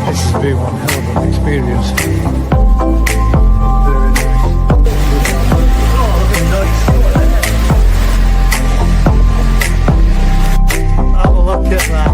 This has been one hell of an experience. Have a look at that.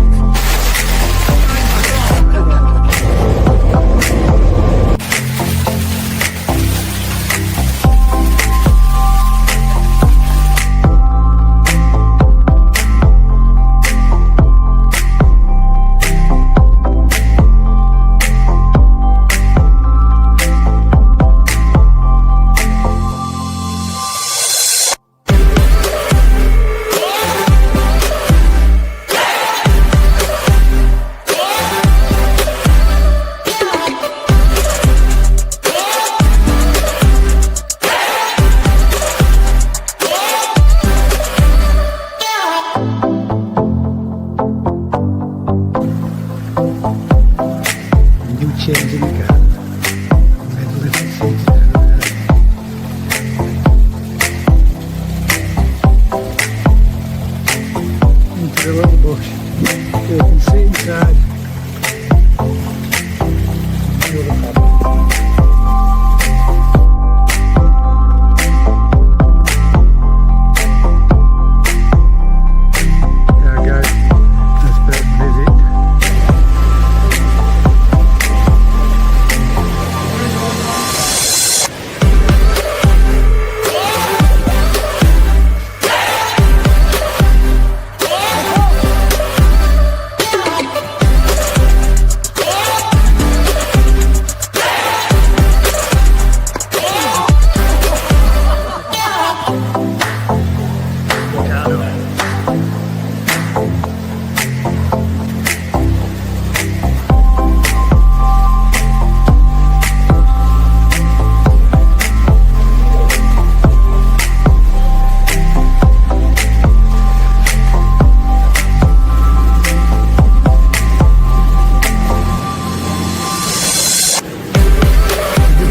Changing the car. Made a little seat there. Into the little bush. You can see inside. Feel the fabric. Yeah, guys, let's go visit.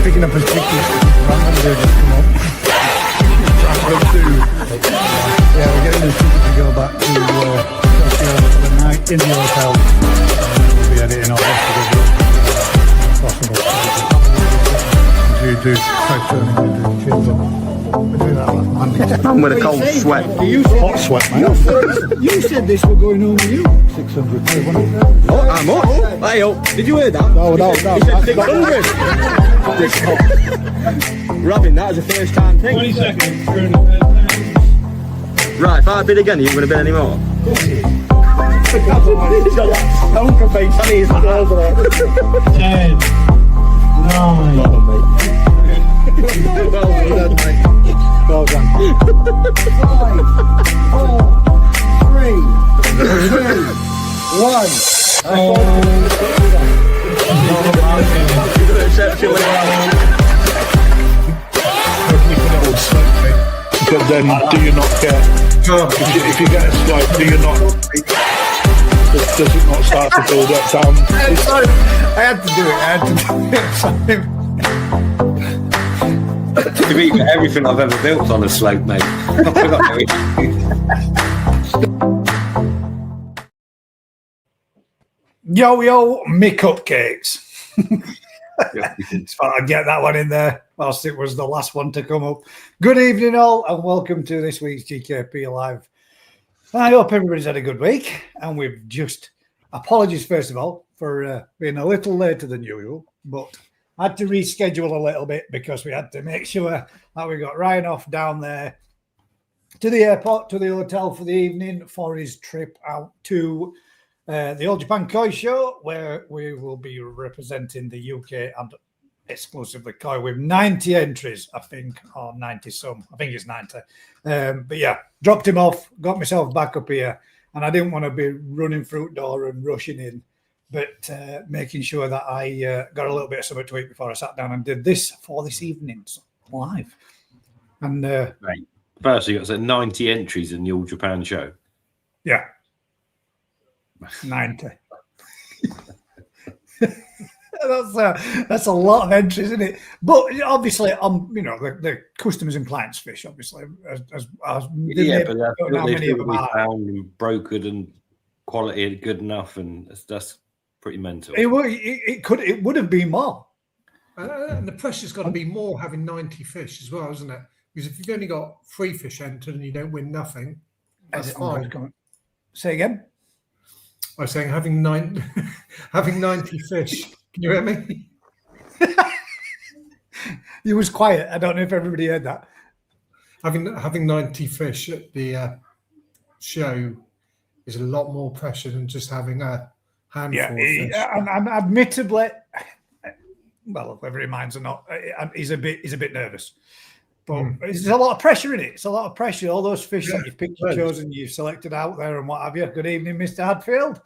Picking up his pictures, random dude just come up. Yeah, we're getting his ticket to go back to Tokyo for the night in the hotel. We'll be editing all this if possible. Do try turning into chins up. We're doing that last Monday. I'm with a cold sweat. Hot sweat, mate. You said this were going on with you. 600 quid, wasn't it? Oh, I'm up. Hey, up. Did you hear that? No. You said 600. We're having that as a first time thing. 20 seconds. Right, if I bid again, are you going to bid any more? He's got that poker face on his shoulder. 10, 9. Well done. 5, 4, 3, 2, 1. But then, do you not get? If you get a swipe, do you not? Does it not start to build up down? I had to do it. You've eaten everything I've ever built on a slope, mate. I forgot Yo, me cupcakes. Thought I'd get that one in there whilst it was the last one to come up. Good evening all and welcome to this week's GKP Live. I hope everybody's had a good week and we've just, apologies first of all for being a little later than usual, but I had to reschedule a little bit because we had to make sure that we got Ryan off down there to the airport, to the hotel for the evening for his trip out to the All Japan Koi Show, where we will be representing the UK and exclusively Koi with 90 entries, I think, or 90 some. I think it's 90. But yeah, dropped him off, got myself back up here, and I didn't want to be running through the door and rushing in, but making sure that I got a little bit of something to eat before I sat down and did this for this evening so, live. And Right. First, you got 90 entries in the All Japan show. Yeah. 90. That's a lot of entries, isn't it? But obviously, the customers and clients fish, obviously, as Yeah, but don't know how many of them are. found and brokered and quality good enough, and that's pretty mental. It would have been more. And the pressure's got to be more having 90 fish as well, isn't it? Because if you've only got 3 fish entered and you don't win nothing, that's fine. Say again? I was saying having 90 fish. Can you hear me? You was quiet. I don't know if everybody heard that. Having 90 fish at the show is a lot more pressure than just having a handful of fish. And admittedly, well, whether he minds or not, he's a bit nervous. But there's a lot of pressure in it. It's a lot of pressure. All those fish that you've picked, you've chosen, you've selected out there, and what have you. Good evening, Mr. Hadfield.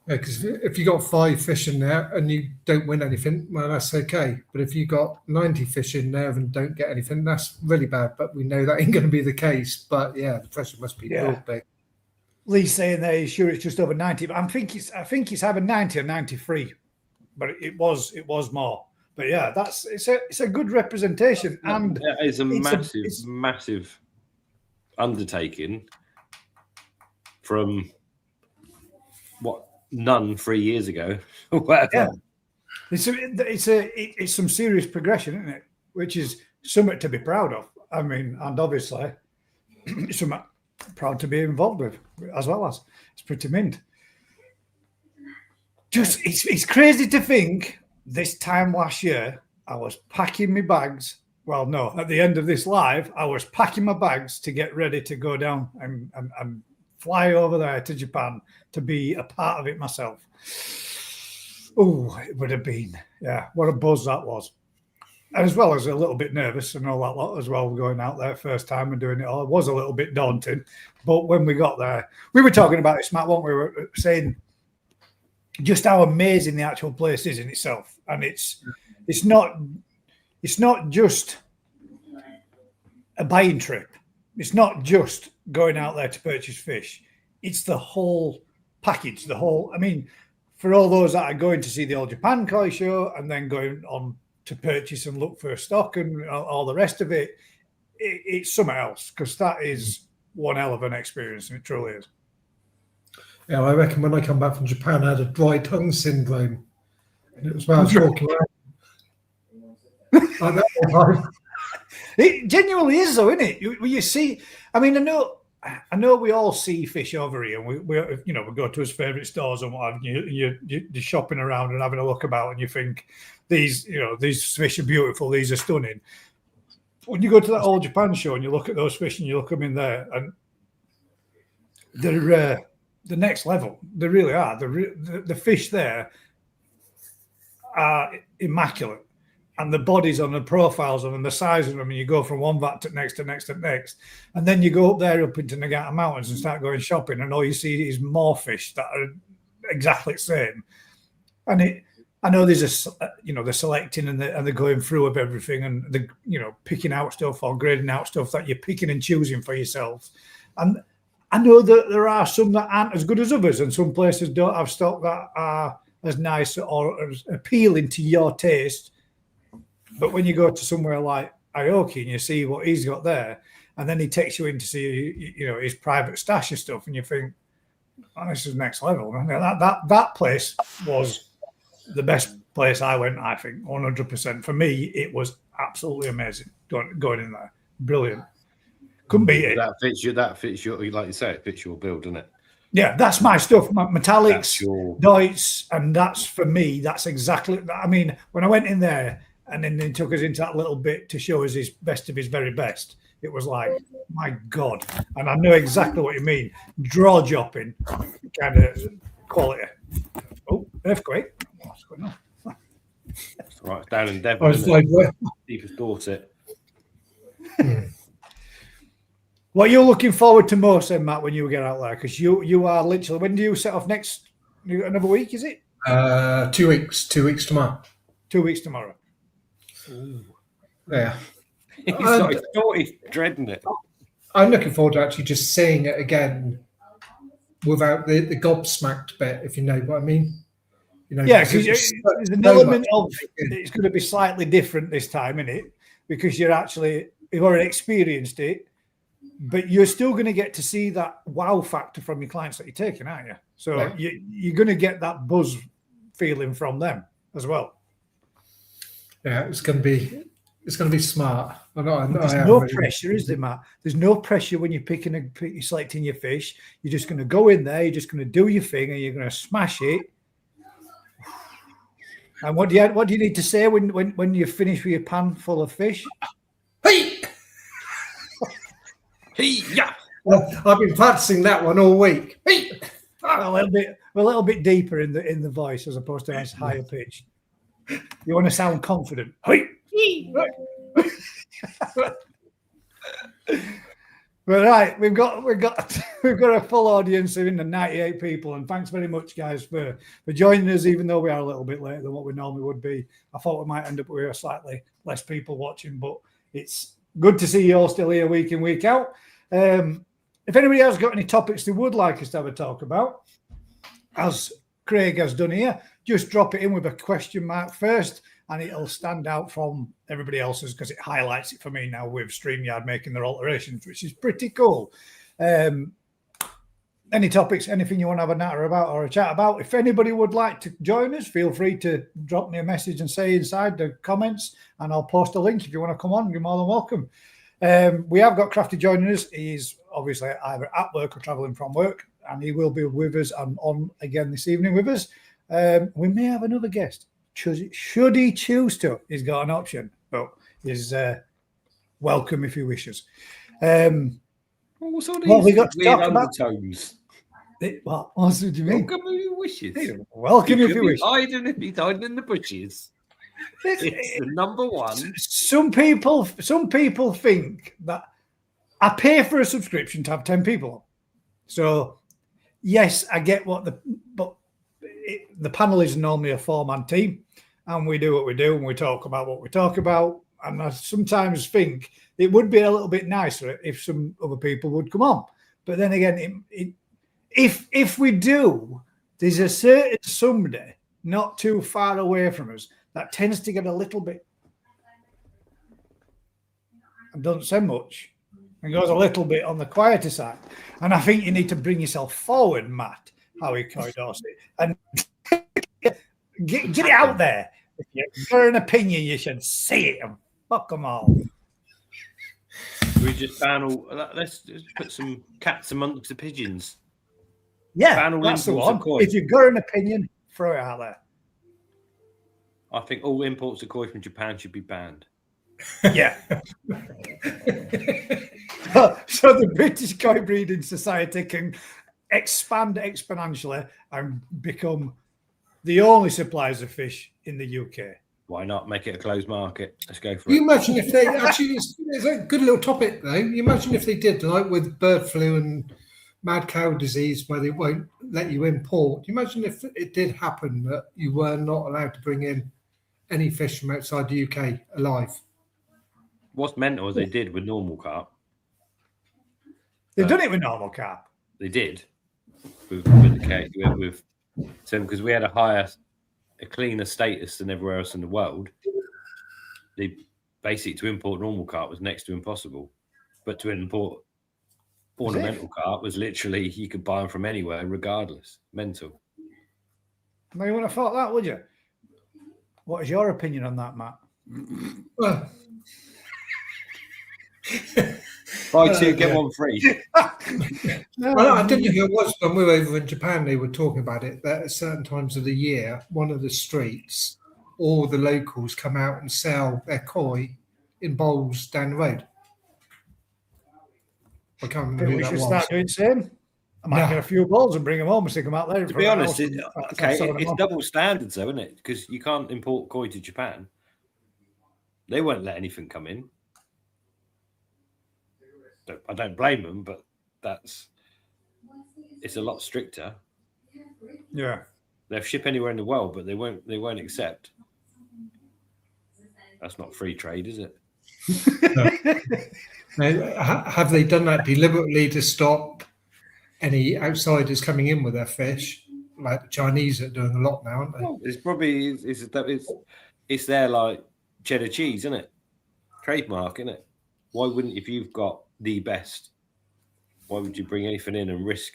Yeah, because if you got 5 fish in there and you don't win anything, well, that's okay. But if you got 90 fish in there and don't get anything, that's really bad. But we know that ain't going to be the case. But yeah, the pressure must be real big. Lee's saying there he's sure it's just over 90. But I think it's either 90 or 93. But it was more. But yeah, it's a good representation, and it's a massive undertaking from what none 3 years ago or whatever. Yeah. It's some serious progression, isn't it? Which is something to be proud of. I mean, and obviously it's something proud to be involved with as well. As it's pretty mint. Just it's crazy to think. This time last year, I was packing my bags. Well, no, at the end of this live, I was packing my bags to get ready to go down and fly over there to Japan to be a part of it myself. Oh, it would have been, what a buzz that was. And as well as a little bit nervous and all that lot as well, going out there first time and doing it all. It was a little bit daunting. But when we got there, we were talking about it, Matt, weren't we? We were saying just how amazing the actual place is in itself, and it's not just a buying trip. It's not just going out there to purchase fish. It's the whole package. I mean, for all those that are going to see the All Japan Koi show and then going on to purchase and look for stock and all the rest of it, it's something else, because that is one hell of an experience, and it truly is. Yeah, I reckon when I come back from Japan, I had a dry tongue syndrome. And it was when I was walking around. It genuinely is, though, isn't it? You see, I mean, I know we all see fish over here, and we go to his favourite stores and what have you. You're shopping around and having a look about, and you think these fish are beautiful, these are stunning. When you go to that All Japan show and you look at those fish and you look them in there, and they're the next level. They really are. The fish there are immaculate, and the bodies on the profiles on them, the size of them, and you go from one vat to next to next to next, and then you go up there up into Nagata Mountains and start going shopping, and all you see is more fish that are exactly the same. And I know there's they're selecting and they're going through of everything, and the picking out stuff or grading out stuff that you're picking and choosing for yourself. And I know that there are some that aren't as good as others, and some places don't have stock that are as nice or as appealing to your taste. But when you go to somewhere like Aoki and you see what he's got there, and then he takes you in to see his private stash and stuff, and you think, oh, this is next level. That place was the best place I went, I think, 100%. For me, it was absolutely amazing going in there. Brilliant. Couldn't beat it. That fits your, like you say, it fits your build, doesn't it? Yeah, that's my stuff. Metallics, Deutz, and that's for me. That's exactly. I mean, when I went in there and then he took us into that little bit to show us his best of his very best, it was like, my God. And I know exactly what you mean. Draw dropping kind of quality. Oh, earthquake. What's going on? Right, down in Devon. I was like, deepest Dorset. What you're looking forward to most, then, Matt, when you get out there? Because you are literally. When do you set off next? Another week, is it? 2 weeks. 2 weeks tomorrow. 2 weeks tomorrow. Ooh. Yeah. He's dreading it. I'm looking forward to actually just seeing it again without the gobsmacked bit, if you know what I mean. Yeah, because there's an element of it's going to be slightly different this time, isn't it? Because you've already experienced it, but you're still going to get to see that wow factor from your clients that you're taking, aren't you? So you're going to get that buzz feeling from them as well. Yeah, it's going to be smart. There's no pressure, is there, Matt? There's no pressure when you're selecting your fish. You're just going to go in there. You're just going to do your thing, and you're going to smash it. And what do you need to say when you finish with your pan full of fish? Hey! Hey, yeah. Well, I've been practicing that one all week. Hey! A little bit deeper in the voice as opposed to a nice higher pitch. You want to sound confident. Hey! But right, we've got a full audience in the 98 people, and thanks very much, guys, for joining us. Even though we are a little bit later than what we normally would be, I thought we might end up with slightly less people watching, but it's good to see you all still here week in, week out. If anybody else got any topics they would like us to have a talk about, as Craig has done here, just drop it in with a question mark first, and it'll stand out from everybody else's because it highlights it for me now with StreamYard making their alterations, which is pretty cool. Any topics, anything you want to have a natter about or a chat about? If anybody would like to join us, feel free to drop me a message and say inside the comments, and I'll post a link. If you want to come on, you're more than welcome. We have got Crafty joining us. He's obviously either at work or traveling from work, and he will be with us and on again this evening with us. We may have another guest. Should he choose to? He's got an option, but he's welcome if he wishes. What we got to talk about? What do you mean? Welcome if he wishes. Welcome if you wish. He's hiding in the bushes. It's the number one. Some people think that I pay for a subscription to have 10 people. So yes, I get but the panel is normally a 4-man team, and we do what we do, and we talk about what we talk about. And I sometimes think it would be a little bit nicer if some other people would come on. But then again, if we do, there's a certain somebody not too far away from us that tends to get a little bit and doesn't say much and goes a little bit on the quieter side. And I think you need to bring yourself forward, Matt, Howie Coy-Dorsey, and get it out there. If you've got an opinion, you should say it and fuck them all. We just ban all. Let's just put some cats amongst the pigeons. Yeah, ban all that's the imports one. of koi. If you've got an opinion, throw it out there. I think all imports of koi from Japan should be banned. Yeah. So the British Koi Breeding Society can expand exponentially and become the only suppliers of fish in the UK. Why not make it a closed market? Let's go for You it. imagine if they actually, it's a good little topic though. You imagine if they did, like with bird flu and mad cow disease, where they won't let you import. You imagine if it did happen that you were not allowed to bring in any fish from outside the UK alive. What's mental is they did with normal carp. They've done it with normal carp. They did with the case with so because we had a cleaner status than everywhere else in the world. They basically to import normal carp was next to impossible, but to import ornamental carp was literally you could buy them from anywhere regardless. Mental. No, you wouldn't have thought that, would you? What is your opinion on that, Matt? Well, Buy two, get one free. well, I didn't know who it was when we were over in Japan. They were talking about it that at certain times of the year, one of the streets, all the locals come out and sell their koi in bowls down the road. I can't remember who We that should was. start doing the same. I might get a few balls and bring them home and stick them out there. To be honest, it's double standards, though, isn't it? Because you can't import koi to Japan. They won't let anything come in. I don't blame them, but it's a lot stricter. Yeah, They'll ship anywhere in the world, but they won't accept. That's not free trade, is it? Now, have they done that deliberately to stop any outsiders coming in with their fish? like the Chinese are doing a lot now, aren't they? Well, it's probably it's their like cheddar cheese, isn't it? Trademark, isn't it? Why wouldn't, if you've got the best, why would you bring anything in and risk?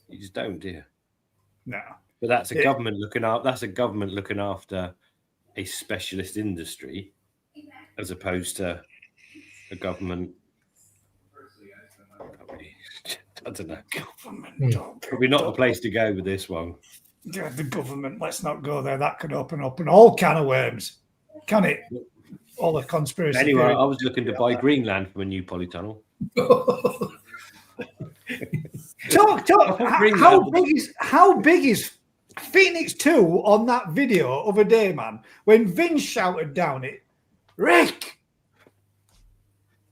You just don't, do you? No. But that's a government looking after. That's a government looking after a specialist industry, as opposed to a government. I don't know. Probably not the place to go with this one. Yeah, the government. Let's not go there. That could open up an all can of worms, can it? All the conspiracy. Anyway, theories. I was looking to buy Greenland from a new polytunnel. Talk. How big is Phoenix 2 on that video of a day, man? When Vince shouted down it, Rick,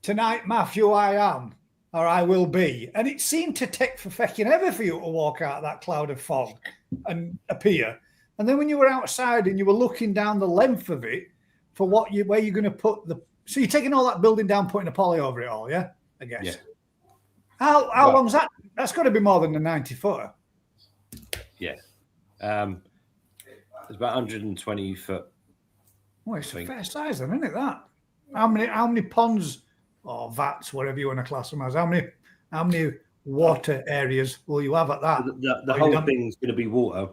tonight, Matthew, I am, or I will be. And it seemed to take for fecking ever for you to walk out of that cloud of fog and appear. And then when you were outside and you were looking down the length of it for where you're going to put the... So you're taking all that building down, putting a poly over it all, yeah? I guess. Yeah. How long's that? That's got to be more than the 90-footer. Yeah. It's about 120 foot. Well, it's a fair size then, isn't it, that? How many ponds or vats, whatever you want to class them as, how many water areas will you have at that? The whole thing's going to be water.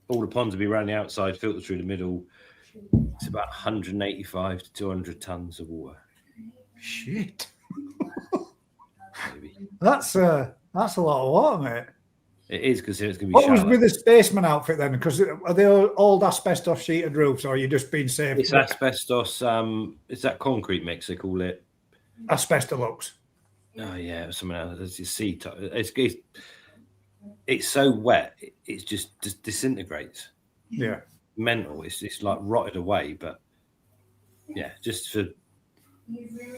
All the ponds will be around the outside, filtered through the middle. It's about 185 to 200 tons of water. Shit. Maybe. That's a lot of water, mate. It is, because it's going to be What shallow. was with the spaceman outfit then? Because are they old asbestos sheeted roofs, or are you just being safe? It's asbestos. It's that concrete mix, they call it. Asbestolux. Oh yeah, something else. It's just it's so wet, it just disintegrates. Yeah. Mental. It's like rotted away, but yeah, just for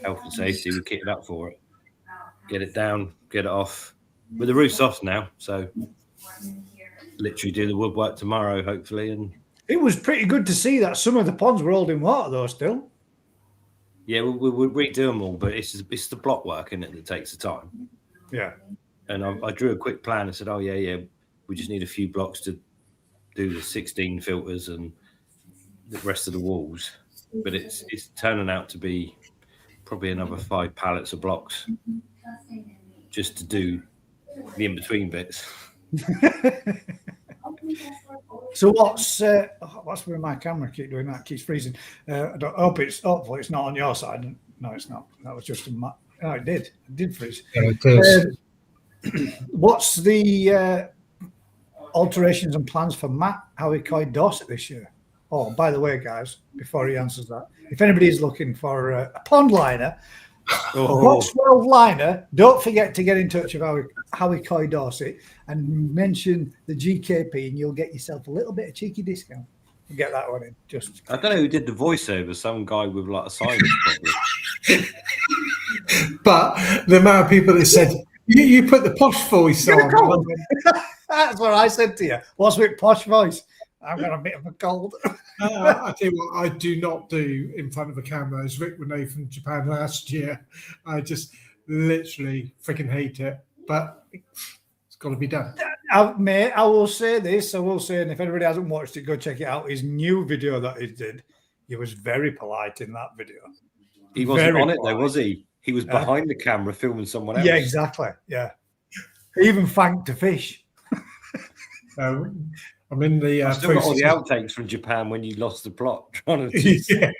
health and safety, we kitted up for it. Get it down, get it off. But the roof's off now, so literally do the woodwork tomorrow, hopefully. And It was pretty good to see that some of the ponds were holding water though still. yeah, we'll redo them all, but it's the block work in it that takes the time. Yeah. And I drew a quick plan and said, oh yeah, we just need a few blocks to do the 16 filters and the rest of the walls. But it's turning out to be probably another 5 pallets of blocks just to do the in-between bits. So what's with my camera keep doing that? Keeps freezing. Hopefully it's not on your side. No, it's not. That was just no, it did. It did freeze. Yeah, it is. What's the alterations and plans for Matt Howie Coy Dorset this year? Oh, by the way, guys, before he answers that, if anybody is looking for a pond liner, box 12 liner, don't forget to get in touch with Howie Coy Dorset and mention the GKP, and you'll get yourself a little bit of cheeky discount. Get that one in. Just I don't know who did the voiceover. Some guy with like a sinus problem. But the amount of people that said, you put the posh voice on. That's what I said to you. What's with posh voice? I've got a bit of a cold. I tell you what, I do not do in front of a camera, as Rick would know from Japan last year. I just literally freaking hate it. But it's got to be done. Mate, I will say this. I will say, and if anybody hasn't watched it, go check it out. His new video that he did, he was very polite in that video. He wasn't Very on it polite. though, was he? He was behind the camera filming someone else. Yeah, exactly. Yeah. He even thanked the fish. I'm in the I've still got all the outtakes from Japan when you lost the plot. Trying to yeah.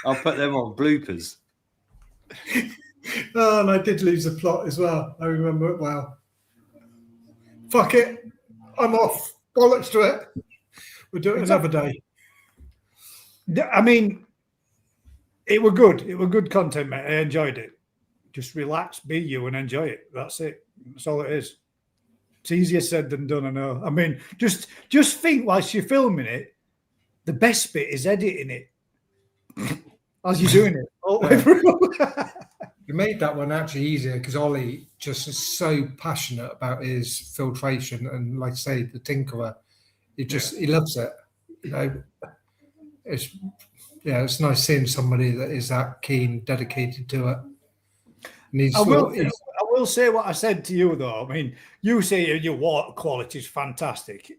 I'll put them on bloopers. Oh, and I did lose the plot as well. I remember it well. Fuck it. I'm off. Bollocks to it. We'll do it another day. I mean, it were good. It were good content, mate. I enjoyed it. Just relax, be you, and enjoy it. That's it. That's all it is. It's easier said than done, I know. I mean, just think whilst you're filming it, the best bit is editing it as you're doing it. All the way through. You made that one actually easier because Ollie just is so passionate about his filtration and, like I say, the tinkerer. He loves it. You know, it's nice seeing somebody that is that keen, dedicated to it. And I will say what I said to you though. I mean, you say your water quality is fantastic.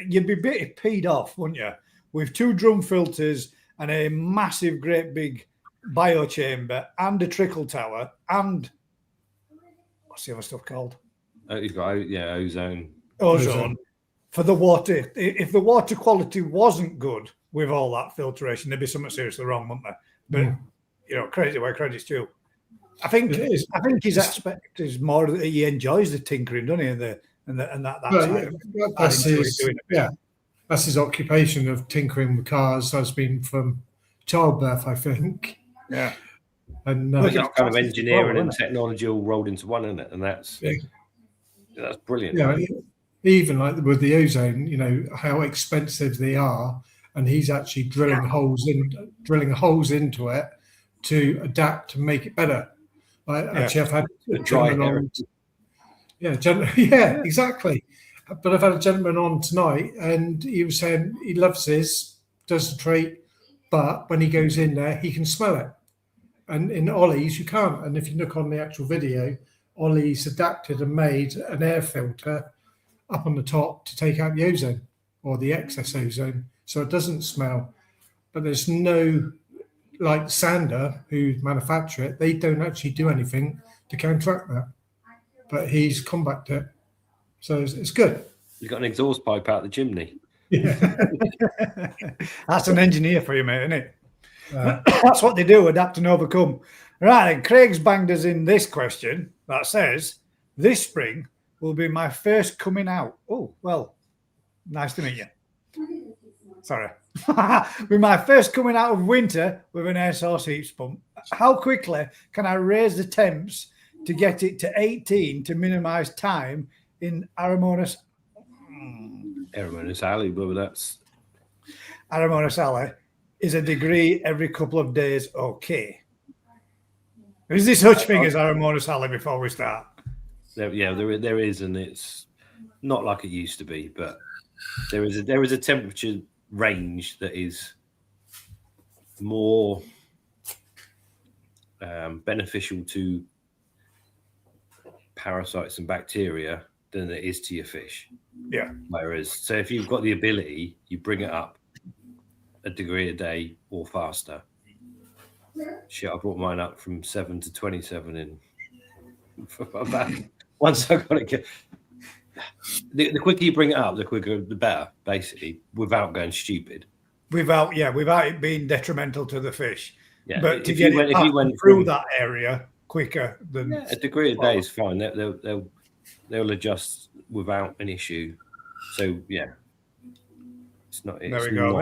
You'd be a bit peed off, wouldn't you? With 2 drum filters and a massive, great big biochamber and a trickle tower and what's the other stuff called? You've got ozone. Ozone. For the water. If the water quality wasn't good with all that filtration, there'd be something seriously wrong, wouldn't there? But crazy where credit's due. I think his aspect is more that he enjoys the tinkering, doesn't he? That's his occupation of tinkering with cars. Has been from childbirth, I think. Yeah, and it's kind of engineering and technology all rolled into one, isn't it? And that's brilliant. Yeah, even like with the ozone, how expensive they are, and he's actually drilling holes into it to adapt and make it better. Actually, I've had a gentleman on. Yeah, exactly. But I've had a gentleman on tonight, and he was saying he loves his, does the treat, but when he goes in there, he can smell it. And in Ollie's, you can't. And if you look on the actual video, Ollie's adapted and made an air filter up on the top to take out the ozone or the excess ozone, so it doesn't smell. But there's no, like Sander, who manufacture it, they don't actually do anything to counteract that. But he's combated it. So it's good. You've got an exhaust pipe out the chimney. Yeah. That's an engineer for you, mate, isn't it? That's what they do, adapt and overcome. Right, and Craig's banged us in this question that says, this spring will be my first coming out. Oh, well, nice to meet you. Sorry. With my first coming out of winter with an air source heat pump. How quickly can I raise the temps to get it to 18 to minimize time in Aramonis Alley, but that's Aramonis Alley? Is a degree every couple of days okay? Is there such thing as Aramonis Alley before we start? There is, and it's not like it used to be, but there is a temperature range that is more beneficial to parasites and bacteria than it is to your fish. Yeah. Whereas, so if you've got the ability, you bring it up a degree a day or faster. Shit, I brought mine up from 7 to 27 in about once I got it. The quicker you bring it up, the quicker the better, basically, without going stupid. Without it being detrimental to the fish. Yeah, but to get it through that area quicker than a degree a day is fine. They'll adjust without an issue. So yeah, it's not. It's there we go.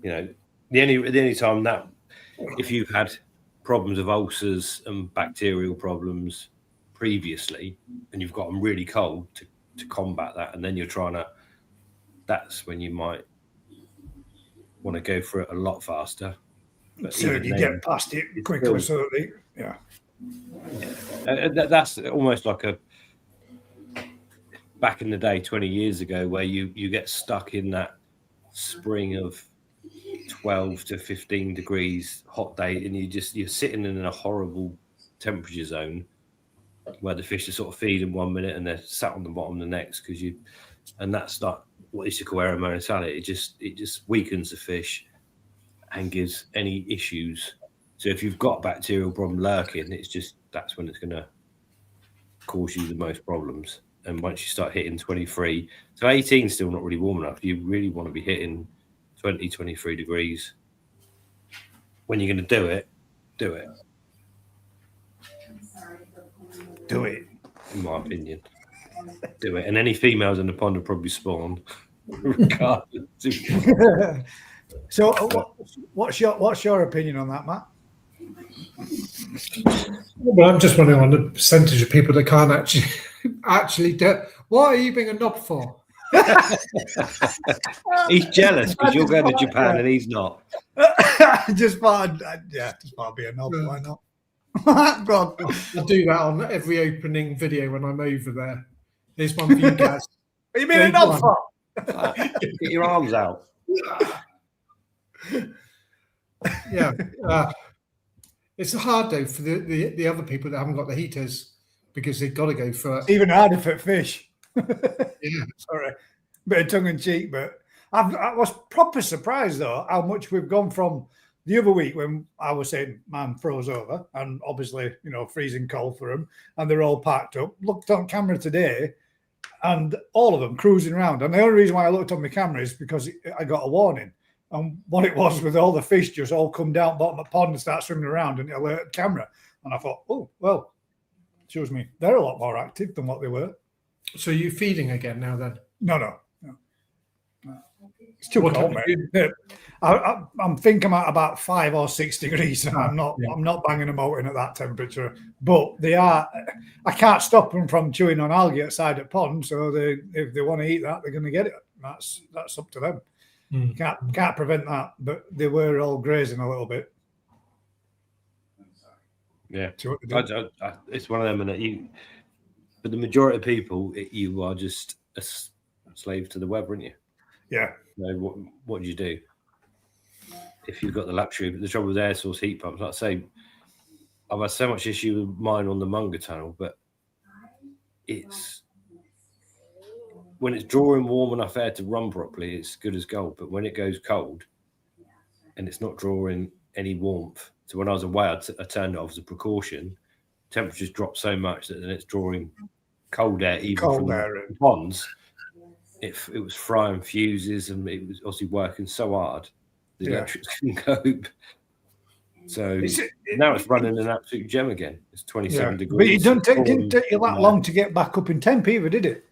Not, the only time that if you've had problems of ulcers and bacterial problems previously, and you've got them really cold to combat that, and then you're trying to, that's when you might want to go for it a lot faster. But so you get past it quickly. That's almost like a back in the day, 20 years ago, where you get stuck in that spring of 12 to 15 degrees hot day, and you're sitting in a horrible temperature zone where the fish are sort of feeding 1 minute and they're sat on the bottom the next, and that's not what is called aeromonosality. It just weakens the fish and gives any issues. So if you've got bacterial problem lurking, that's when it's going to cause you the most problems. And once you start hitting 23, so 18 is still not really warm enough. You really want to be hitting 20, 23 degrees. When you're going to do it. Do it. In my opinion. Do it. And any females in the pond will probably spawn. Regardless. So what's your opinion on that, Matt? Well, I'm just wondering on the percentage of people that can't actually do it. What are you being a knob for? He's jealous because you're going to Japan and he's not. just thought I'd be a knob. Why not? God. I do that on every opening video when I'm over there. There's one for you guys. Are you being a knob for? Get your arms out. Yeah. It's hard though for the other people that haven't got the heaters because they've got to go for It's even harder for fish. yeah. Sorry, bit of tongue in cheek, but I was proper surprised though how much we've gone from the other week when I was saying man froze over and obviously freezing cold for them and they're all packed up. Looked on camera today and all of them cruising around. And the only reason why I looked on my camera is because I got a warning. And what it was with all the fish just all come down bottom of the pond and start swimming around and it alerted camera. And I thought, oh, well, shows me they're a lot more active than what they were. So you're feeding again now then? No. It's too cold, mate. I'm thinking I'm at about 5 or 6 degrees, and I'm not banging them out in at that temperature. But they are. I can't stop them from chewing on algae outside at pond. So if they want to eat that, they're going to get it. That's up to them. Can't prevent that. But they were all grazing a little bit. Yeah, it's one of them, and but the majority of people, you are just a slave to the weather, aren't you? Yeah. What do you do if you've got the luxury? The trouble with air source heat pumps, like I say, I've had so much issue with mine on the Munger tunnel, but it's when it's drawing warm enough air to run properly, it's good as gold. But when it goes cold and it's not drawing any warmth, so when I was away, I turned it off as a precaution. Temperatures dropped so much that then it's drawing cold air, even from the ponds. It was frying fuses and it was obviously working so hard the electrics couldn't cope. So now it's running an absolute gem again. It's 27 degrees. But it didn't take you that long to get back up in temp either, did it?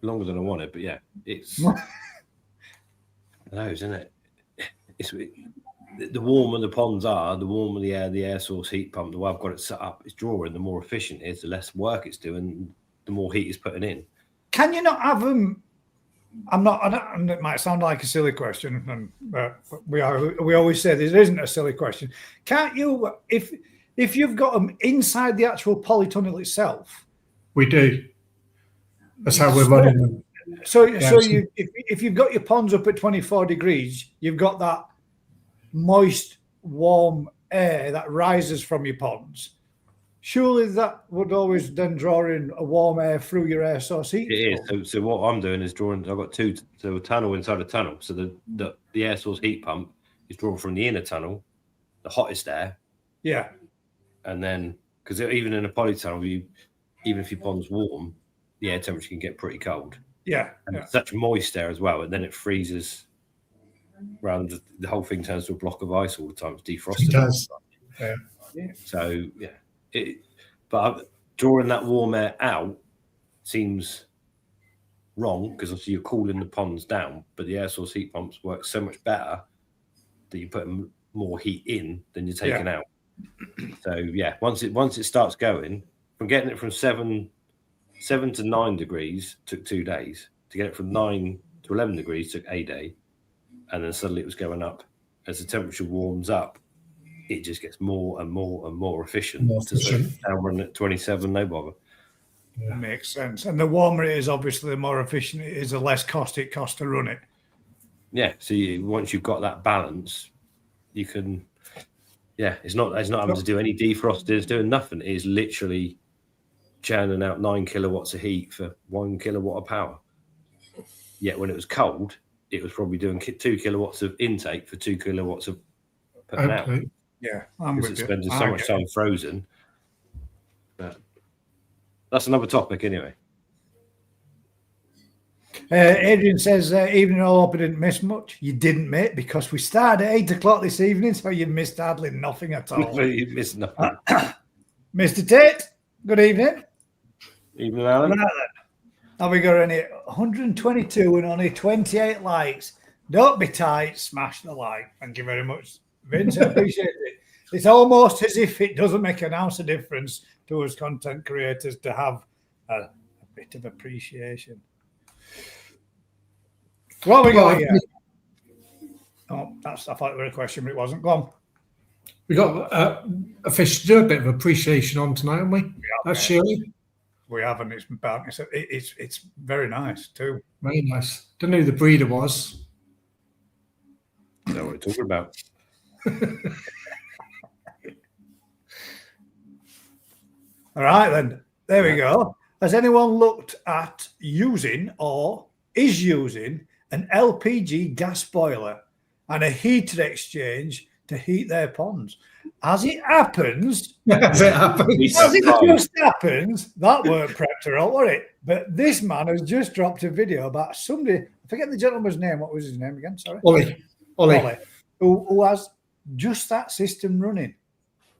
Longer than I wanted, but yeah, it's I know, isn't it? It's the warmer the ponds are, the warmer the air source heat pump, the way I've got it set up, it's drawing, the more efficient it is, the less work it's doing, the more heat it's putting in. Can you not have them? And it might sound like a silly question, and we always say this isn't a silly question. Can't you, if you've got them inside the actual polytunnel itself? We do. That's how we're running them. So if you've got your ponds up at 24 degrees, you've got that moist, warm air that rises from your ponds. Surely that would always then draw in a warm air through your air source heat. It is. So what I'm doing is drawing. I've got a tunnel inside a tunnel. So the air source heat pump is drawn from the inner tunnel, the hottest air. Yeah. And then, because even in a polytunnel, even if your pond's warm, the air temperature can get pretty cold. Yeah. And it's such moist air as well, and then it freezes around. The whole thing turns to a block of ice all the time. It's defrosted. It does. Yeah. So yeah. But drawing that warm air out seems wrong because obviously you're cooling the ponds down, but the air source heat pumps work so much better that you're putting more heat in than you're taking out. So yeah, once it starts going, from getting it from 7 to 9 degrees took 2 days. To get it from 9 to 11 degrees took a day, and then suddenly it was going up. As the temperature warms up, it just gets more and more and more efficient. Now running at 27, no bother. Yeah. Makes sense. And the warmer it is, obviously, the more efficient it is, the less cost it costs to run it. Yeah. So once you've got that balance, you can. Yeah, it's not having to do any defrosting. It's doing nothing. It is literally churning out 9 kilowatts of heat for 1 kilowatt of power. Yet when it was cold, it was probably doing 2 kilowatts of intake for 2 kilowatts of putting out. Yeah, because it spends so much time frozen. But that's another topic anyway. Adrian says, evening all, hope I didn't miss much. You didn't, mate, because we started at 8 o'clock this evening, so you missed hardly nothing at all. You missed nothing. Mr. Tate, good evening. Evening, Alan. Right then. Have we got any 122 and only 28 likes? Don't be tight, smash the like. Thank you very much, Vince. I appreciate it. It's almost as if it doesn't make an ounce of difference to us content creators to have a bit of appreciation. What we got here? Oh, I thought it was a question, but it wasn't. Go on. We got a fish to do a bit of appreciation on tonight, haven't we? That's Shirley. We haven't. It's very nice too. Very nice. Don't know who the breeder was. I know what we're talking about. All right, then. There we go. Has anyone looked at using or is using an LPG gas boiler and a heater exchange to heat their ponds? As it happens, As it happens. as it just happens, that weren't prepped at all, were it? But this man has just dropped a video about somebody, I forget the gentleman's name. What was his name again? Sorry. Ollie. Who has just that system running.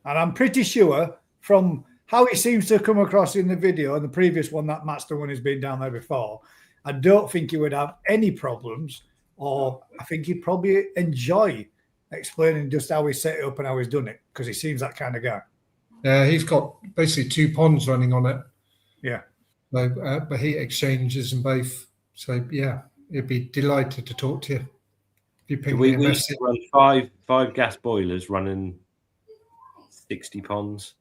And I'm pretty sure from how it seems to come across in the video and the previous one, that Matt's the one who's been down there before, I don't think he would have any problems, or I think he'd probably enjoy explaining just how he set it up and how he's done it, because he seems that kind of guy. Yeah, he's got basically 2 ponds running on it. Yeah. So, the heat exchanges and both. So, yeah, he'd be delighted to talk to you. If you ping me a We message. run five gas boilers running 60 ponds.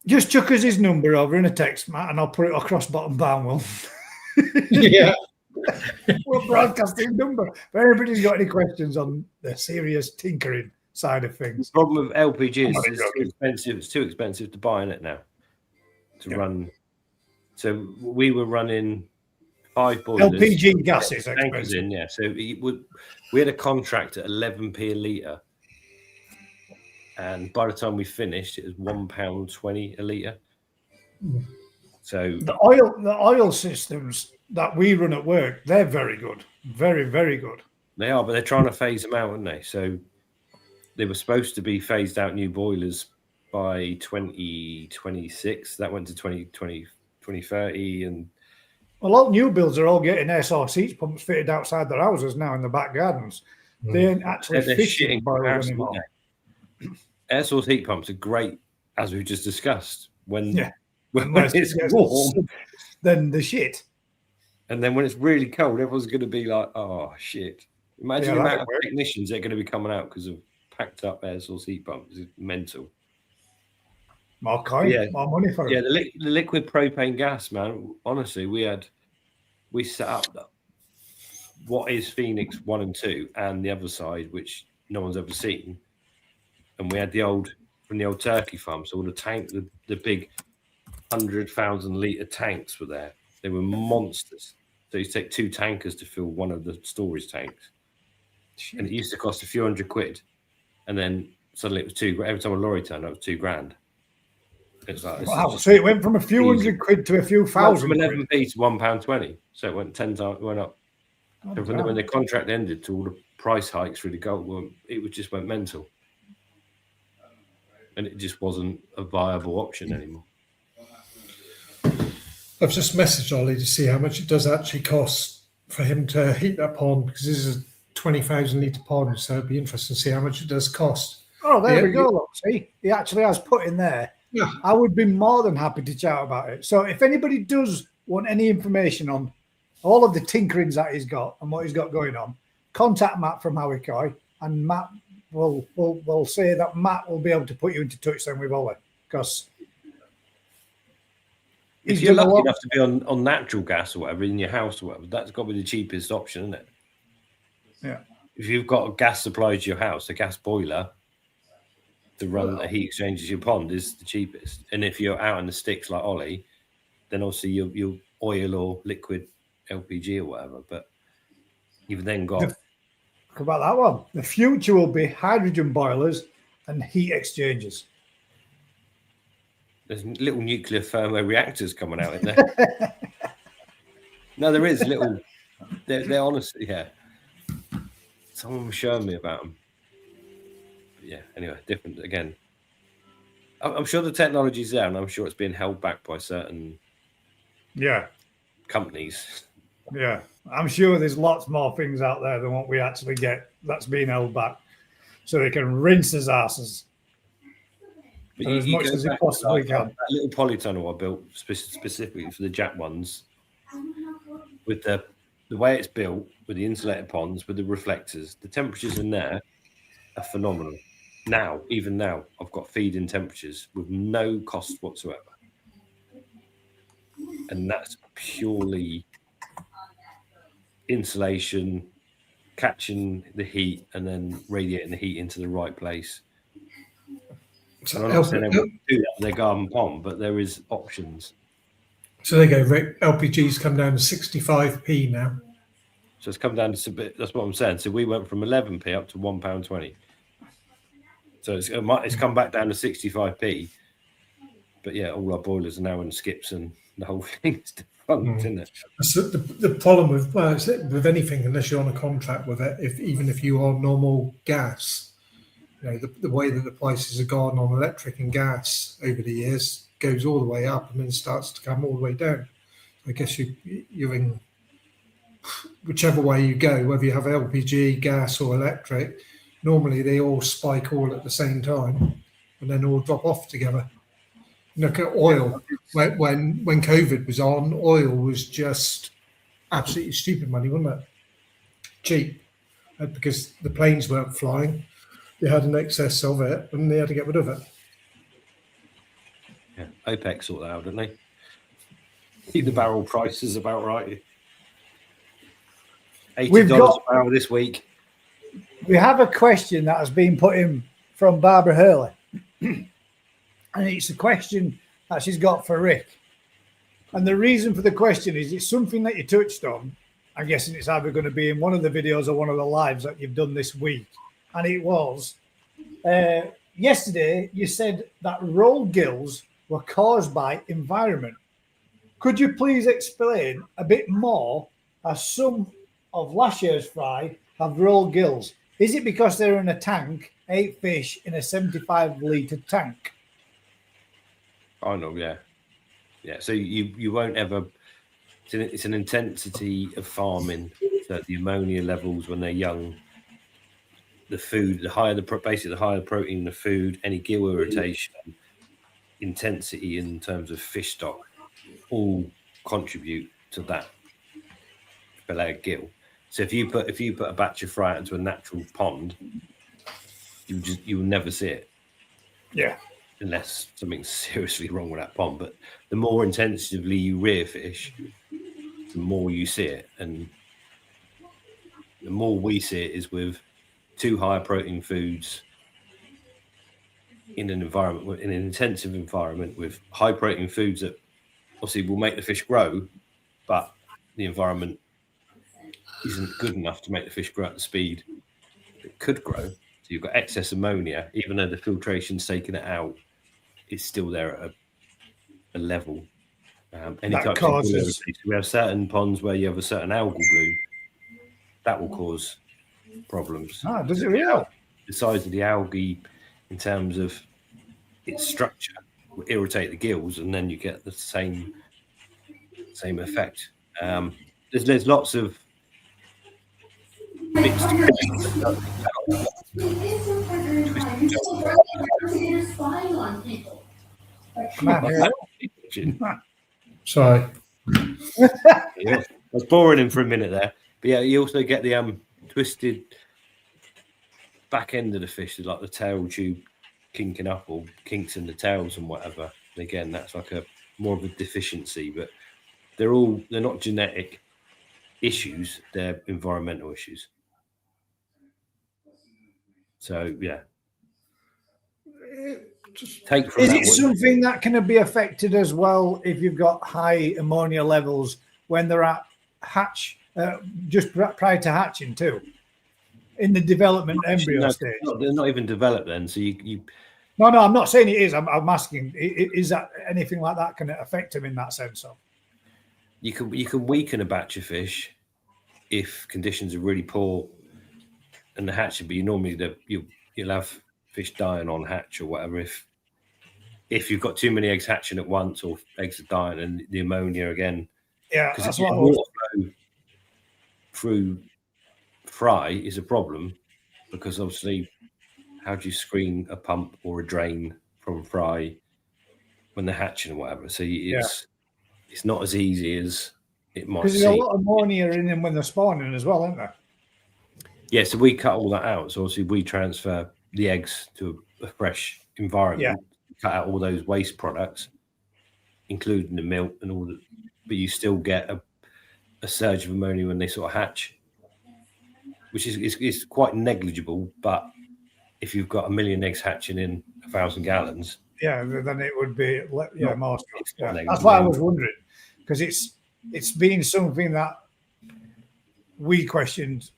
Just chuck us his number over in a text, Matt, and I'll put it across bottom Barnwell. Yeah. We'll broadcast his number. If anybody's got any questions on the serious tinkering side of things. The problem with LPG is it's too expensive. It's too expensive to buy in it now to run. So we were running 5 boilers. LPG gas is tankers expensive. in, yeah. So we had a contract at 11p a litre. And by the time we finished, it was £1.20 a litre. So The oil systems that we run at work, they're very good. Very, very good. they are, but they're trying to phase them out, aren't they? So they were supposed to be phased out new boilers by 2026. That went to 2030. And A lot of new builds are all getting air source heat pumps fitted outside their houses now in the back gardens. They ain't actually they're fishing shitting boilers comparison, anymore. aren't they? Air source heat pumps are great, as we've just discussed, when Unless it's it gets warm. then the shit. And then when it's really cold, everyone's going to be like, oh, shit. Imagine the amount of technicians that are going to be coming out because of packed up air source heat pumps. It's mental. More coin, more money for it. Yeah, the liquid propane gas, man. Honestly, we set up what is Phoenix 1 and 2 and the other side, which no one's ever seen. And we had from the old turkey farm. So all the big 100,000 litre tanks were there. They were monsters. So you take 2 tankers to fill one of the storage tanks. Shit. And it used to cost a few £100. And then suddenly it was £2,000. Every time a lorry turned up, it was £2,000. It's like, wow. So it went from a few £100 to a few thousand. From 11p to £1.20. So it went 10 times, went up. So when the contract ended to all the price hikes through the gold, it just went mental. And it just wasn't a viable option anymore. I've just messaged Ollie to see how much it does actually cost for him to heat that pond, because this is a 20,000 litre pond, so it'd be interesting to see how much it does cost. Oh, there we go. Look, see, he actually has put in there. Yeah. I would be more than happy to chat about it. So if anybody does want any information on all of the tinkerings that he's got and what he's got going on, contact Matt from Howikoi, and Matt will say that Matt will be able to put you into touch then with Ollie, because if you're lucky enough to be on natural gas or whatever in your house or whatever, that's got to be the cheapest option, isn't it? Yeah. If you've got a gas supply to your house, a gas boiler to run a heat exchange to your pond is the cheapest. And if you're out in the sticks like Ollie, then obviously you'll oil or liquid LPG or whatever. But you've then got... Talk about that one. The future will be hydrogen boilers and heat exchangers. There's little nuclear thermo reactors coming out in there. No, there is little... They're honestly, yeah. Someone was showing me about them. But yeah, anyway, different again. I'm sure the technology's there, and I'm sure it's being held back by certain companies. Yeah, I'm sure there's lots more things out there than what we actually get that's being held back, so they can rinse his asses as much as it possibly can. That little polytunnel I built specifically for the Jack ones, with the way it's built, with the insulated ponds, with the reflectors, the temperatures in there are phenomenal. Now, even now, I've got feed-in temperatures with no cost whatsoever. And that's purely insulation, catching the heat and then radiating the heat into the right place. So, And I'm not saying everyone do that with their garden pond, but there is options. so there you go, Rick. LPG's come down to 65p now. So it's come down to a bit. That's what I'm saying. So we went from 11p up to £1.20. So it's come back down to 65p. But yeah, all our boilers are now in skips, and the whole thing is defunct, isn't it? So the problem with anything, unless you're on a contract with it, even if you are normal gas, the way that the prices have gone on electric and gas over the years goes all the way up and then starts to come all the way down. I guess you're in whichever way you go, whether you have LPG, gas, or electric. Normally they all spike all at the same time and then all drop off together. Look at oil. When COVID was on, oil was just absolutely stupid money, wasn't it? Cheap, because the planes weren't flying. They had an excess of it, and they had to get rid of it. Yeah, OPEC sort that out, didn't they? Keep the barrel prices about right. $80 a barrel this week. We have a question that has been put in from Barbara Hurley. And it's a question that she's got for Rick. And the reason for the question is it's something that you touched on. I'm guessing it's either going to be in one of the videos or one of the lives that you've done this week. And it was yesterday you said that rolled gills were caused by environment. Could you please explain a bit more, as some of last year's fry have rolled gills? Is it because they're in a tank, 8 fish in a 75-litre tank? I know, yeah. So you won't ever. It's an intensity of farming that the ammonia levels when they're young, the food, the higher the protein the food, any gill irritation, intensity in terms of fish stock, all contribute to that pelagic gill. So if you put a batch of fry out into a natural pond, you will never see it. Yeah. Unless something's seriously wrong with that pond. But the more intensively you rear fish, the more you see it. And the more we see it is with too high protein foods in an environment, in an intensive environment with high protein foods that obviously will make the fish grow, but the environment isn't good enough to make the fish grow at the speed it could grow. So you've got excess ammonia, even though the filtration's taken it out, it's still there at a level. Any type of we have certain ponds where you have a certain algal bloom that will cause problems. Does it really? The size of the algae, in terms of its structure, will irritate the gills, and then you get the same effect. There's lots of mixed. Sorry. Yeah, I was boring him for a minute there, but yeah, you also get the twisted back end of the fish, like the tail tube kinking up or kinks in the tails and whatever. And again, that's like a more of a deficiency, but they're not genetic issues, they're environmental issues. So yeah. Is it something that can be affected as well if you've got high ammonia levels when they're at hatch, just prior to hatching too, in the development embryo stage? They're not even developed then. So you. No, I'm not saying it is. I'm asking, is that anything like that can affect them in that sense? Of you can weaken a batch of fish if conditions are really poor, and the hatch would be normally you'll have fish dying on hatch or whatever if you've got too many eggs hatching at once or eggs are dying and the ammonia again. Yeah, because if water flow through fry is a problem, because obviously how do you screen a pump or a drain from fry when they're hatching or whatever? So it's not as easy as it might seem. Because there's a lot of ammonia in them when they're spawning as well, isn't there? Yeah, so we cut all that out. So obviously we transfer the eggs to a fresh environment, cut out all those waste products, including the milk and all that, but you still get a surge of ammonia when they sort of hatch, which is quite negligible. But if you've got 1 million eggs hatching in 1,000 gallons, yeah, then it would be more stuff. it's Yeah. not That's why I negative. was wondering, because it's been something that we questioned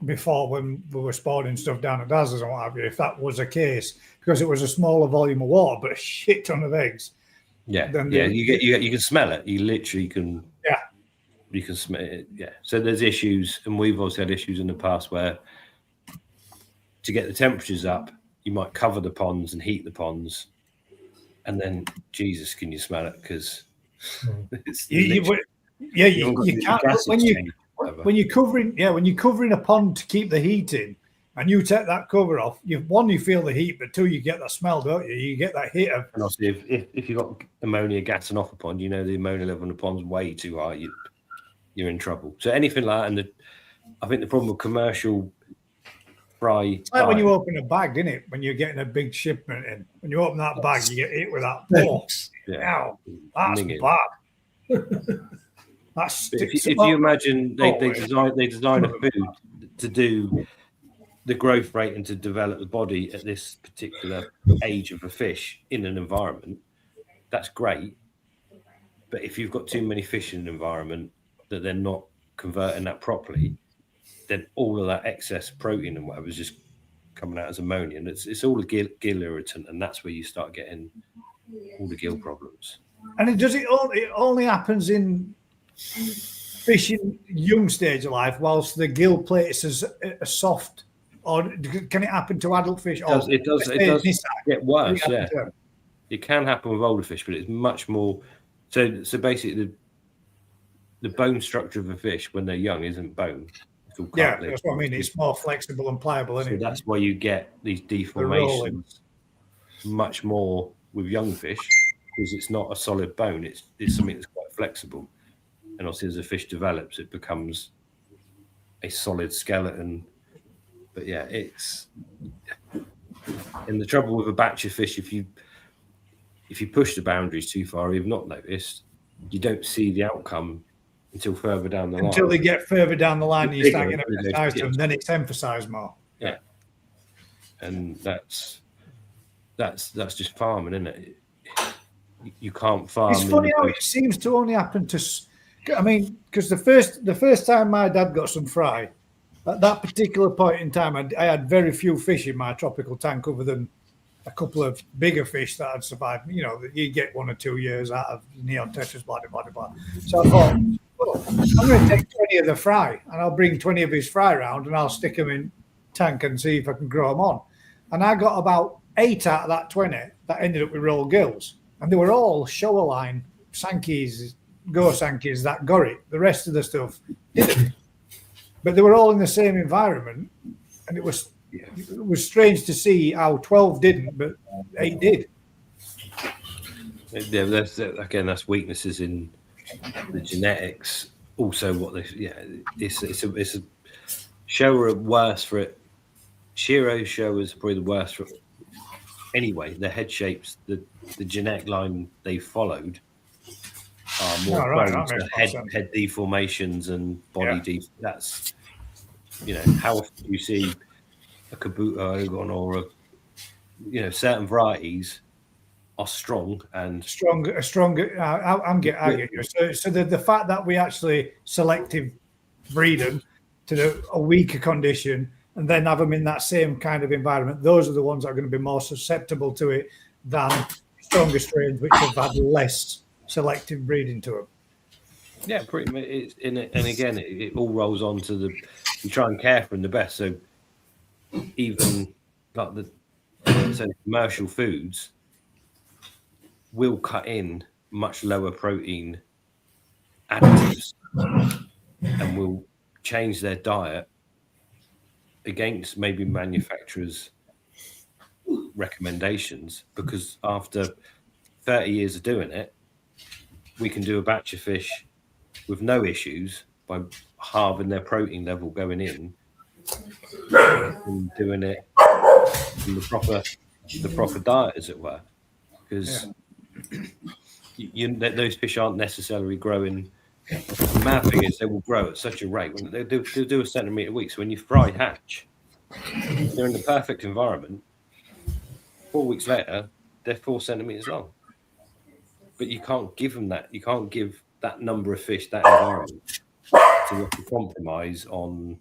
before when we were spawning stuff down at Dazzlers and what have you, if that was the case, because it was a smaller volume of water but a shit ton of eggs. Yeah, Then you can smell it. You literally can. Yeah. You can smell it. Yeah. So there's issues, and we've also had issues in the past where to get the temperatures up, you might cover the ponds and heat the ponds, and then Jesus, can you smell it? Because it's you can't when you're covering a pond to keep the heat in, and you take that cover off, you feel the heat, but two, you get that smell, don't you? You get that hit of. And also, if you've got ammonia gassing off a pond, you know the ammonia level in the pond's way too high. You're in trouble. So anything like that, and I think the problem with commercial fry. It's like when you open a bag, isn't it? When you're getting a big shipment in, when you open that bag, you get hit with that box. Yeah, Ow, that's bad. If you imagine they design a food to do the growth rate and to develop the body at this particular age of a fish in an environment, that's great. But if you've got too many fish in an environment that they're not converting that properly, then all of that excess protein and whatever is just coming out as ammonia, and it's all a gill irritant, and that's where you start getting all the gill problems. And it only happens in fish in young stage of life, whilst the gill plate is a soft, or can it happen to adult fish? It does get worse. Yeah, it can happen with older fish, but it's much more. So basically, the bone structure of a fish when they're young isn't bone. Yeah, that's what I mean. It's more flexible and pliable, isn't it? So that's why you get these deformations much more with young fish, because it's not a solid bone. It's something that's quite flexible. And obviously, as the fish develops, it becomes a solid skeleton. But yeah, and the trouble with a batch of fish, if you push the boundaries too far, you've not noticed, you don't see the outcome until further down the line. Until they get further down the line and you start getting emphasized to them, then it's emphasized more. Yeah. And that's just farming, isn't it? You can't farm. It's funny how it seems to only happen to. I mean, because the first time my dad got some fry, at that particular point in time, I had very few fish in my tropical tank other than a couple of bigger fish that had survived. You know, you get 1 or 2 years out of neon tetras, blah, blah, blah. So I thought, well, I'm going to take 20 of the fry, and I'll bring 20 of his fry around, and I'll stick them in tank and see if I can grow them on. And I got about 8 out of that 20 that ended up with roll gills. And they were all shoreline Sankeys, Go Sankeys that got it. The rest of the stuff didn't. But they were all in the same environment. And it was strange to see how 12 didn't, but 8 did. Yeah, that's weaknesses in the genetics. Also, it's a shower worse for it. Shiro showers are probably the worst for it. Anyway, the head shapes, the genetic line they followed are more prone to head deformations and body that's how often do you see a Kabuto Ogon or certain varieties are strong and stronger. I get you. So the fact that we actually selective breed them to a weaker condition and then have them in that same kind of environment, those are the ones that are going to be more susceptible to it than stronger strains which have had less selective breeding to them. Yeah, pretty much. And again, it all rolls on to you try and care for them the best. So even like the commercial foods will cut in much lower protein additives and will change their diet against maybe manufacturers' recommendations, because after 30 years of doing it, we can do a batch of fish with no issues by halving their protein level going in and doing it in the proper diet, as it were, because those fish aren't necessarily growing. The mad thing is they will grow at such a rate. They'll do a centimetre a week. So when you fry hatch, They're in the perfect environment. 4 weeks later, they're 4 centimeters long. But you can't give them that. You can't give that number of fish that environment. So you have to compromise on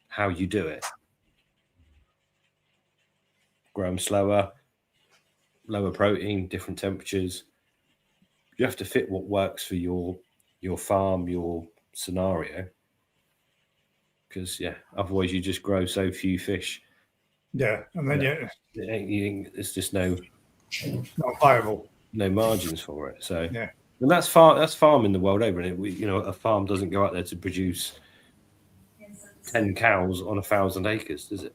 how you do it. Grow them slower, lower protein, different temperatures. You have to fit what works for your farm, your scenario. Because otherwise you just grow so few fish. Yeah, and then it's just not viable. No margins for it. So yeah, and that's farming the world over. And a farm doesn't go out there to produce 10 cows on 1,000 acres, does it?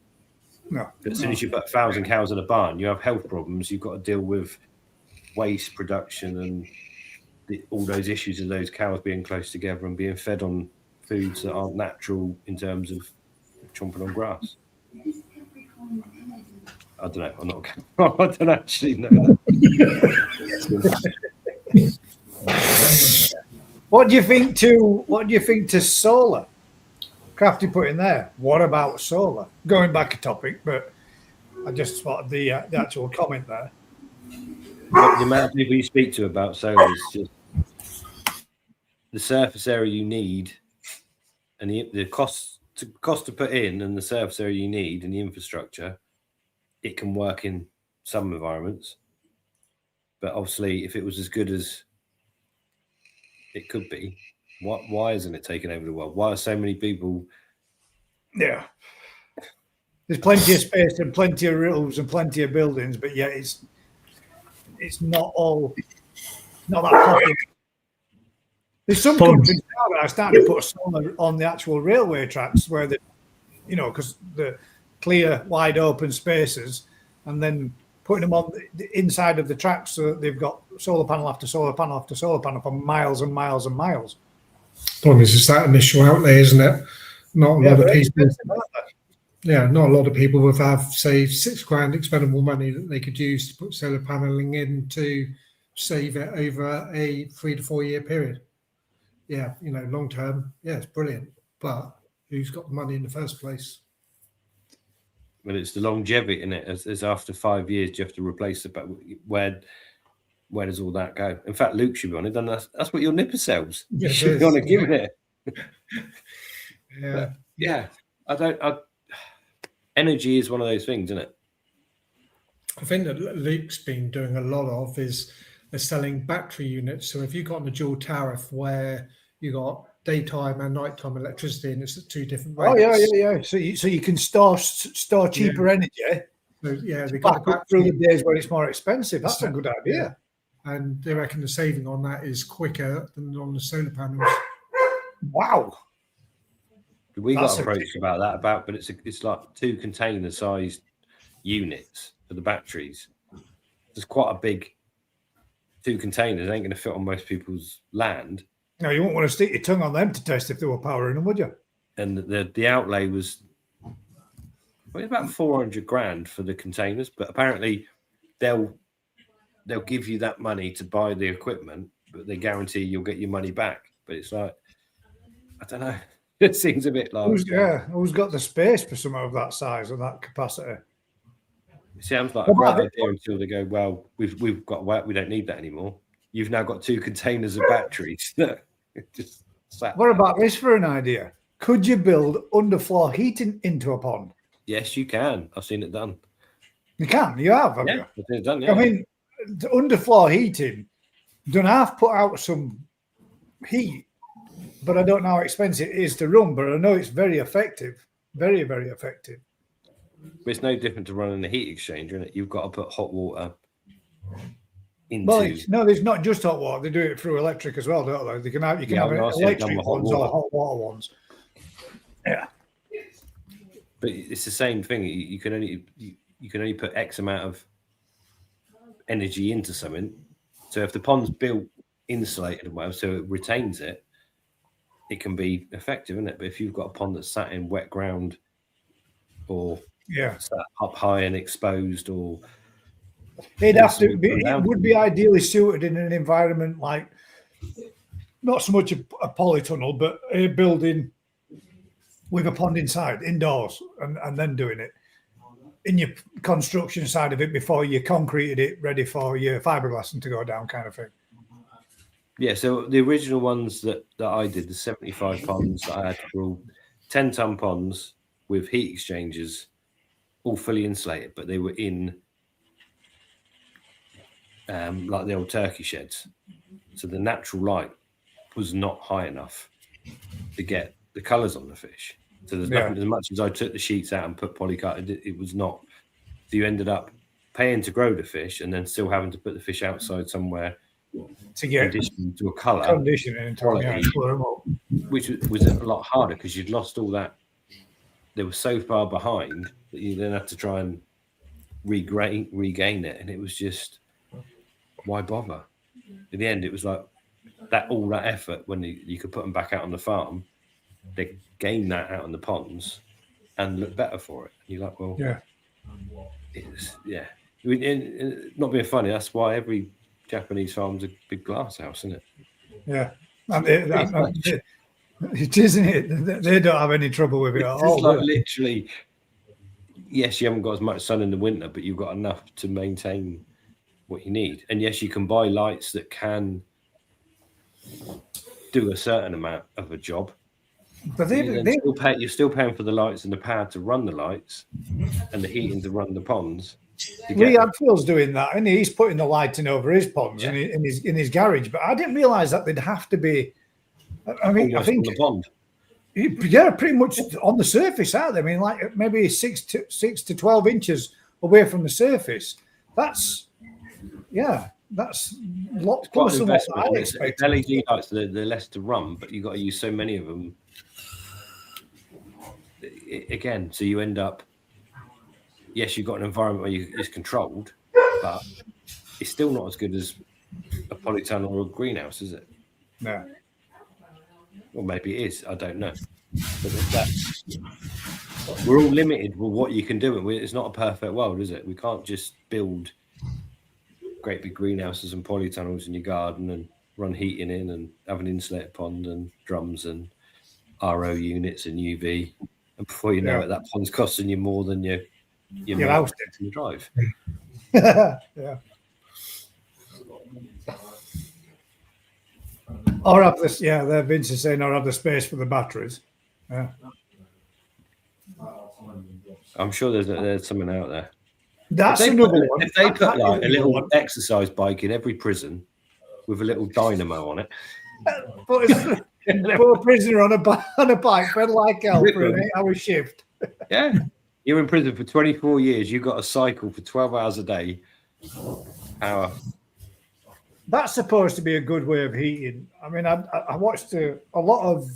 No. But as soon as you put 1,000 cows in a barn, you have health problems. You've got to deal with waste production and all those issues of those cows being close together and being fed on foods that aren't natural in terms of chomping on grass. I don't know. I'm not. I don't actually know that. What do you think to solar? Crafty put in there. What about solar? Going back a topic, but I just spotted the actual comment there. The amount of people you speak to about solar is just the surface area you need, and the cost to put in, and the surface area you need, and the infrastructure. It can work in some environments, but obviously, if it was as good as it could be, why isn't it taking over the world? Why are so many people? Yeah, there's plenty of space and plenty of roofs and plenty of buildings, but yet it's not that popular. There's some countries now that are starting to put solar on the actual railway tracks where because the clear, wide open spaces, and then putting them on the inside of the tracks so that they've got solar panel after solar panel after solar panel for miles and miles and miles. Problem is, it's that initial outlay, isn't it? Not a lot of people. Yeah, not a lot of people would have, say, £6,000 expendable money that they could use to put solar paneling in to save it over a 3 to 4 year period. Yeah, long term, it's brilliant. But who's got the money in the first place? Well, it's the longevity in it. As after 5 years, you have to replace it. But where does all that go? In fact, Luke should be on it. And that's what your nipper sells. You should be on it, giving it. Yeah. Energy is one of those things, isn't it? I think that Luke's been doing a lot of is they're selling battery units. So if you've got a dual tariff where you got daytime and nighttime electricity, and it's at 2 different rates. Oh yeah. So you can store cheaper energy. So, they got back through the days where it's more expensive. That's a good idea. Yeah. And they reckon the saving on that is quicker than on the solar panels. Wow. We got approached about that, but it's like 2 container sized units for the batteries. There's quite a big 2 containers. Ain't going to fit on most people's land. No, you wouldn't want to stick your tongue on them to test if they were powering them, would you? And the outlay was about $400,000 for the containers, but apparently they'll give you that money to buy the equipment, but they guarantee you'll get your money back. But it's like, I don't know. It seems a bit like who's got the space for some of that size and that capacity? It sounds like a great idea until they go, well, we've got work, we don't need that anymore. You've now got 2 containers of batteries. What about this for an idea? Could you build underfloor heating into a pond? Yes, you can. I've seen it done. You can. You have, haven't you? I've seen it done, yeah. I mean, the underfloor heating, don't have put out some heat, but I don't know how expensive it is to run, but I know it's very effective. Very, very effective. But it's no different to running a heat exchanger, isn't it? You've got to put hot water into... Well, no, there's not just hot water. They do it through electric as well, don't they? You can have electric ones or hot water ones. Yeah. But it's the same thing. You can only put X amount of energy into something. So if the pond's built insulated and whatever, so it retains it, it can be effective, isn't it? But if you've got a pond that's sat in wet ground or sat up high and exposed, or it would be ideally suited in an environment like not so much a polytunnel, but a building with a pond inside, indoors, and then doing it in your construction side of it before you concreted it ready for your fiberglassing to go down, kind of thing. Yeah, so the original ones that I did, the 75 ponds that I had were all 10-ton ponds with heat exchangers, all fully insulated, but they were in like the old turkey sheds. So the natural light was not high enough to get the colours on the fish. So there's nothing, as much as I took the sheets out and put polycarbonate, it was not. So you ended up paying to grow the fish and then still having to put the fish outside somewhere to get conditioned to a colour, conditioning, which was a lot harder because you'd lost all that. They were so far behind that you then had to try and regain it, and it was just, why bother? In the end, it was like all that effort when you could put them back out on the farm, they gain that out in the ponds and look better for it. And you're like, well, it's not being funny. That's why every Japanese farm's a big glass house, isn't it? Yeah, it isn't it. They don't have any trouble with it at all. It's like literally, yes, you haven't got as much sun in the winter, but you've got enough to maintain what you need. And yes, you can buy lights that can do a certain amount of a job. But you're still paying for the lights and the power to run the lights and the heating to run the ponds. Lee Hadfield's doing that, and he's putting the lighting over his ponds in his garage. But I didn't realise that they'd have to be. I mean, I think on the pond. Yeah, pretty much on the surface, aren't they? I mean, like maybe 6 to 12 inches away from the surface. That's lots closer than what I expected. LED lights, they're less to run, but you've got to use so many of them. Again, so you end up, yes, you've got an environment where it's controlled, but it's still not as good as a polytunnel or a greenhouse, is it? No. Or maybe it is. I don't know. But we're all limited with what you can do. It's not a perfect world, is it? We can't just build great big greenhouses and polytunnels in your garden and run heating in and have an insulated pond and drums and RO units and UV. And before you know it, that pond's costing you more than your house in the drive. Yeah. Or have this, Vince is saying, or have the space for the batteries. Yeah. I'm sure there's something out there. That's another one. If they put like a little exercise bike in every prison with a little dynamo on it. Put a prisoner on a bike, fed like hell for an 8-hour shift. Yeah. You're in prison for 24 years. You've got to cycle for 12 hours a day. Power. That's supposed to be a good way of heating. I mean, I watched a lot of,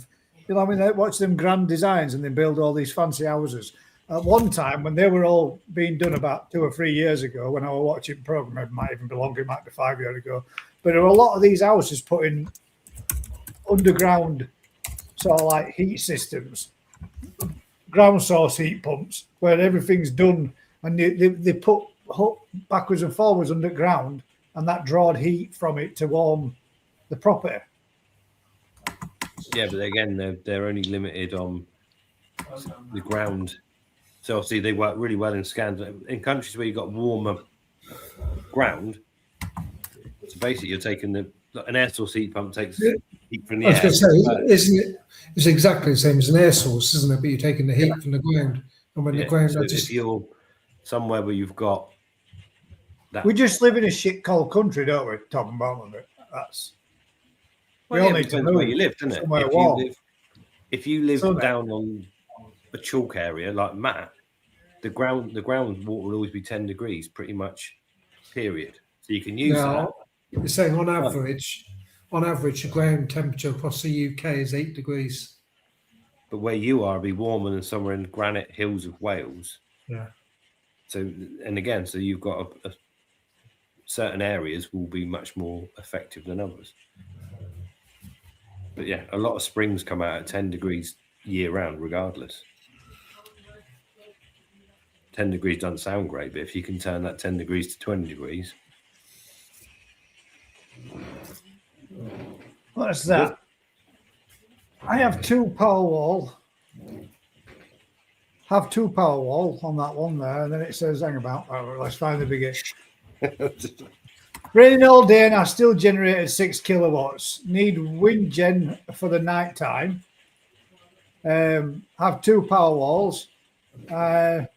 I watched them grand designs and they build all these fancy houses. At one time, when they were all being done about 2 or 3 years ago, when I was watching the program, it might even be longer, it might be 5 years ago. But there were a lot of these houses put in underground sort of like heat systems, ground source heat pumps, where everything's done and they put backwards and forwards underground, and that drawed heat from it to warm the property. Yeah, but again, they're only limited on the ground. So obviously they work really well in Scandinavia, in countries where you've got warmer ground. So basically, you're taking an air source heat pump takes heat from the air. I was going to say, isn't it? It's exactly the same as an air source, isn't it? But you're taking the heat from the ground, and when the ground, if you're somewhere where you've got that, we just live in a shit cold country, don't we? Talking about it, that's. We all need to know where you live, doesn't it? If you live down on a chalk area like Matt, the ground water will always be 10 degrees, pretty much. Period. So you can use that. You're saying on average, the ground temperature across the UK is 8 degrees. But where you are, it'll be warmer than somewhere in granite hills of Wales. Yeah. So, and again, so you've got certain areas will be much more effective than others. But yeah, a lot of springs come out at 10 degrees year round, regardless. 10 degrees doesn't sound great, but if you can turn that 10 degrees to 20 degrees. What's that? I have 2 power wall have 2 power wall on that one there, and then it says, hang about, let's find the biggest. Raining all day and I still generated 6 kilowatts. Need wind gen for the night time. Have 2 power walls. I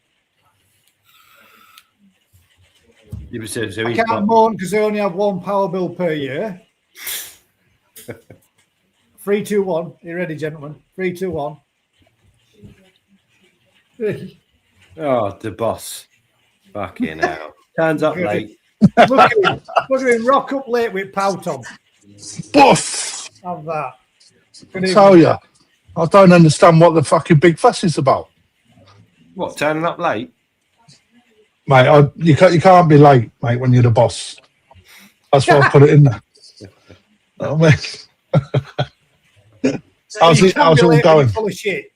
can't moan because I only have 1 power bill per year. 3, 2, 1. You ready, gentlemen? 3, 2, 1. Oh, the boss. Fucking hell. Turns up late. Look at him rock up late with pout on. Boof! Have that. I tell you, I don't understand what the fucking big fuss is about. What, turning up late? Mate, you can't be late, mate, when you're the boss. That's why I put it in there. Oh, man. How's it all going? Full of shit.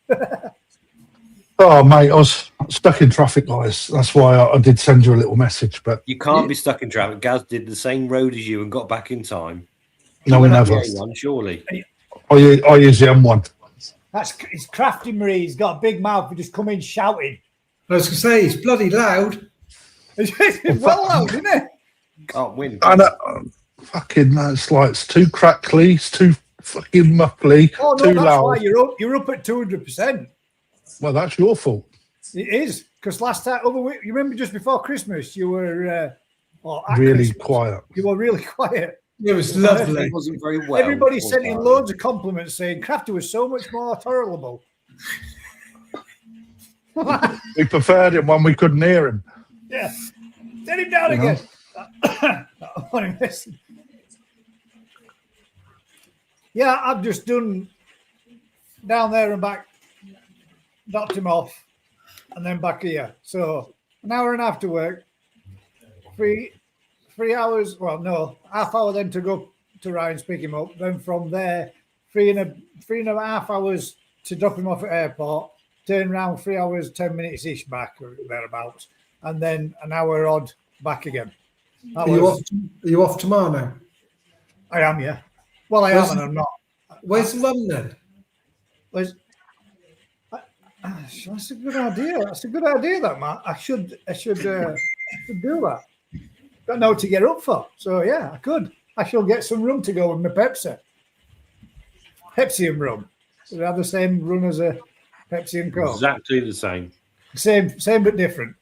Oh, mate, I was stuck in traffic, guys. That's why I did send you a little message. But you can't be stuck in traffic. Gaz did the same road as you and got back in time. No, we never. One, surely. I use the M1. It's crafty, Marie. He's got a big mouth. He just come in shouting. I was going to say, he's bloody loud. It's well loud, isn't it? Can't win. I know. Fucking, it's like it's too crackly, it's too fucking muffly, Oh, no, too that's loud. why you're up at 200%. Well, that's your fault. It is, because last time, you remember just before Christmas, you were Really Christmas, quiet. You were really quiet. It was lovely. It wasn't very well. Everybody sent in loads of compliments saying Crafty was so much more tolerable. We preferred him when we couldn't hear him. Yeah. Set him down again. Yeah, I've just done down there and back, dropped him off, and then back here. So an hour and a half to work, 3 hours. Well, no, half hour then to go to Ryan's, pick him up. Then from there, 3.5 hours to drop him off at airport. Turn around 3 hours, 10 minutes ish back or thereabouts, and then an hour odd back again. Are you off tomorrow now? I am, yeah. Well, I am, and I'm not. Where's the run then? That's a good idea. That's a good idea, that Matt. I should do that. Don't know what to get up for. So yeah, I could. I shall get some rum to go with my Pepsi. Pepsi and rum. So they have the same run as a Pepsi and Coke. Exactly the same. Same but different.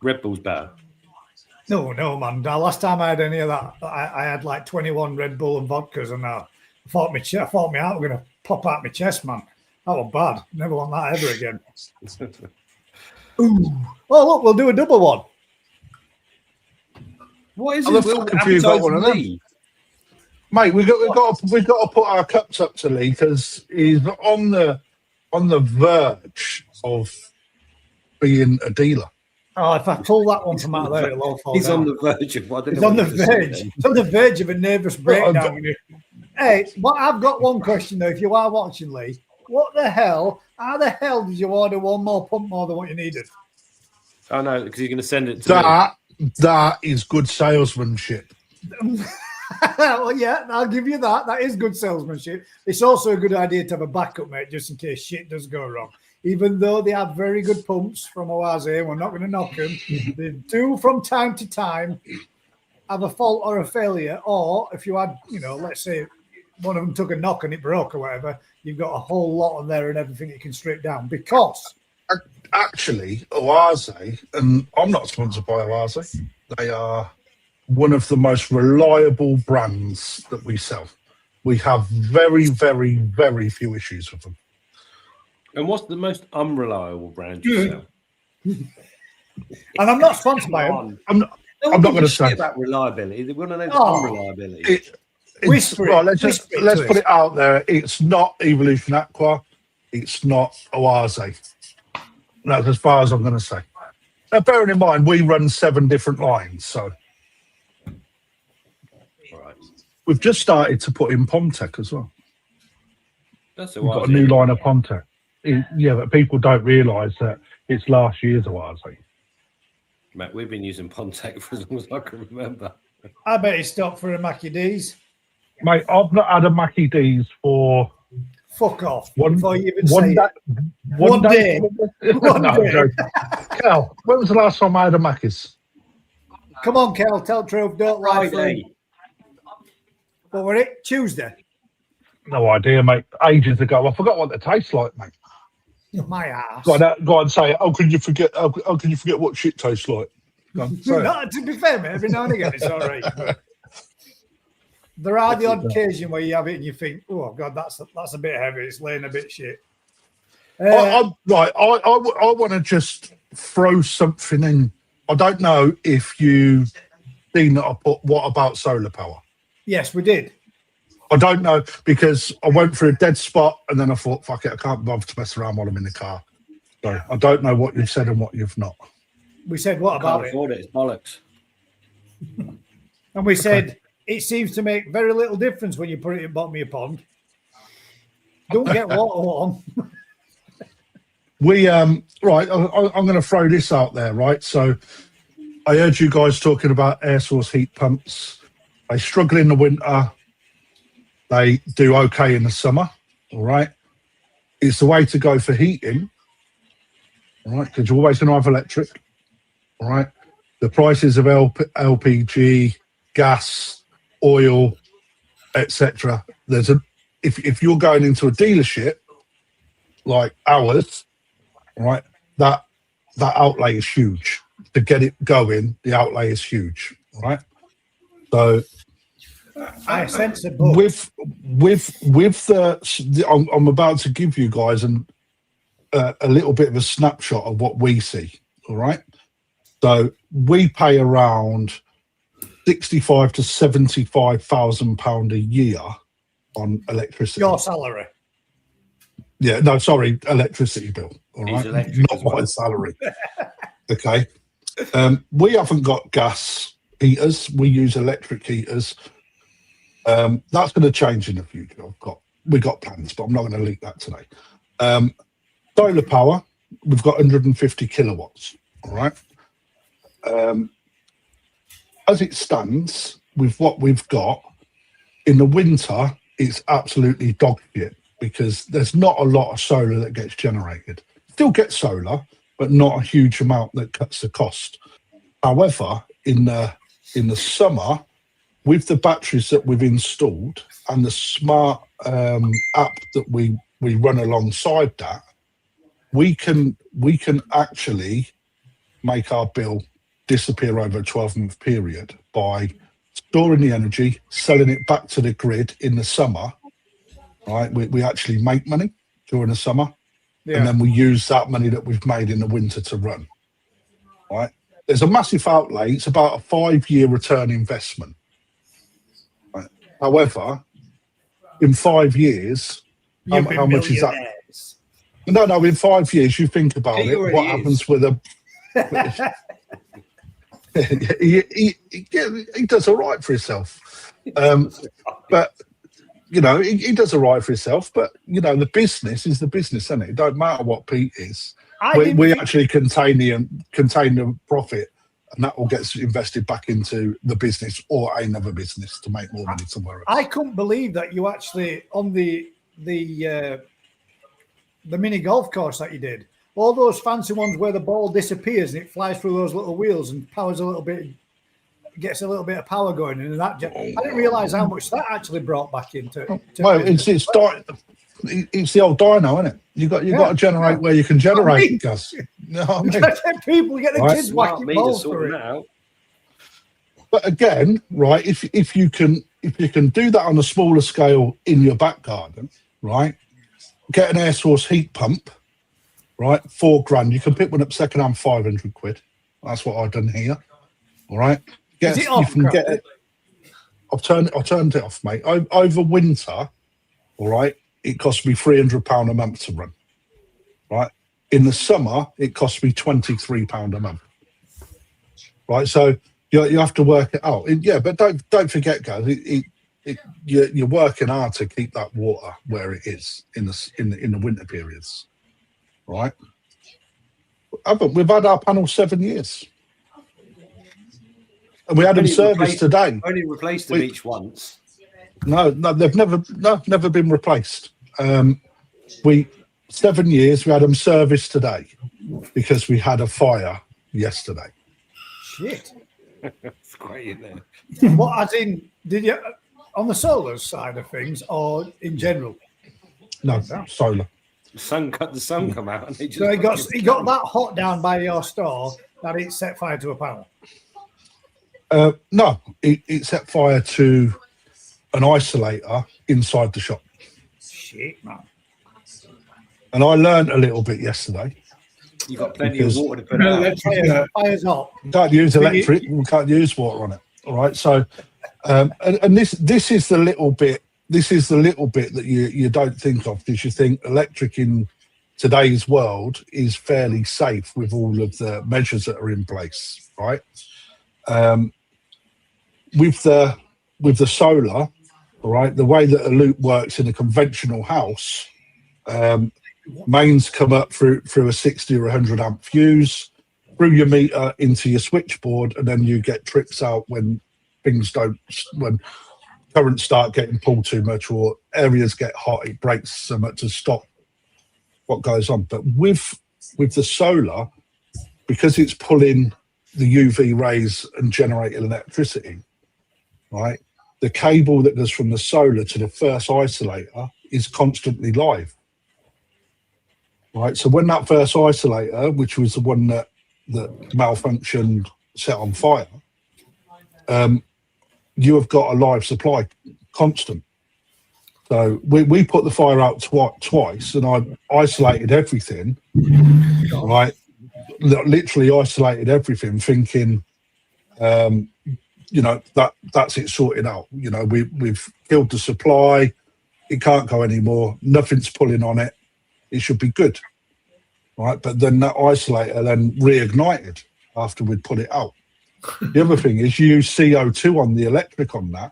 Red Bull's better. No, man. The last time I had any of that, I had like 21 Red Bull and vodkas, and I thought my heart was going to pop out my chest, man. That was bad. Never want that ever again. Ooh. Oh, look, we'll do a double one. What is How it? the fuck have you got one of them? Mate, we've got to put our cups up to Lee because he's on the verge of being a dealer. Oh, if I pull that one from out there, it'll all fall He's down. on the verge of what? He's on the verge. He's on the verge of a nervous breakdown. Hey, I've got one question though. If you are watching, Lee, how the hell did you order one more pump more than what you needed? Oh no, because you're going to send it to me. That is good salesmanship. Well, yeah, I'll give you that. That is good salesmanship. It's also a good idea to have a backup, mate, just in case shit does go wrong. Even though they have very good pumps from Oase, we're not going to knock them. They do from time to time have a fault or a failure, or if you had, let's say one of them took a knock and it broke or whatever, you've got a whole lot on there and everything you can strip down. Because actually, Oase, and I'm not sponsored by Oase, they are one of the most reliable brands that we sell. We have very, very, very few issues with them. And what's the most unreliable brand you sell? And I'm not sponsored by them. I'm not going to say about reliability. They want to know the unreliability. Let's put it out there. It's not Evolution Aqua. It's not Oase. That's as far as I'm going to say. Now, bearing in mind, we run 7 different lines, so Right. we've just started to put in Pomtec as well. That's We've got a new line of Pomtec. Yeah, but people don't realise that it's last year's Oase. Mate, we've been using Pontec for as long as I can remember. I bet he stopped for a Mackie D's. Mate, I've not had a Mackie D's for Fuck off. One, Before you even one say day, it. One day. One No, day. Cal, when was the last time I had a Macca's? Come on, Kel, tell Trove, don't lie for him. Friday. What were it? Tuesday? No idea, mate. Ages ago. I forgot what they taste like, mate. My ass. Go on and say it. How can you forget? How can you forget what shit tastes like? Go on, say it. No, to be fair, mate, every now and again it's all right. But there are the odd occasion where you have it and you think, oh, God, that's a bit heavy. It's laying a bit shit. I want to just throw something in. I don't know if you seen that I put what about solar power? Yes, we did. I don't know because I went through a dead spot and then I thought, fuck it, I can't bother to mess around while I'm in the car. So I don't know what you've said and what you've not. We said, what about Can't it? afford it. It's bollocks. And we said, it seems to make very little difference when you put it in bottom of your pond. Don't get water on. We right, I'm going to throw this out there, right? So I heard you guys talking about air source heat pumps. They struggle in the winter. They do okay in the summer, all right? It's the way to go for heating, all right? Because you're always going to have electric, all right? The prices of LPG, gas, oil, etc. If you're going into a dealership like ours, right, that outlay is huge. To get it going, the outlay is huge, right? So I sense a book. with the I'm about to give you guys a little bit of a snapshot of what we see, all right? So we pay around 65 to 75,000 pound a year on electricity. Your salary. Yeah, no, sorry, electricity bill. All He's right, electric not as my well. salary. Okay, we haven't got gas heaters. We use electric heaters. That's going to change in the future. We got plans, but I'm not going to leak that today. Solar power. We've got 150 kilowatts. All right. As it stands, with what we've got in the winter, it's absolutely dog shit because there's not a lot of solar that gets generated. Still get solar, but not a huge amount that cuts the cost. However, in the summer, with the batteries that we've installed and the smart app that we run alongside that, we can actually make our bill disappear over a 12-month period by storing the energy, selling it back to the grid in the summer. Right, we actually make money during the summer, and then we use that money that we've made in the winter to run. Right, there's a massive outlay. It's about a 5-year return investment. Right? However, in 5 years, how much is that? No, in 5 years, you think about it, what happens with a... he does all right for himself. But, you know, he does all right for himself. But, you know, the business is the business, isn't it? It don't matter what Pete is. We actually contain the profit, and that all gets invested back into the business or another business to make more money somewhere else. I couldn't believe that you actually, on the mini golf course that you did, all those fancy ones where the ball disappears and it flies through those little wheels and powers a little bit, gets a little bit of power going in. And that, I didn't realise how much that actually brought back into. Well, it's the old dyno, isn't it? You got to generate where you can generate gas. No, I mean, people get the kids whacking balls for it. Out. But again, right, if you can do that on a smaller scale in your back garden, right, get an air source heat pump, right, $4,000. You can pick one up second-hand, 500 quid. That's what I've done here. All right. Is it off, you can get it. I've turned it off, mate. Over winter, all right, it cost me £300 a month to run. Right. In the summer, it cost me £23 a month. Right. So you have to work it out. But don't forget, guys, you're working hard to keep that water where it is in the winter periods, right? We've had our panel 7 years, and we had them serviced today. Only replaced them each once. No, they've never been replaced. We 7 years. We had them serviced today because we had a fire yesterday. Shit. It's great, isn't it? What, as in, did you, on the solar side of things or in general? No, solar. The sun come out and they just. So it got that hot down by your store that it set fire to a panel. No, it set fire to an isolator inside the shop. Shit, man. And I learned a little bit yesterday. You got plenty of water to put out. Fire's hot. You can't use electric. We can't use water on it. All right. So, and this is the little bit. This is the little bit that you don't think of, because you think electric in today's world is fairly safe with all of the measures that are in place, right? With the solar, all right, the way that a loop works in a conventional house, mains come up through a 60 or 100 amp fuse, through your meter into your switchboard, and then you get trips out when currents start getting pulled too much or areas get hot. It breaks so much to stop what goes on. But with the solar, because it's pulling the UV rays and generating electricity, right? The cable that goes from the solar to the first isolator is constantly live. Right, so when that first isolator, which was the one that malfunctioned, set on fire, you have got a live supply constant. So we put the fire out twice, and I isolated everything, right? Literally isolated everything, thinking, that's it sorted out. We've killed the supply. It can't go anymore. Nothing's pulling on it. It should be good, right? But then that isolator then reignited after we'd put it out. The other thing is you use CO2 on the electric on that.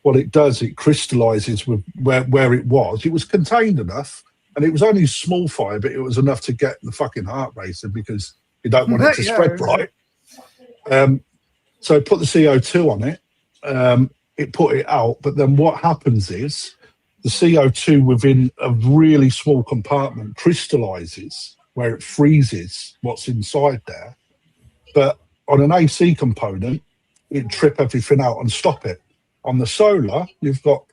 What it does, it crystallizes with where it was. It was contained enough, and it was only a small fire, but it was enough to get the fucking heart racing because you don't want it to spread, right? So put the CO2 on it, it put it out, but then what happens is the CO2 within a really small compartment crystallizes where it freezes what's inside there. But on an AC component, it trip everything out and stop it. On the solar, you've got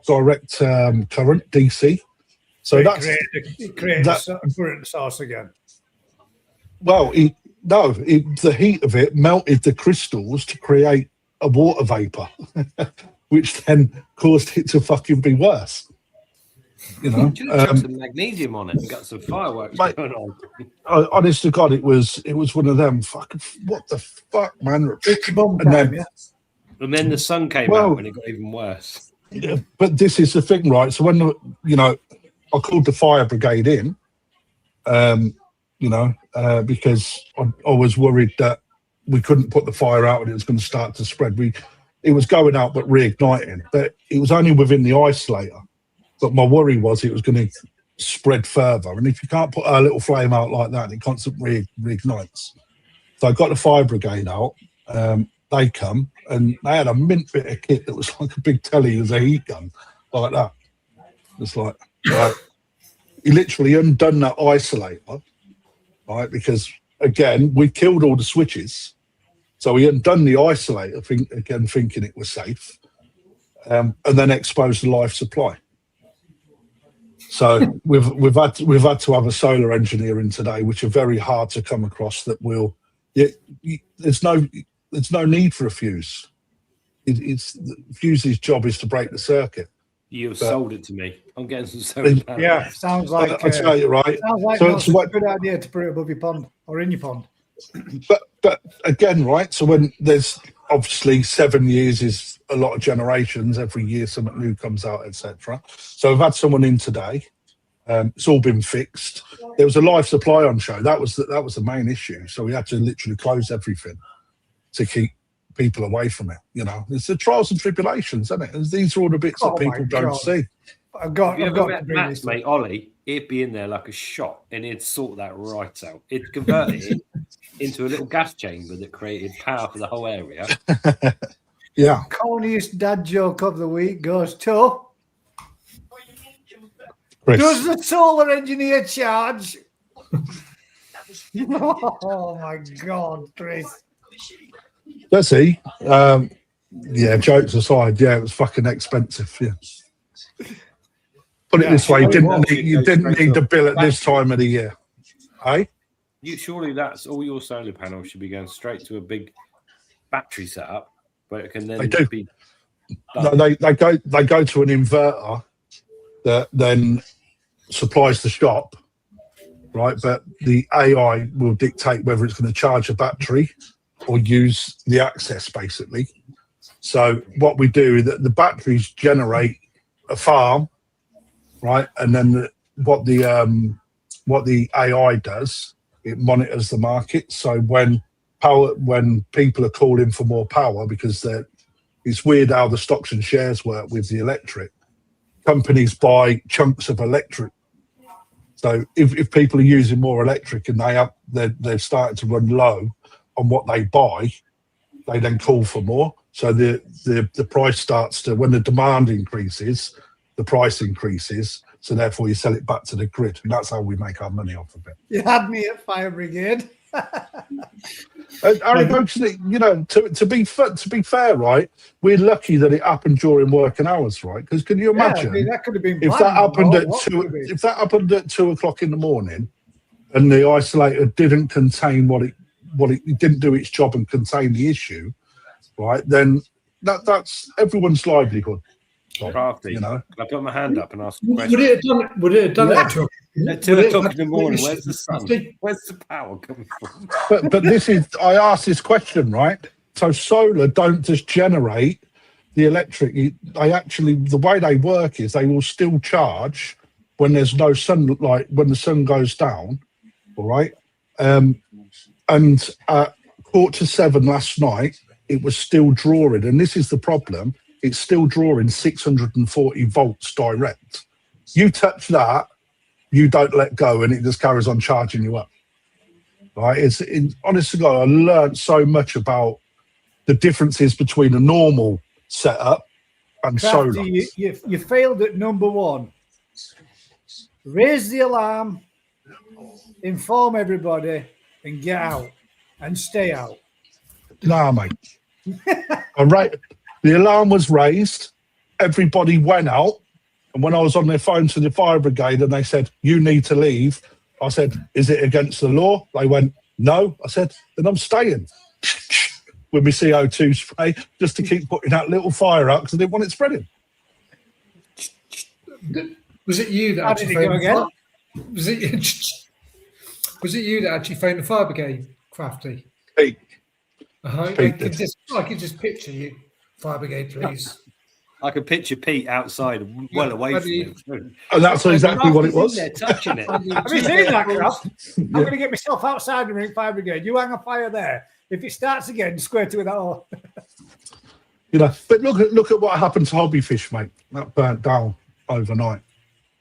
direct current, DC. So it created a current source again. Well, the heat of it melted the crystals to create a water vapor, which then caused it to fucking be worse. You know, you chuck some magnesium on it and got some fireworks going on. Honest to God, it was one of them. Fucking what the fuck, man! And then the sun came out and it got even worse. Yeah, but this is the thing, right? So when I called the fire brigade in, because I was worried that we couldn't put the fire out and it was going to start to spread. It was going out but reigniting, but it was only within the isolator. But my worry was it was going to spread further, and if you can't put a little flame out like that, it constantly reignites. So I got the fire brigade out. They come and they had a mint bit of kit that was like a big telly as a heat gun, like that. It's like, right. He literally undone that isolator, right? Because again, we killed all the switches. So he undone the isolator, thinking it was safe, and then exposed the live supply. So we've had to have a solar engineer in today, which are very hard to come across. That will, there's no need for a fuse. It's the fuse's job is to break the circuit. You've sold it to me. I'm getting some solar panels. Yeah, sounds like I tell you, right. Sounds like it's a good idea to put it above your pond or in your pond. But again, right. So when there's obviously 7 years is a lot of generations. Every year something new comes out, etc. So I've had someone in today. It's all been fixed. There was a live supply on show. That was the main issue. So we had to literally close everything to keep people away from it. It's the trials and tribulations, isn't it? These are all the bits that people don't see. I've got to bring Matt's this, mate Ollie. He'd be in there like a shot, and he'd sort that right out. He'd convert it into a little gas chamber that created power for the whole area. Yeah. Corniest dad joke of the week goes to Chris. Does the solar engineer charge? Oh my God, Chris. Let's see. Yeah, jokes aside, yeah, it was fucking expensive. Yeah. Put it this way, you didn't need the bill at this time of the year. Hey? Surely that's all your solar panels should be going straight to a big battery setup, where it can then be done. No, they go to an inverter that then supplies the shop, right? But the AI will dictate whether it's going to charge a battery or use the access, basically. So what we do is that the batteries generate a farm, right? And then what the AI does, it monitors the market. So when people are calling for more power, because it's weird how the stocks and shares work with the electric. Companies buy chunks of electric. So if people are using more electric and they're starting to run low on what they buy, they then call for more. So the price starts to, when the demand increases, the price increases. So therefore you sell it back to the grid. And that's how we make our money off of it. You had me at fire brigade. Actually, you know, to be fair, right? We're lucky that it happened during working hours, right? Because can you imagine that could have been if that happened at 2 o'clock in the morning, and the isolator didn't contain what it didn't do its job and contain the issue, right? Then that's everyone's livelihood. Crafty, you know. I put my hand up and ask a question. Would it have done it At 2 o'clock in the morning? Where's the sun? Where's the power coming from? But this is, I asked this question, right? So solar don't just generate the electric. They actually, the way they work is they will still charge when there's no sunlight, when the sun goes down, all right? And at 6:45 last night, it was still drawing. And this is the problem. It's still drawing 640 volts direct. You touch that, you don't let go, and it just carries on charging you up. Right? Honest to God, I learned so much about the differences between a normal setup and Crafty, solar. You failed at number one. Raise the alarm, inform everybody, and get out and stay out. Nah, mate. All right. The alarm was raised. Everybody went out. And when I was on their phone to the fire brigade and they said, you need to leave, I said, is it against the law? They went, no. I said, then I'm staying with my CO2 spray just to keep putting that little fire out because I didn't want it spreading. Was it you that actually phoned again? Was it you that actually phoned the fire brigade, Crafty? Pete. I could just picture you. Fire brigade, please. I could picture Pete outside, well away from him. And that's exactly what it was. There touching it. Have you seen that, Craft? I'm going to get myself outside and ring fire brigade. You hang a fire there. If it starts again, square to it all. You know, but look at what happened to Hobbyfish, mate. That burnt down overnight.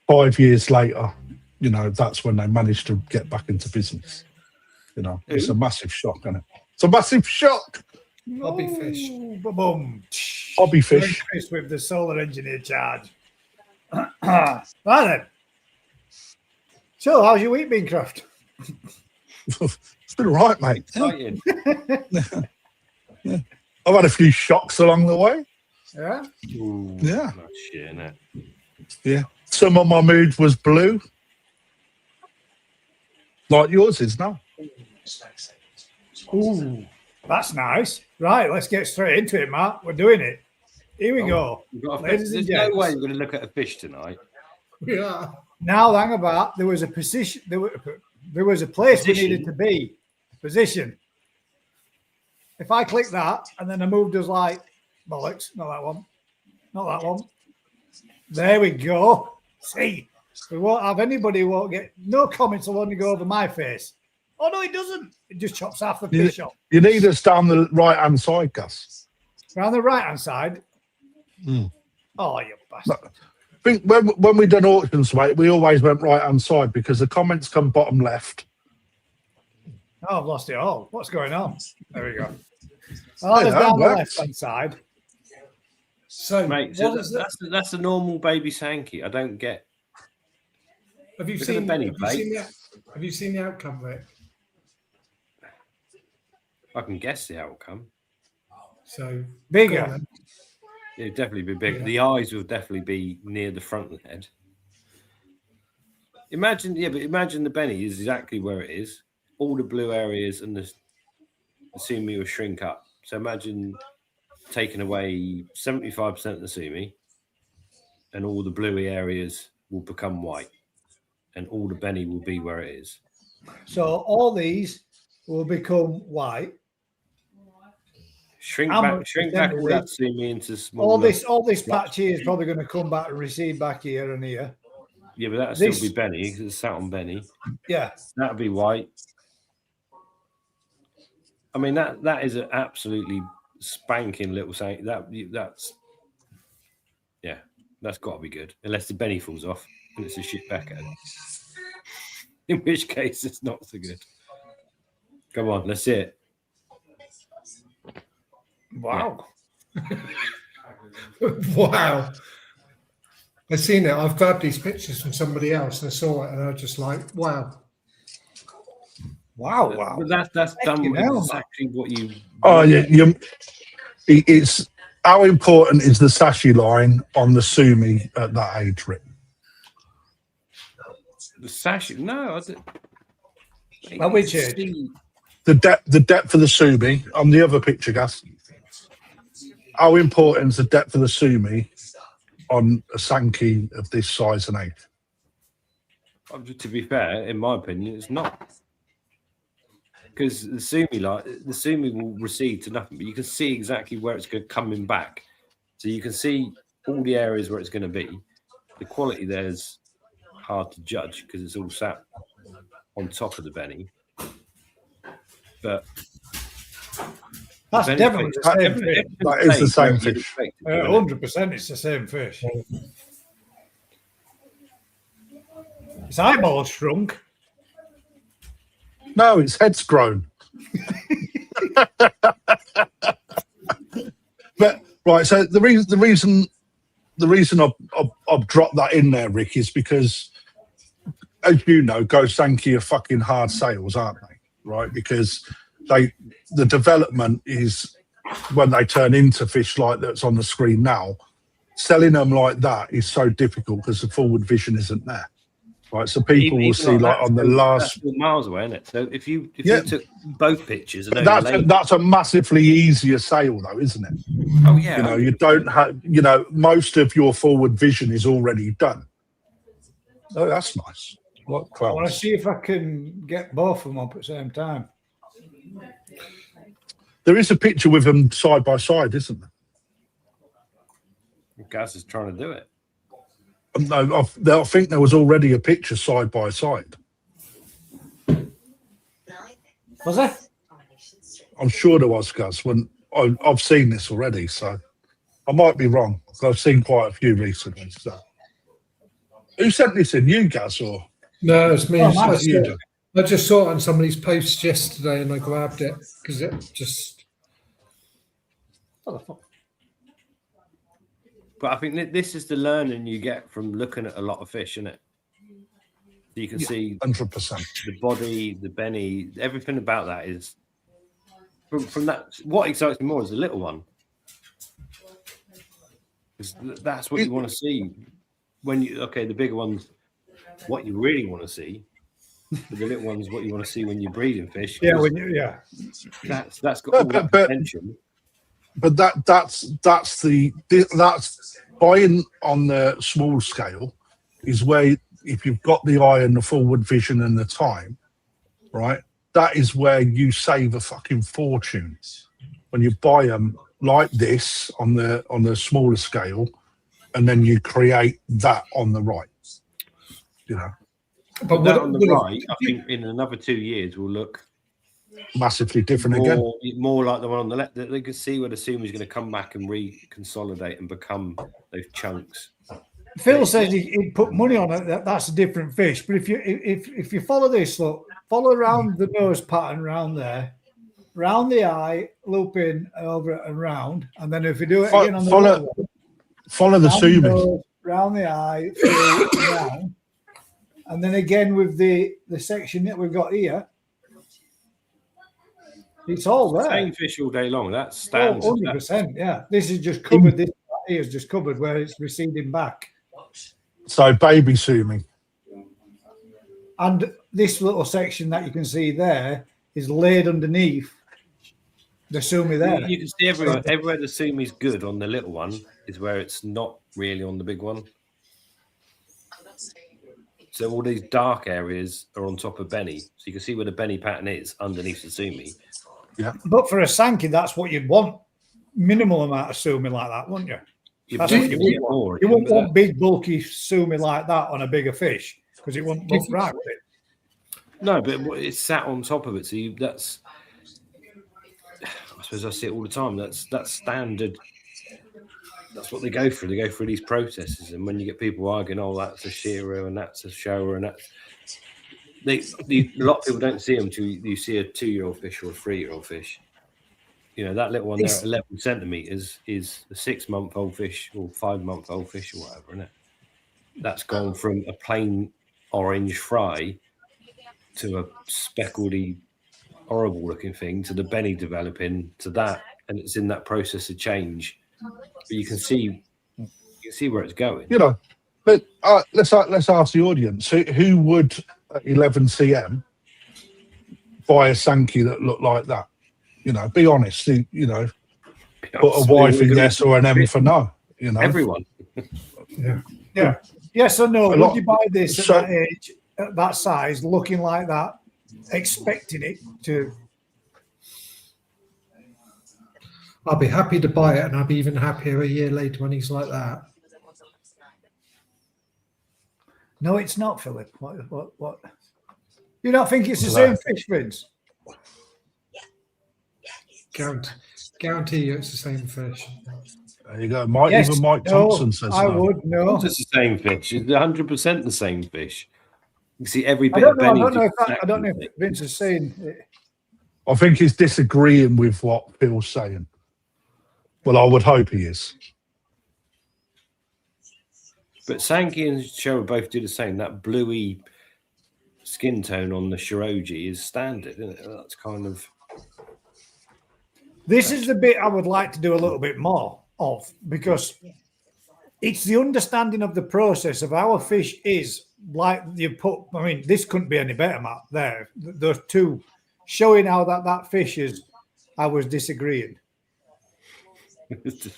5 years later, you know, that's when they managed to get back into business. You know, it's a massive shock, isn't it? It's a massive shock. Hobbyfish. Boom. Hobbyfish. With the solar engineer charge. Right then. So, how's your week been, Craft? It's been all right, mate. Exciting. Yeah. I've had a few shocks along the way. Yeah? Ooh, Yeah. that's shit, isn't it? Yeah. Some of my mood was blue. Like yours is now. Ooh, that's nice. Right, let's get straight into it, Matt. We're doing it. Here we go. There's no way we're going to look at a fish tonight. Yeah. Now, hang about. There was a position. There was a place we needed to be. Position. If I click that and then I moved us like bollocks, not that one, not that one. There we go. See, we won't have anybody who won't get no comments. Will only go over my face. Oh no, it doesn't. It just chops half the fish off. You need us down the right-hand side, Gus. Around the right-hand side. Oh, you bastard. I think when we done auctions, mate, we always went right-hand side because the comments come bottom left. Oh, I've lost it all. What's going on? There we go. Oh, there's down the left-hand side. So, mate, so that's the normal baby Sankey. I don't get Have you Look at the seen? Benny Have you seen, plate. have you seen the outcome, Rick? I can guess the outcome. So Bigger. go on then. It'd definitely be big. Yeah. The eyes will definitely be near the front of the head. Imagine the Benny is exactly where it is. All the blue areas and the sumi will shrink up. So imagine taking away 75% of the sumi, and all the bluey areas will become white, and all the Benny will be where it is. So all these will become white. Shrink How back much all that sumi into small. All this patch here is probably going to come back and recede back here and here. Yeah, but that'll This- still be Benny because it's sat on Benny. Yeah. That'll be white. I mean that is an absolutely spanking little saying. That's got to be good. Unless the Benny falls off and it's a shit back end. In which case it's not so good. Come on, let's see it. Wow. Wow. I've seen it. I've grabbed these pictures from somebody else and I saw it and I was just like, wow. Wow. But that's done with hell, exactly what you. Oh yeah, it's how important is the sashi line on the sumi at that age, Rick? The sash. No, I didn't. At which age? The depth of the sumi on the other picture, Gus. How important is the depth of the sumi on a Sankey of this size and age? To be fair, in my opinion, it's not. Because the sumi will recede to nothing, but you can see exactly where it's going coming back. So you can see all the areas where it's going to be. The quality there's hard to judge because it's all sat on top of the Benny. But That's definitely the same fish. That is the same fish. 100% it's the same fish. His eyeballs shrunk. No, its head's grown. But right, so the reason I've dropped that in there, Rick, is because, as you know, Go Sankey are fucking hard sales, aren't they? Right, because the development is when they turn into fish like that's on the screen now. Selling them like that is so difficult because the forward vision isn't there. Right, so people will see like on the last miles away, isn't it? So if you took both pictures, and that's a massively easier sale, though, isn't it? Oh yeah, you know, you don't have, you know, most of your forward vision is already done. Oh, that's nice. What I want to see if I can get both of them up at the same time. There is a picture with them side by side, isn't there? Gaz is trying to do it. No, I think there was already a picture side by side. Was there? I'm sure there was, Gus. When I've seen this already, so I might be wrong. I've seen quite a few recently. So, who sent this in? You, Gus, or No, it's me. Oh, I just saw it on somebody's post yesterday and I grabbed it because it just. What the fuck? But I think this is the learning you get from looking at a lot of fish, isn't it? You can see 100%. the body, the Benny, everything about that is from that. What excites me more is the little one. That's what you want to see when the bigger ones, what you really want to see. But the little ones, what you want to see when you're breeding fish. Yeah, That's got all that attention. But that's buying on the small scale is where, if you've got the eye and the forward vision and the time, right, that is where you save a fucking fortune when you buy them like this on the smaller scale, and then you create that on the right, you know. But that on the right, I think in another 2 years will look massively different again. More like the one on the left. They can see where the sumo is going to come back and reconsolidate and become those chunks. Phil says he'd put money on it. That's a different fish. But if you follow this, look, follow around the nose pattern around there, round the eye, loop in over and round, and then if you do it again on the follow the sumi round the eye, through, round, And then again with the section that we've got here, it's all there. Same fish all day long. That's Oh, standard. 100%, yeah. This is just covered. This here is just covered where it's receding back. So baby sumi. And this little section that you can see there is laid underneath the sumi there. You can see everywhere the sumi's good on the little one is where it's not really on the big one. So all these dark areas are on top of Benny. So you can see where the Benny pattern is underneath the sumi. Yeah. But for a Sankey, that's what you'd want. Minimal amount of sumi like that, wouldn't you? That's what you want. You wouldn't want big, bulky sumi like that on a bigger fish because it wouldn't look right, would it? No, but it's sat on top of it. So that's, I suppose I see it all the time. That's standard. That's what they go through. They go through these processes. And when you get people arguing, oh, that's a shearer and that's a shower and that's... a lot of people don't see them until you see a 2-year-old fish or a 3-year-old fish. You know, that little one there at 11 centimetres is a 6-month-old fish or 5-month-old fish or whatever, isn't it? That's gone from a plain orange fry to a speckledy, horrible looking thing to the Benny developing to that, and it's in that process of change. But you can see where it's going. You know, but let's ask the audience who would at 11 cm buy a Sankey that looked like that? You know, be honest. You know, put a Y for yes or an M for no. You know, everyone. Yeah. Yes or no? Would you buy this at that age, at that size, looking like that, expecting it to? I'll be happy to buy it, and I'll be even happier a year later when he's like that. No, it's not, Philip. What? You don't think it's the same fish, Vince? Guarantee you it's the same fish. There you go. Even Mike Thompson says I would know. It's the same fish. It's 100% the same fish. You see every bit I of Benny. don't know if Vince is saying it. I think he's disagreeing with what Phil's saying. Well, I would hope he is. But Sankey and Cheryl both do the same. That bluey skin tone on the Shiroji is standard, isn't it? That's kind of... This is the bit I would like to do a little bit more of, because it's the understanding of the process of how a fish is. Like you put, I mean, this couldn't be any better, Matt. There, those two showing how that fish is. I was disagreeing. Is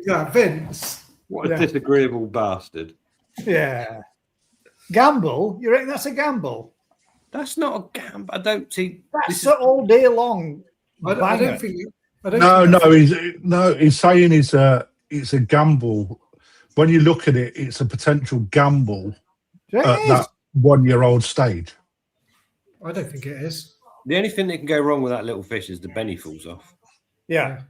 that Vince? What a disagreeable bastard. Yeah. Gamble? You reckon that's a gamble? That's not a gamble. I don't see. That's all day long. I don't think. He's saying it's a gamble. When you look at it, it's a potential gamble at that 1-year-old stage. I don't think it is. The only thing that can go wrong with that little fish is the Benny falls off. Yeah.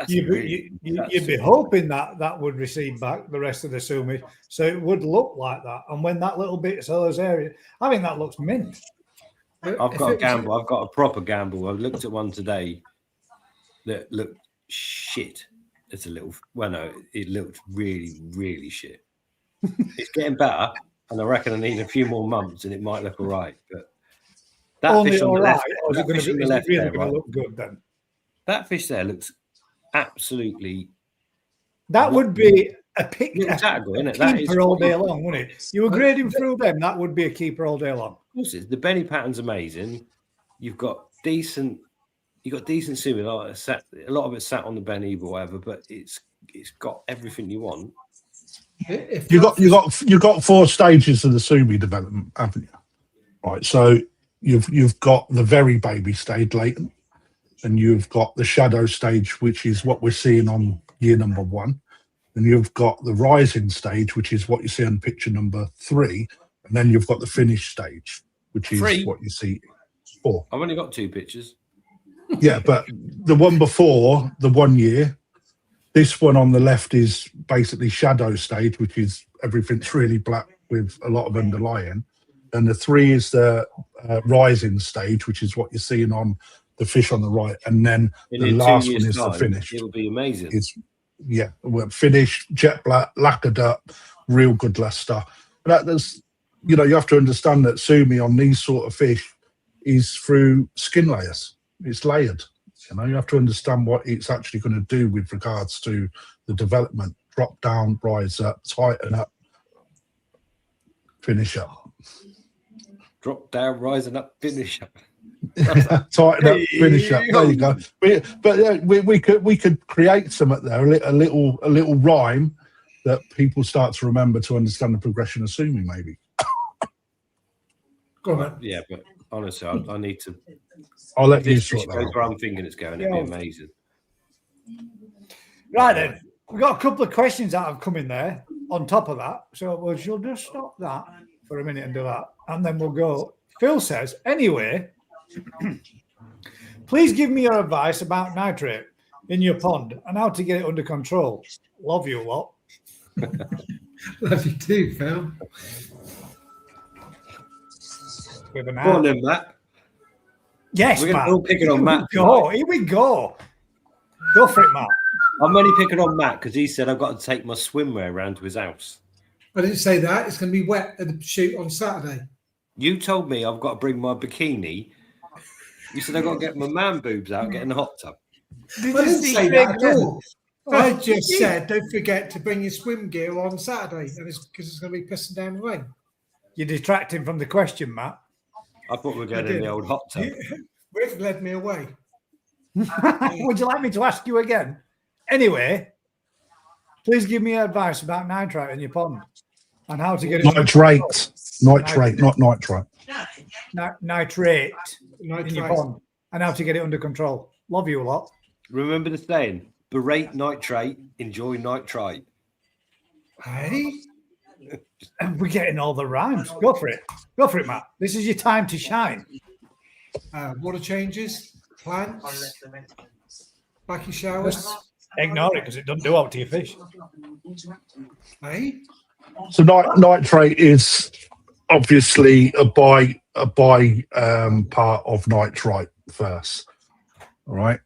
You'd be hoping that would recede back the rest of the sumi, so it would look like that. And when that little bit of those areas, I think that looks mint. I've got a gamble. I've got a proper gamble. I looked at one today that looked shit. It's a little. Well, no, it looked really, really shit. It's getting better, and I reckon I need a few more months, and it might look all right. But that fish on the left, or is it going to be really look good then? That fish there looks absolutely. That would be a keeper all day long, wouldn't it? You were grading through them. That would be a keeper all day long. Of course, the Benny pattern's amazing. You've got decent sumi. A lot of it sat on the Benny or whatever, but it's got everything you want. You got 4 stages of the sumi development, haven't you? Right. So you've got the very baby stage latent. And you've got the shadow stage, which is what we're seeing on year number 1. And you've got the rising stage, which is what you see on picture number 3. And then you've got the finish stage, which is what you see 4. I've only got 2 pictures. Yeah, but the one before the 1 year, this one on the left is basically shadow stage, which is everything's really black with a lot of underlying. And the 3 is the rising stage, which is what you're seeing on the fish on the right, and then the last one is the finish. It'll be amazing. We're finished, jet black, lacquered up real good Leicester. But there's, you know, you have to understand that sumi on these sort of fish is through skin layers. It's layered. You know, you have to understand what it's actually going to do with regards to the development. Drop down, rise up, tighten up, finish up. Drop down, rising up, finish up. Tighten up, finish up. There you go. We could create something there, a little rhyme that people start to remember to understand the progression of sumi, maybe. Go on, man. Yeah, but honestly, I need to. I'll let you This sort fish that goes out. where I'm thinking it's going. It'd be amazing. Right then, we've got a couple of questions that have come in there on top of that. So we'll just stop that for a minute and do that. And then we'll go. Phil says, anyway, please give me your advice about nitrate in your pond and how to get it under control. Love you a lot. Love you too, Phil. With an Go on eye. then, Matt. Yes, We're Matt. all picking on Matt. Go. Here we go. Go for it, Matt. I'm only picking on Matt because he said I've got to take my swimwear around to his house. I didn't say that. It's going to be wet at the shoot on Saturday. You told me I've got to bring my bikini. You said I've got to get my man boobs out, get in the hot tub. I didn't say that at all. I just said don't forget to bring your swim gear on Saturday, and it's because it's going to be pissing down the rain. You're distracting from the question, Matt. I thought we were going in the old hot tub. Rick led me away. Would you like me to ask you again? Anyway, please give me advice about nitrate in your pond and how to get it. Nitrate, not nitrate. Nitrate in your pond and how to get it under control. Love you a lot. Remember the saying, berate nitrate, enjoy nitrite. Hey, And we're getting all the rhymes. Go for it. Go for it, Matt. This is your time to shine. water changes, plants, backy showers. Ignore it because it doesn't do out to your fish. Hey, So nitrate is obviously a by part of nitrite first. All right.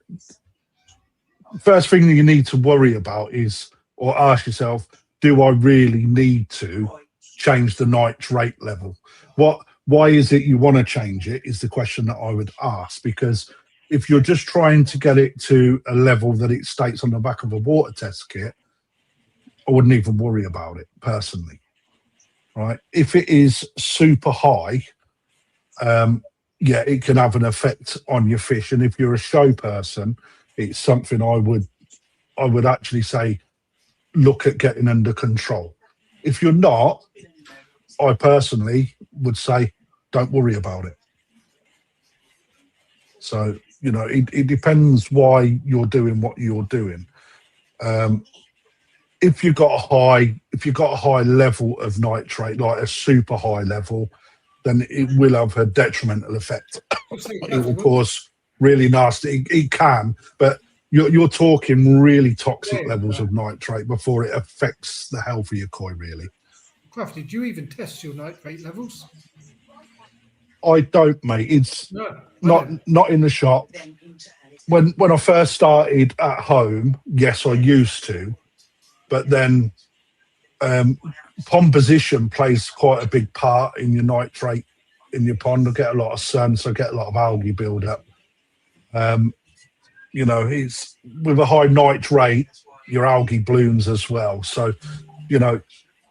First thing that you need to worry about is, or ask yourself, do I really need to change the nitrate level? Why is it you want to change it is the question that I would ask, because if you're just trying to get it to a level that it states on the back of a water test kit, I wouldn't even worry about it personally. Right? If it is super high, yeah, it can have an effect on your fish. And if you're a show person, it's something I would actually say, look at getting under control. If you're not, I personally would say, don't worry about it. So, you know, it depends why you're doing what you're doing. If you've got a high level of nitrate, like a super high level, then it will have a detrimental effect. It will cause really nasty. It can, but you're talking really toxic levels of nitrate before it affects the health of your koi, really. Craft, did you even test your nitrate levels? I don't, mate. It's No. not in the shop. When I first started at home, yes, I used to, but then pond position plays quite a big part in your nitrate in your pond. I get a lot of sun, so I get a lot of algae build up. You know, it's with a high nitrate, your algae blooms as well. So, you know,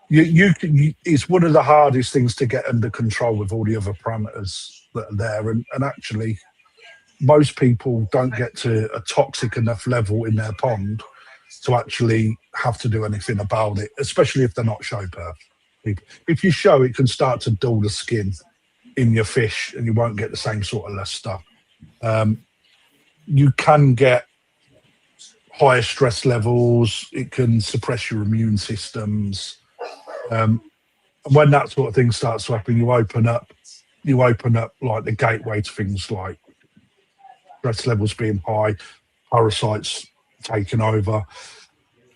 it's one of the hardest things to get under control with all the other parameters that are there. And actually, most people don't get to a toxic enough level in their pond to actually have to do anything about it, especially if they're not show perf. If you show, it can start to dull the skin in your fish and you won't get the same sort of luster. You can get higher stress levels. It can suppress your immune systems. And when that sort of thing starts to happen, you open up like the gateway to things like stress levels being high, parasites taking over,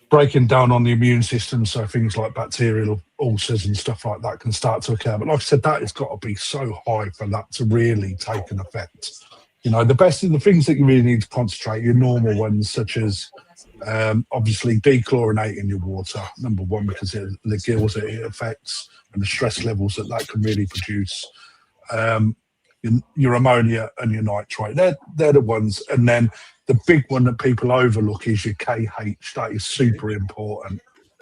breaking down on the immune system. So things like bacterial ulcers and stuff like that can start to occur. But like I said, that has got to be so high for that to really take an effect. You know, the things that you really need to concentrate, your normal ones, such as Obviously, dechlorinating your water, number one, because of the gills that it affects and the stress levels that can really produce. Your ammonia and your nitrate, they're the ones. And then the big one that people overlook is your KH. That is super important.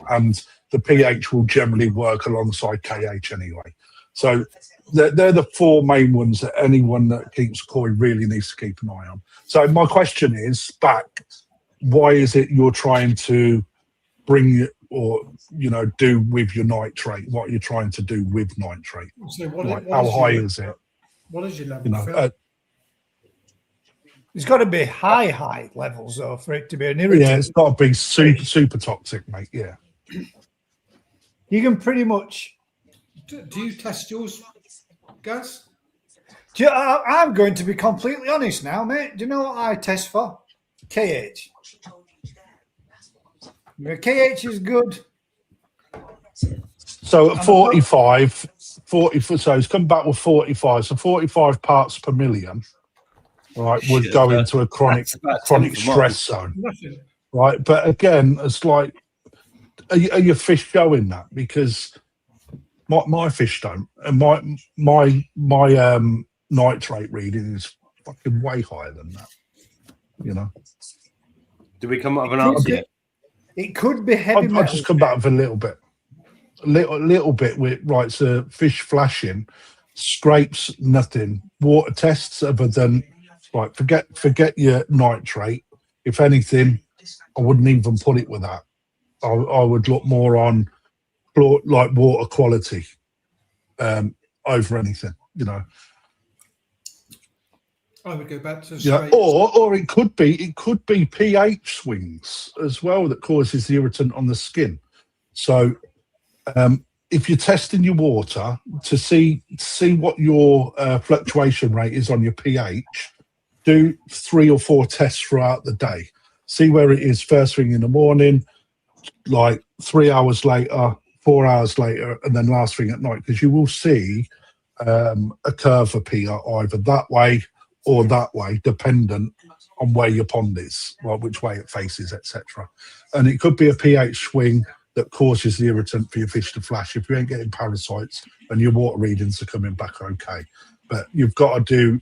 And the pH will generally work alongside KH anyway. So they're the four main ones that anyone that keeps koi really needs to keep an eye on. So my question is back, why is it you're trying to bring or do with your nitrate? What you're trying to do with nitrate? So how high is it? What is your level? It's got to be high levels though for it to be an irritant. Yeah, it's got to be super toxic, mate. Yeah. You can pretty much. Do you test yours, Gaz? I'm going to be completely honest now, mate. Do you know what I test for? KH. KH is good. So at 45, so it's come back with 45. So 45 parts per million, right, would go into a chronic stress zone. Right. But again, it's like, are your fish showing that? Because my fish don't. And my nitrate reading is fucking way higher than that. Do we come up with an answer yet? It could be heavy metal. I'll just come back with a little bit. Little bit with right, so fish flashing, scrapes, nothing. Water tests other than right, forget your nitrate. If anything, I wouldn't even put it with that. I would look more on like water quality over anything, I would go back to straight. Or it could be pH swings as well that causes the irritant on the skin. So if you're testing your water to see what your fluctuation rate is on your pH, do 3 or 4 tests throughout the day. See where it is first thing in the morning, like 3 hours later, 4 hours later, and then last thing at night, because you will see a curve appear either that way or that way, dependent on where your pond is, well, which way it faces, etc. And it could be a pH swing that causes the irritant for your fish to flash if you ain't getting parasites and your water readings are coming back okay. But you've got to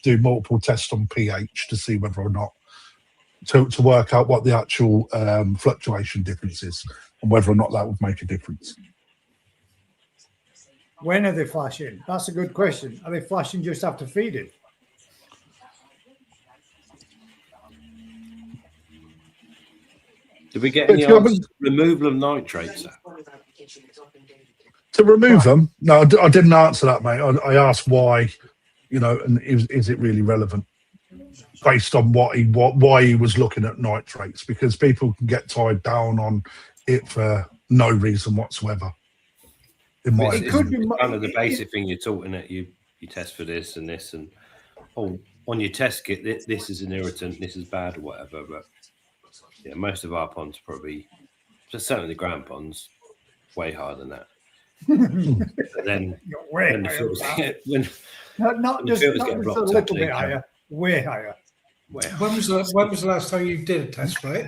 do multiple tests on pH to see whether or not to work out what the actual fluctuation difference is and whether or not that would make a difference. When are they flashing? That's a good question. Are they flashing just after feeding? Did we get any answers? Removal of nitrates? To remove them? No, I didn't answer that, mate. I asked why, and is it really relevant based on why he was looking at nitrates? Because people can get tied down on it for no reason whatsoever. It could be kind of the basic thing you're taught in it. You test for this and this, and on your test kit, this is an irritant, this is bad or whatever. But yeah, most of our ponds probably, just certainly the ground ponds, way higher than that. But then when the filters get not just a little bit higher, way higher. When was the last time you did a test, right?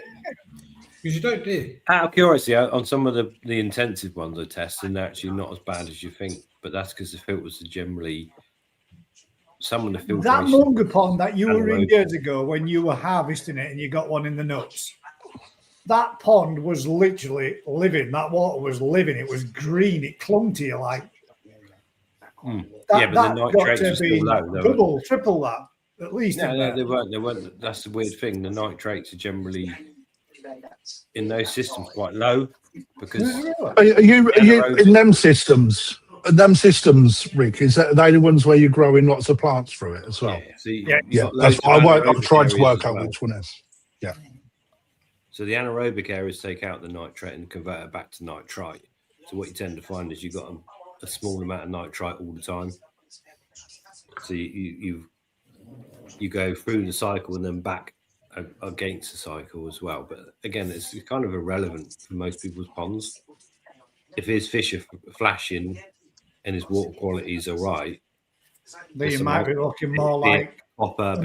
Because you don't do. Out of curiosity, on some of the intensive ones I test, and they're actually not as bad as you think. But that's because the filters are generally some of the filtration. That Munga pond that you were in years ago when you were harvesting it and you got one in the nuts. That pond was literally living. That water was living. It was green. It clung to you like. But the nitrates were still low. Double, triple that, at least. No, they weren't. They weren't. That's the weird thing. The nitrates are generally in those systems quite low because. Are you in them systems? Them systems, Rick, are they the ones where you're growing lots of plants through it as well? Yeah. That's I'm trying to work out which one is. Yeah. So the anaerobic areas take out the nitrate and convert it back to nitrite. So what you tend to find is you've got a small amount of nitrite all the time. So you go through the cycle and then back against the cycle as well. But again, it's kind of irrelevant for most people's ponds. If his fish are flashing and his water quality is all right, then you might be looking more like copper,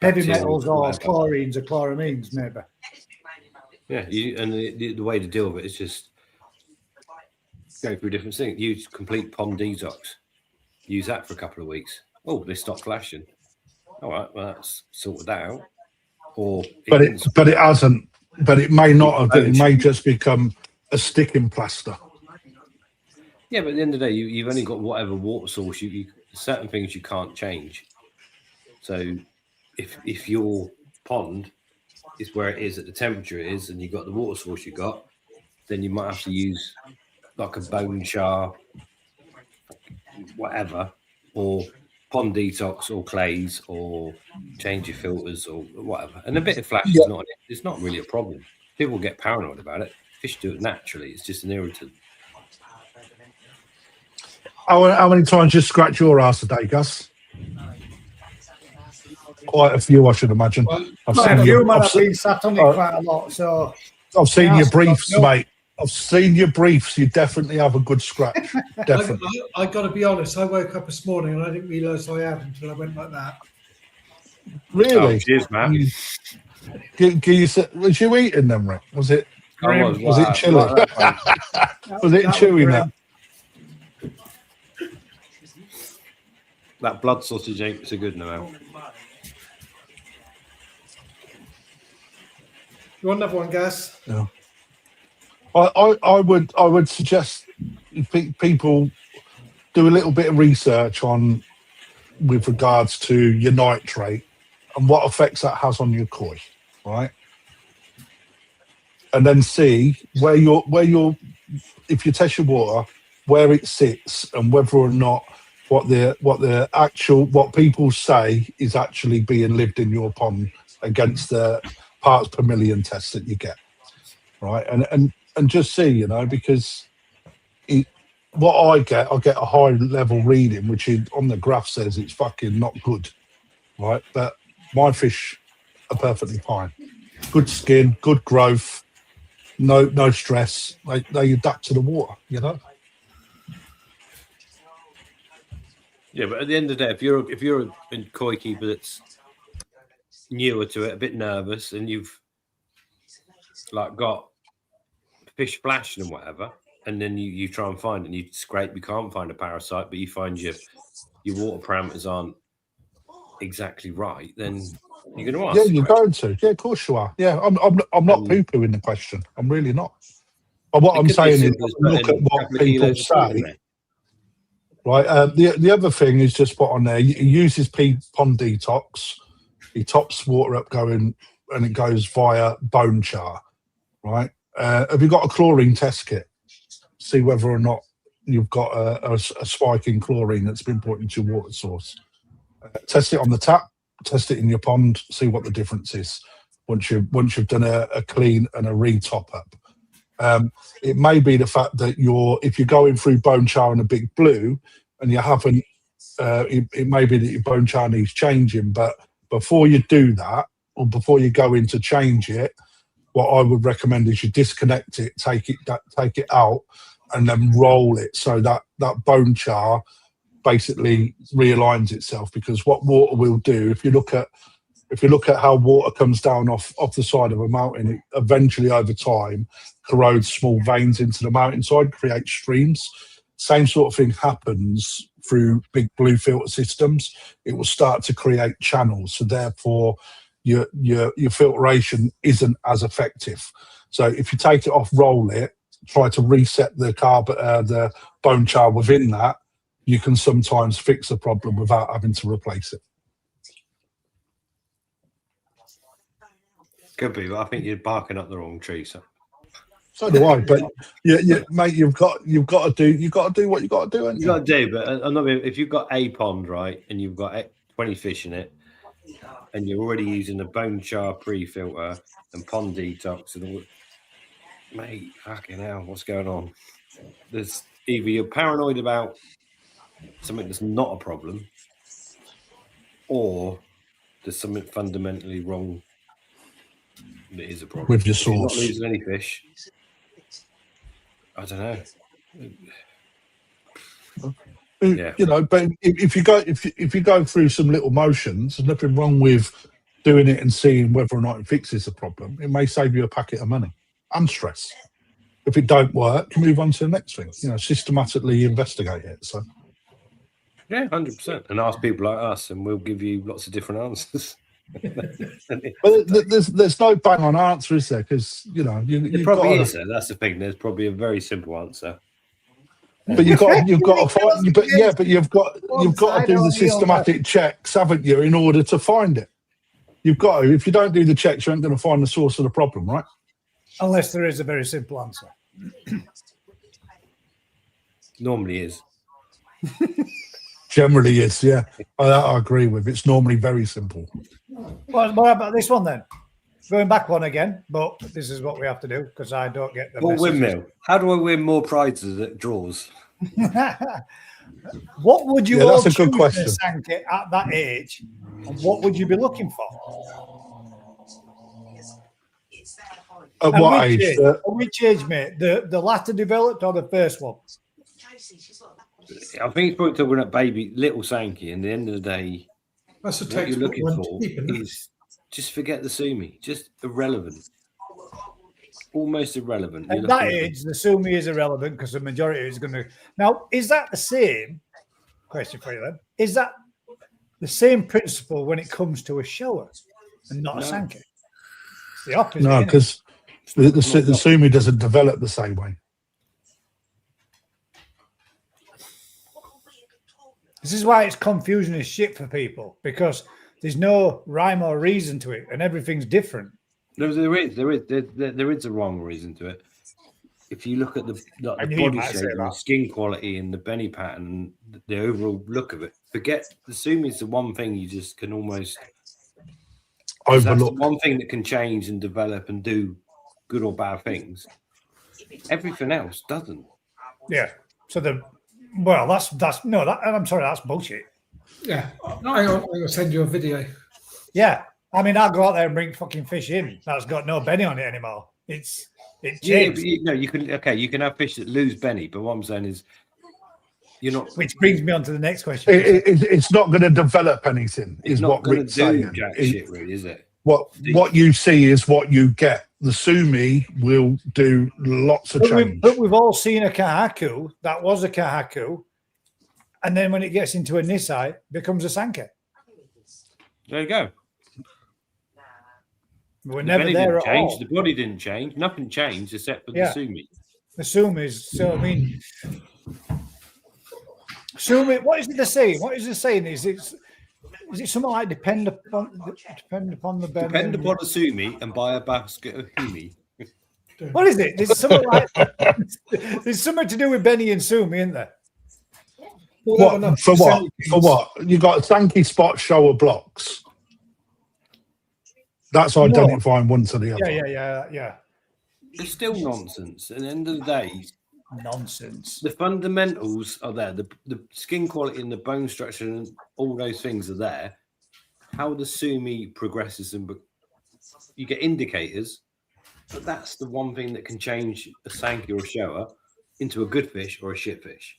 heavy bacteria, metals or whatever. chlorines or chloramines, maybe. Yeah, and the way to deal with it is just go through different things. Use complete pond detox. Use that for a couple of weeks. Oh, they stop flashing. All right, well, that's sorted that out. Or But it hasn't. But it may not have. It may just become a sticking plaster. Yeah, but at the end of the day, you've only got whatever water source. Certain things you can't change. So if your pond is where it is at the temperature it is, and you've got the water source you got, then you might have to use like a bone char, whatever, or pond detox, or clays, or change your filters, or whatever. And a bit of flash is it's not really a problem. People get paranoid about it. Fish do it naturally. It's just an irritant. How many times you scratch your ass a day, Gus? Quite a few, I should imagine. I've been sat on it quite a lot. So I've seen your briefs, mate. I've seen your briefs. You definitely have a good scratch. Definitely. I got to be honest. I woke up this morning and I didn't realise I had until I went like that. Really? Oh, cheers, man. Was you eating them, Rick? Was it? Was it chili? Was it chewy? That blood sausage ain't so good now. You want another one, Gus? No. I would suggest people do a little bit of research on with regards to your nitrate and what effects that has on your koi, right? And then see where you're if you test your water, where it sits and whether or not what people say is actually being lived in your pond against the parts per million tests that you get, right? And just see, because what I get a high level reading, which is on the graph says it's fucking not good, right? But my fish are perfectly fine. Good skin, good growth, no stress. They adapt to the water, Yeah, but at the end of the day, if you're a koi keeper that's newer to it, a bit nervous, and you've like got fish splashing and whatever, and then you try and find it, and you scrape, you can't find a parasite, but you find your water parameters aren't exactly right, then you're going to ask. Yeah, you're going to. Yeah, of course you are. Yeah, I'm not poo-pooing the question. I'm really not. But what I'm saying is look at what people say. Right. The other thing is just put on there. He uses pond detox. He tops water up and it goes via bone char. Right. Have you got a chlorine test kit? See whether or not you've got a spike in chlorine that's been put into your water source. Test it on the tap. Test it in your pond. See what the difference is once you've done a clean and a re-top up. It may be the fact that if you're going through bone char and a big blue and you haven't, it may be that your bone char needs changing. But before you do that, or before you go in to change it, what I would recommend is you disconnect it, take it out, and then roll it so that bone char basically realigns itself. Because what water will do, if you look at how water comes down off the side of a mountain, it eventually over time corrodes small veins into the mountainside, creates streams. Same sort of thing happens through big blue filter systems. It will start to create channels, so therefore your filtration isn't as effective. So if you take it off, roll it, try to reset the bone char within that, you can sometimes fix the problem without having to replace it. Could be, but I think you're barking up the wrong tree. So do I. But mate, you've got to do what you got to do. You got to do, but I'm not. If you've got a pond, right, and you've got 20 fish in it, and you're already using a bone char pre-filter and pond detox, and all, mate, fucking hell, what's going on? There's either you're paranoid about something that's not a problem, or there's something fundamentally wrong that is a problem with your source. You're not losing any fish. I don't know. Yeah. But if you go through some little motions, there's nothing wrong with doing it and seeing whether or not it fixes the problem, it may save you a packet of money and stress. If it don't work, move on to the next thing. Systematically investigate it. So, yeah, 100%, and ask people like us, and we'll give you lots of different answers. but there's no bang on answer, is there? Because There probably is. That's the thing. There's probably a very simple answer. But you've got to find. But you've got to do the systematic checks, haven't you, in order to find it? You've got to. If you don't do the checks, you ain't going to find the source of the problem, right? Unless there is a very simple answer. Normally is. Generally is, yeah. I agree with. It's normally very simple. Well, what about this one then? Going back one again, but this is what we have to do because I don't get the messages. Windmill. How do I win more prizes at draws? What would you that's all a good choose question. in a Sankey at that age? And what would you be looking for? At And what which age? At which age, mate? The latter developed or the first one? I think it's probably talking about baby, little Sankey, and at the end of the day, That's a what you're textbook looking one for to keep, isn't it? is just forget the Sumi. Just irrelevant. Almost irrelevant. You're At that looking at- age, the Sumi is irrelevant because the majority is going to. Now, is that the same question for you then? Is that the same principle when it comes to a shower and not a No. Sankey? It's the opposite. No, isn't it? because the Sumi doesn't develop the same way. This is why it's confusing as shit for people because there's no rhyme or reason to it and everything's different. There is a wrong reason to it. If you look at the I knew you body might shape say and the that. skin quality and the belly pattern, the overall look of it, forget the Sumi is the one thing you just can almost that's the Overlook. one thing that can change and develop and do good or bad things. Everything else doesn't. Yeah. So I'm sorry, that's bullshit. Yeah. Hang on, I'm going to send you a video. Yeah. I mean, I'll go out there and bring fucking fish in. That's got no Benny on it anymore. It Yeah, changed. but you can have fish that lose Benny, but what I'm saying is you're not. Which brings me on to the next question. It's not going to develop anything, It's is not what going Rick's to do saying. jack shit, really, is it? What you see is what you get. The Sumi will do lots of change. But we've all seen a Kahaku that was a Kahaku, and then when it gets into a Nisai, it becomes a Sankey. There you go. We're The never belly there didn't at change. all. The body didn't change. Nothing changed except for Yeah. the Sumi. The Sumis. So I mean, Sumi. What is it they're saying? What is it saying? Is it something like depend upon the Benny? Depend upon a Sumi and buy a basket of Humi. What is it? There's something like there's something to do with Benny and Sumi, isn't there? Pull that one up. For what? Send you For what? You got Sankey spot shower blocks. That's identifying one to the other. Yeah. It's still nonsense. At the end of the day, Nonsense. the fundamentals are there. The skin quality and the bone structure and all those things are there. How the Sumi progresses and you get indicators, but that's the one thing that can change a Sankey or a shower into a good fish or a shit fish.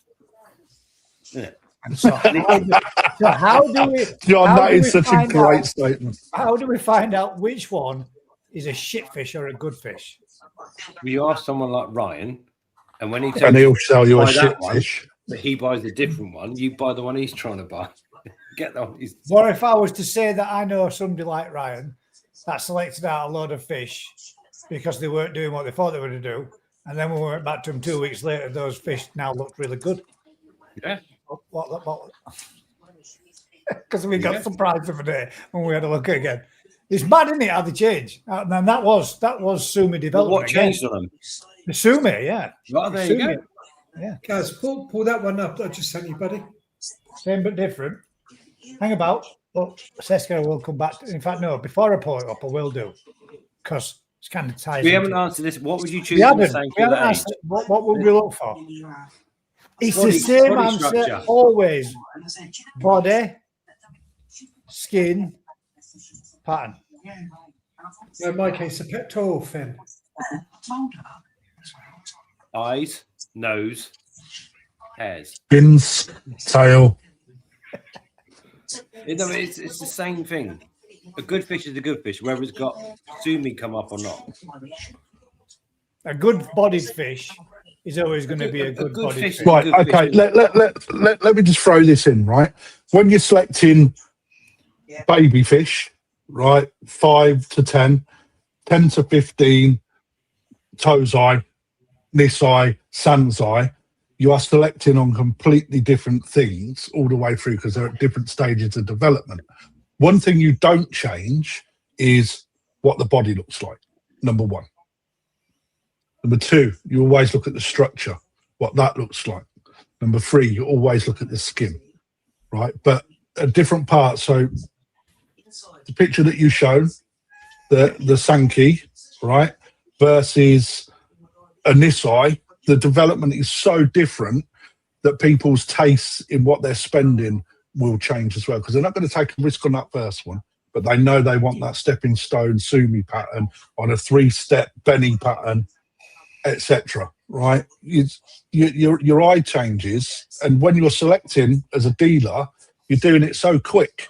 Yeah. So how do we? John, how that do is we such a find great out- statement. How do we find out which one is a shit fish or a good fish? You ask someone like Ryan, and when he And tells he'll you sell you a buy that shit one, fish. that he buys a different one, you buy the one he's trying to buy. Get that one. What if I was to say that I know somebody like Ryan that selected out a load of fish because they weren't doing what they thought they were going to do, and then when we went back to them 2 weeks later, those fish now looked really good. Yeah. What? Because we got surprised the other day when we had a look again. It's mad, isn't it? How they change. And that was Sumi But development. what changed on them? The Sumi, yeah. Right, there Sumi. you go. Yeah. Guys, pull that one up that I just sent you, buddy. Same but different. Hang about. Well, Seska will come back. In fact, no, before I pull it up, I will do. Because it's kind of ties. We into haven't it. answered this. What would you choose? We in the haven't. Sankey We haven't at that asked age? what would we look for? It's Body- the same body answer structure. always. Body, skin, pattern. No, in my case, a pectoral fin. Eyes, nose, hairs. Fins, tail. It's the same thing. A good fish is a good fish, whether it's got sumi come up or not. A good-bodied fish is always going to be a good-bodied fish. fish. Right, Good okay. fish. Let me just throw this in, right? When you're selecting baby fish, right, 5 to 10, 10 to 15, tozai, nisai, sanzai, you are selecting on completely different things all the way through because they're at different stages of development. One thing you don't change is what the body looks like, number one. Number two, you always look at the structure, what that looks like. Number three, you always look at the skin, right? But at different parts. So the picture that you showed, the Sankey, right, versus a Nisai, the development is so different that people's tastes in what they're spending will change as well, because they're not going to take a risk on that first one, but they know they want that stepping stone sumi pattern on a 3-step Benny pattern, etc. Right? Your eye changes, and when you're selecting as a dealer, you're doing it so quick,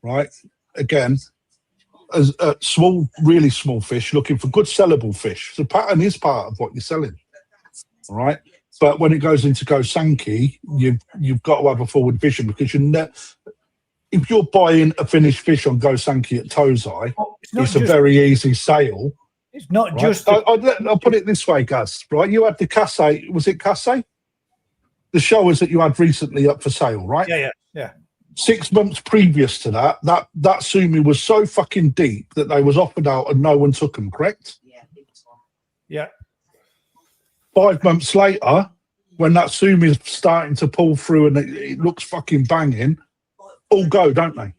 right? Again, as small, really small fish, looking for good sellable fish. The pattern is part of what you're selling, all right? But when it goes into Go Sankey, you've got to have a forward vision, because if you're buying a finished fish on Go Sankey at Tozai, it's a very easy sale. It's not Right? just. I'll put it this way, Gaz. Right, you had the Casse. Was it Casse? The showers that you had recently up for sale, right? Yeah. 6 months previous to that sumi was so fucking deep that they was offered out and no one took them. Correct? Yeah. 5 months later, when that sumi is starting to pull through and it looks fucking banging, all go, don't they?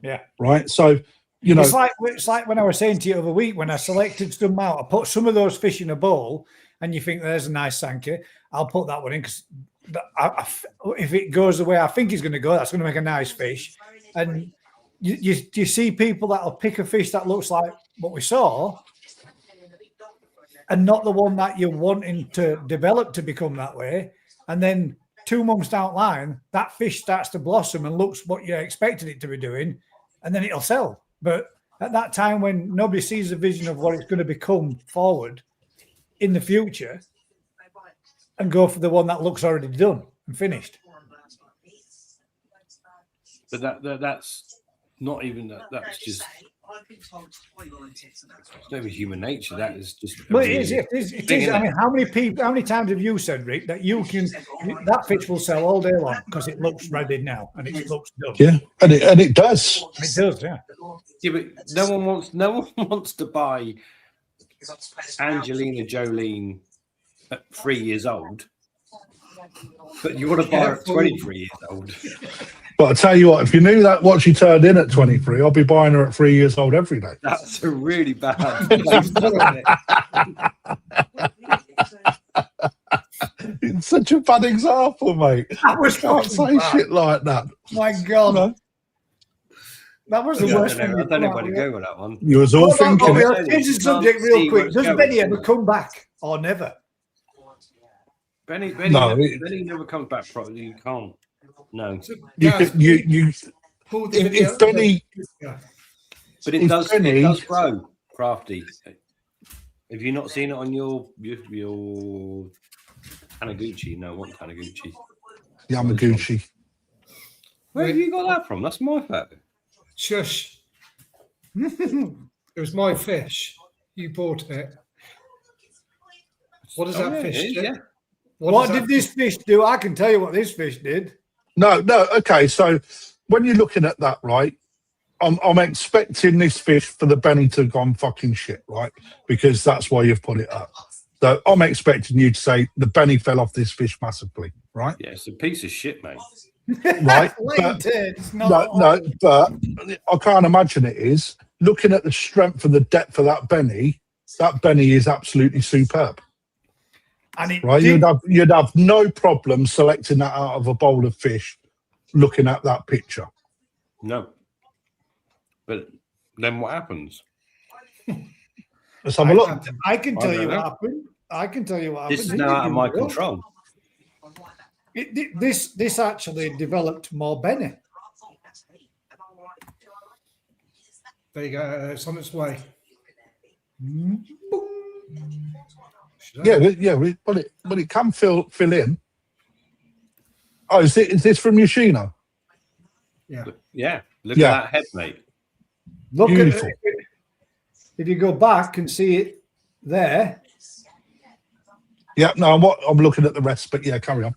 Yeah. Right. So. You know, it's like when I was saying to you the other week, when I selected some out, I put some of those fish in a bowl, and you think there's a nice Sankey, I'll put that one in, because if it goes the way I think it's going to go, that's going to make a nice fish. And you see people that'll pick a fish that looks like what we saw, and not the one that you're wanting to develop to become that way. And then 2 months down the line, that fish starts to blossom and looks what you expected it to be doing, and then it'll sell. But at that time, when nobody sees the vision of what it's going to become forward in the future, and go for the one that looks already done and finished. But that's not even that. That's just. It's not even human nature. That is just. But it is. I mean, how many times have you said, Rick, that that fish will sell all day long because it looks ready now and it looks done? Yeah, and it does. It does, yeah. Yeah, but no one wants to buy Angelina Jolie at 3 years old. But you want to buy her at 23 years old. But I tell you what, if you knew that what she turned in at 23, I'll be buying her at 3 years old every day. That's a really bad It's such a bad example, mate. I can't say shit like that. My God. No. That was the worst thing. I don't know where to go with that one. You was all thinking it. Change the subject real quick. Does Benny ever come back or never? Benny never comes back properly. You can't. No. If Benny. But it does grow, Crafty. Have you not seen it on your Taniguchi? No, what Taniguchi? Yamaguchi. Where have you got that from? That's my photo. Shush. It was my fish. You bought it. What does that fish do? Yeah. What did this fish do? I can tell you what this fish did. No. Okay, so when you're looking at that, right, I'm expecting this fish for the Benny to have gone fucking shit, right? Because that's why you've put it up. So I'm expecting you to say the Benny fell off this fish massively, right? Yeah, it's a piece of shit, mate. Right? No, but I can't imagine it is. Looking at the strength and the depth of that Benny is absolutely superb. And right? You'd have no problem selecting that out of a bowl of fish looking at that picture. No. But then what happens? Let's have a look. I can tell you what happened. This is now out of my control. This actually developed more Benny. There you go. It's on its way. Should I- But it can fill in. Oh, is this from Yoshino? Yeah. Yeah, look Yeah. at that head, mate. Look Beautiful. at if you go back and see it there. Yeah, no, I'm looking at the rest, but yeah, carry on.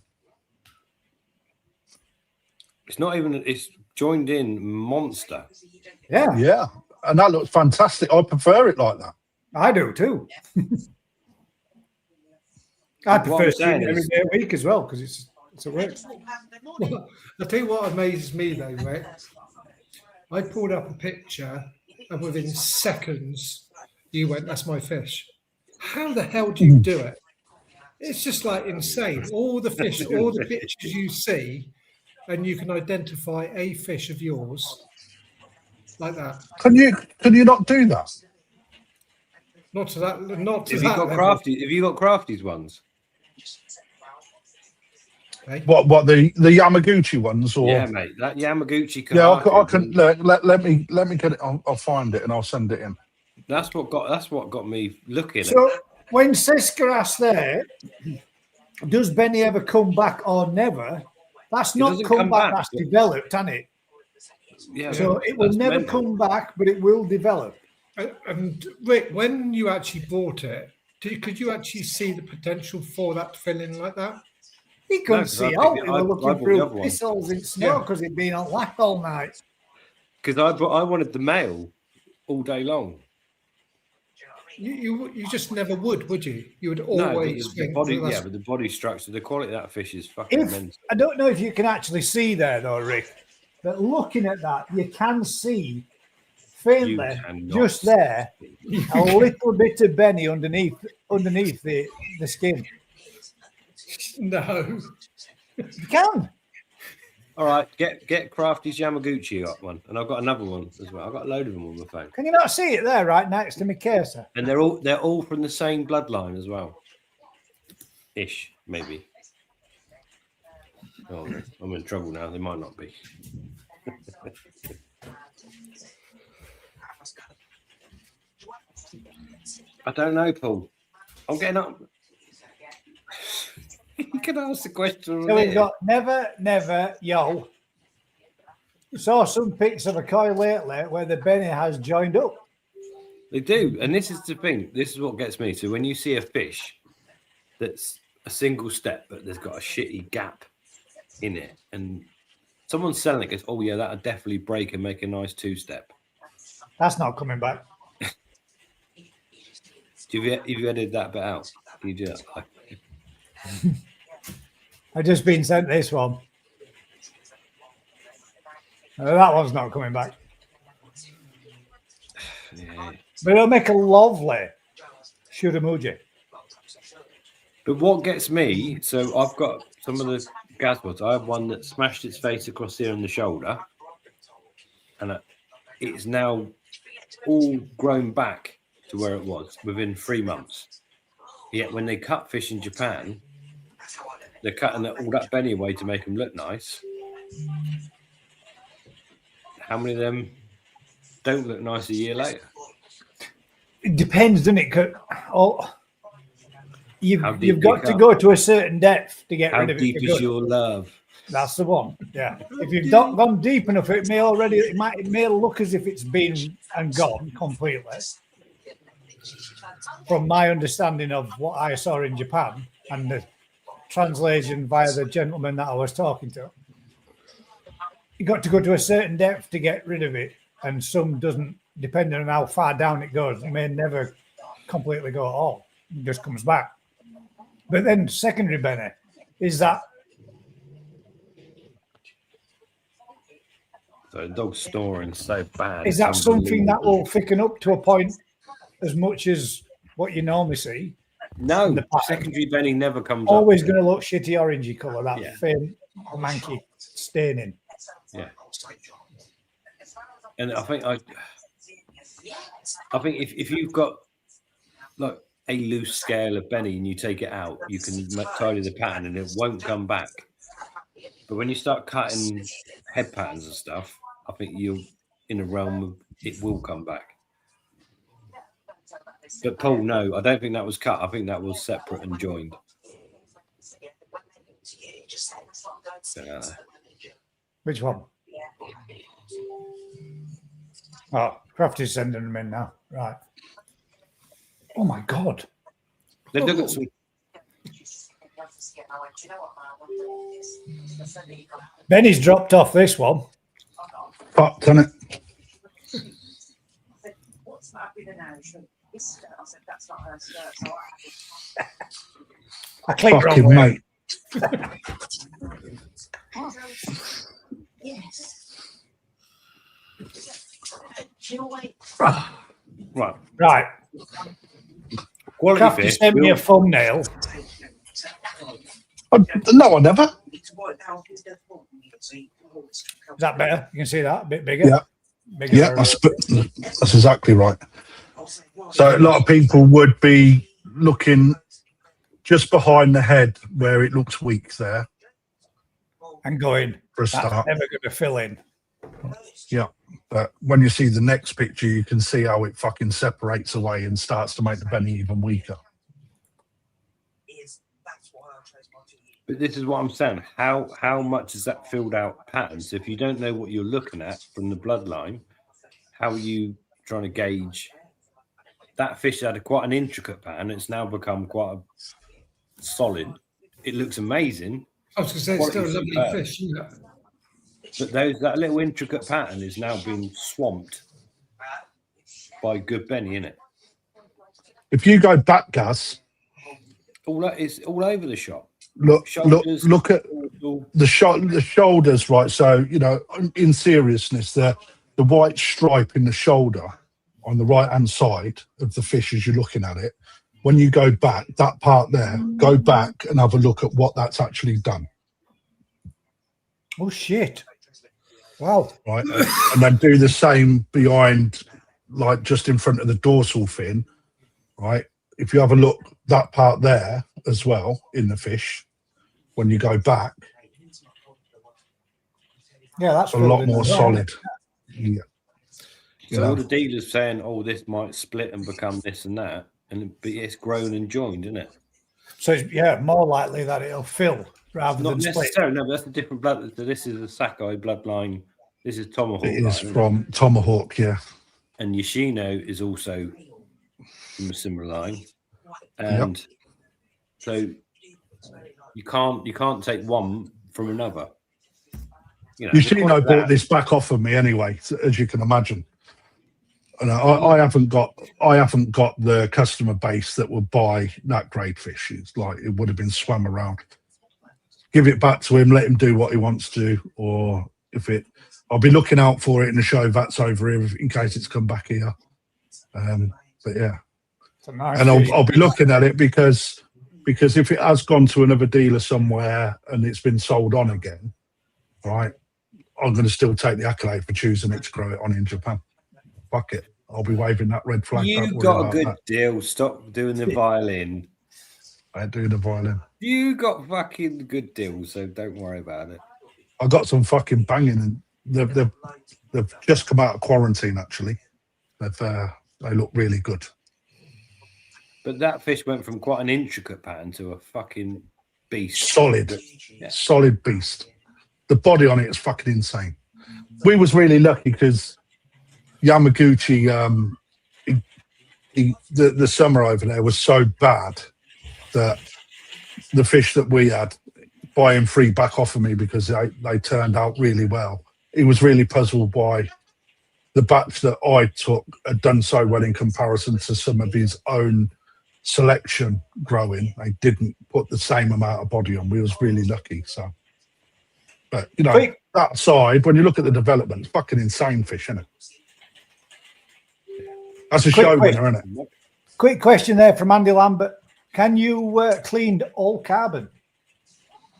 It's not even. It's joined in monster. Yeah, Yeah, and that looks fantastic. I prefer it like that. I do too. I What prefer I'm seeing saying it every is- day a week as well because it's a work. I'll tell you what amazes me though, Rick. I pulled up a picture and within seconds you went, "That's my fish." How the hell do you do it? It's just like insane. All the fish, all the pictures you see, and you can identify a fish of yours like that. Can you not do that? Not to that. Not to Have you that got level. crafty? Have you got crafties ones? eh? What the Yamaguchi ones or? Yeah, mate. That Yamaguchi. Yeah, I Kahatu, can let me get it. I'll find it and I'll send it in. That's what got me looking. So when Siska asked there, does Benny ever come back or never? That's He not doesn't come come back. back, That's but- developed, hasn't it? Yeah, So it will that's never mental. come back, but it will develop. And Rick, when you actually bought it, could you actually see the potential for that to fill in like that? He couldn't 'cause I see picked out. it- He I was bought looking the through other one. pistols in snow Yeah. because he'd been on lack all night. Because I wanted the male all day long. You just never would you? You would No, but always the think body, that's- yeah, but the body structure, the quality of that fish is fucking If immense. I don't know if you can actually see there though, Rick, but looking at that, you can see faintly cannot just there a little bit of Benny underneath the skin. no. You can. All right, get Crafty's Yamaguchi up one, and I've got another one as well. I've got a load of them on my phone, Can you not see it there, right next to my case? and they're all from the same bloodline as well, ish maybe. Oh, I'm in trouble now. They might not be. I don't know, Paul. I'm getting up. You can ask the question. So we've got never, yo. Saw some pics of a koi lately where the Benny has joined up. They do, and this is the thing. This is what gets me. So when you see a fish that's a single step, but there's got a shitty gap in it, and someone's selling it, goes, "Oh yeah, that'll definitely break and make a nice two-step." That's not coming back. Have you edited that bit out? Can you do that? I've just been sent this one. That one's not coming back. Yeah. But it'll make a lovely shuramuji. But what gets me, so I've got some of the gasbots. I have one that smashed its face across here on the shoulder, and it's now all grown back to where it was within 3 months. Yet when they cut fish in Japan, they're cutting all that Benny away to make them look nice. How many of them don't look nice a year later? It depends, doesn't it? How deep You've got you to cut? go to a certain depth to get How rid of it. deep for is good. your love? That's the one. Yeah. If you've not gone deep enough, it may look as if it's been and gone completely. From my understanding of what I saw in Japan and the translation via the gentleman that I was talking to, you got to go to a certain depth to get rid of it, and some doesn't, depending on how far down it goes. It may never completely go at all. It just comes back. But then secondary Benny is that So the dog's snoring so bad. is it's that something that unbelievable. will thicken up to a point as much as what you normally see? No, the pattern. secondary Benny never comes Always up. going to look shitty orangey colour, that Yeah. faint manky staining. Yeah. And I think if you've got like a loose scale of Benny and you take it out, you can tidy the pattern and it won't come back. But when you start cutting head patterns and stuff, I think you're in a realm of it will come back. But Paul, no, I don't think that was cut. I think that was separate and joined. Which one? Oh, Crafty's sending them in now. Right. Oh my God. They've got some. Benny's dropped off this one. Fucked, isn't it? I clicked wrong Fucking way. mate. Right. Right. Quality Crafty fish. sent me a thumbnail. No, I never. Is that better? You can see that a bit bigger. Yeah. Bigger. Yeah, that's exactly right. So a lot of people would be looking just behind the head where it looks weak there And going, for a that's start. never going to fill in. Yeah. But when you see the next picture, you can see how it fucking separates away and starts to make the Benny even weaker. But this is what I'm saying. How much is that filled out pattern? So if you don't know what you're looking at from the bloodline, how are you trying to gauge? That fish had quite an intricate pattern. It's now become quite a solid. It looks amazing. I was going to say, it's still a lovely Quality's fish, isn't it? But that little intricate pattern is now being swamped by good Benny, isn't it? If you go back, Gaz, All that is all over the shop. look Shoulders, at all- the shoulders, right? So, you know, in seriousness, the white stripe in the shoulder on the right hand side of the fish as you're looking at it, when you go back, that part there, go back and have a look at what that's actually done. Oh, shit. Wow. Right. And then do the same behind, like just in front of the dorsal fin, right? If you have a look, that part there as well in the fish, when you go back, Yeah, that's a lot more as well. solid. Yeah. You So know? all the dealers saying, "Oh, this might split and become this and that," but it's grown and joined, isn't it? So, it's, more likely that it'll fill rather Not than split. necessarily. No, but that's a different blood. So this is a Sakai bloodline. This is Tomahawk. It is line, isn't from Tomahawk, yeah. and Yoshino is also from a similar line, and so you can't take one from another. You know, Yoshino bought this back off of me anyway, as you can imagine. And I haven't got the customer base that would buy that grade fish. It's like it would have been swam around. Give it back to him, let him do what he wants to, or I'll be looking out for it in the show that's over here in case it's come back here. But yeah, It's a nice and fish. I'll be looking at it because if it has gone to another dealer somewhere and it's been sold on again, right, I'm going to still take the accolade for choosing it to grow it on in Japan. Fuck it. I'll be waving that red flag. You Don't worry got a about good that. deal. Stop doing the violin. I do the violin. You got fucking good deals, so don't worry about it. I got some fucking banging, and they've just come out of quarantine. Actually, they look really good. But that fish went from quite an intricate pattern to a fucking beast. Solid, Yeah. solid beast. The body on it is fucking insane. We was really lucky because Yamaguchi, the summer over there was so bad that the fish that we had, buying free back off of me because they turned out really well. He was really puzzled why the batch that I took had done so well in comparison to some of his own selection growing. They didn't put the same amount of body on. We was really lucky. So, but you know, Quick. that side, when you look at the development, it's fucking insane fish, isn't it? That's a Quick show question. winner, isn't it? Quick question there from Andy Lambert. Can you clean all carbon?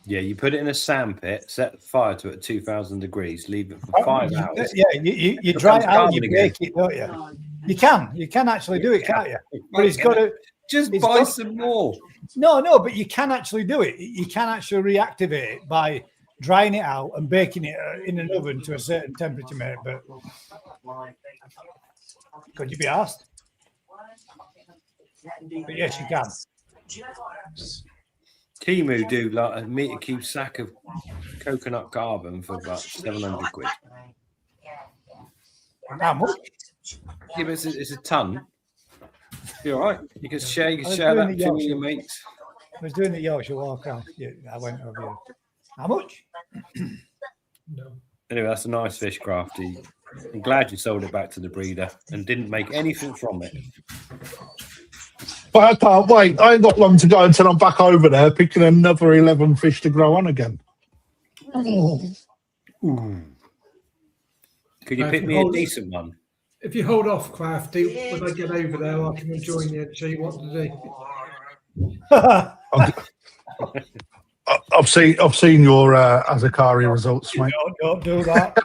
Yeah, you put it in a sandpit, set fire to it at 2,000 degrees, leave it for 5 hours. Yeah, you dry it out, you carbon bake it, don't you? You can actually do it, can't you? But it's got to. Just it's buy got- some more. No, but you can actually do it. You can actually reactivate it by drying it out and baking it in an oven to a certain temperature, mate. But could you be asked? But yes, you can. Timu do like a meter cube sack of coconut carbon for about 700 quid. How much? Yeah, but it's a ton. You're all right. You can share I was that doing with it your Yorkshire. mates. I was doing the Yorkshire walk out. Yeah, I went over here. How much? No. Anyway, that's a nice fish, Crafty. I'm glad you sold it back to the breeder and didn't make anything from it. But I can't wait. I ain't got long to go until I'm back over there picking another 11 fish to grow on again. Could you pick me a decent one? If you hold off, Crafty, when I get over there, I can join you and show you what to do. I've seen your Azakari results, mate. Don't do that.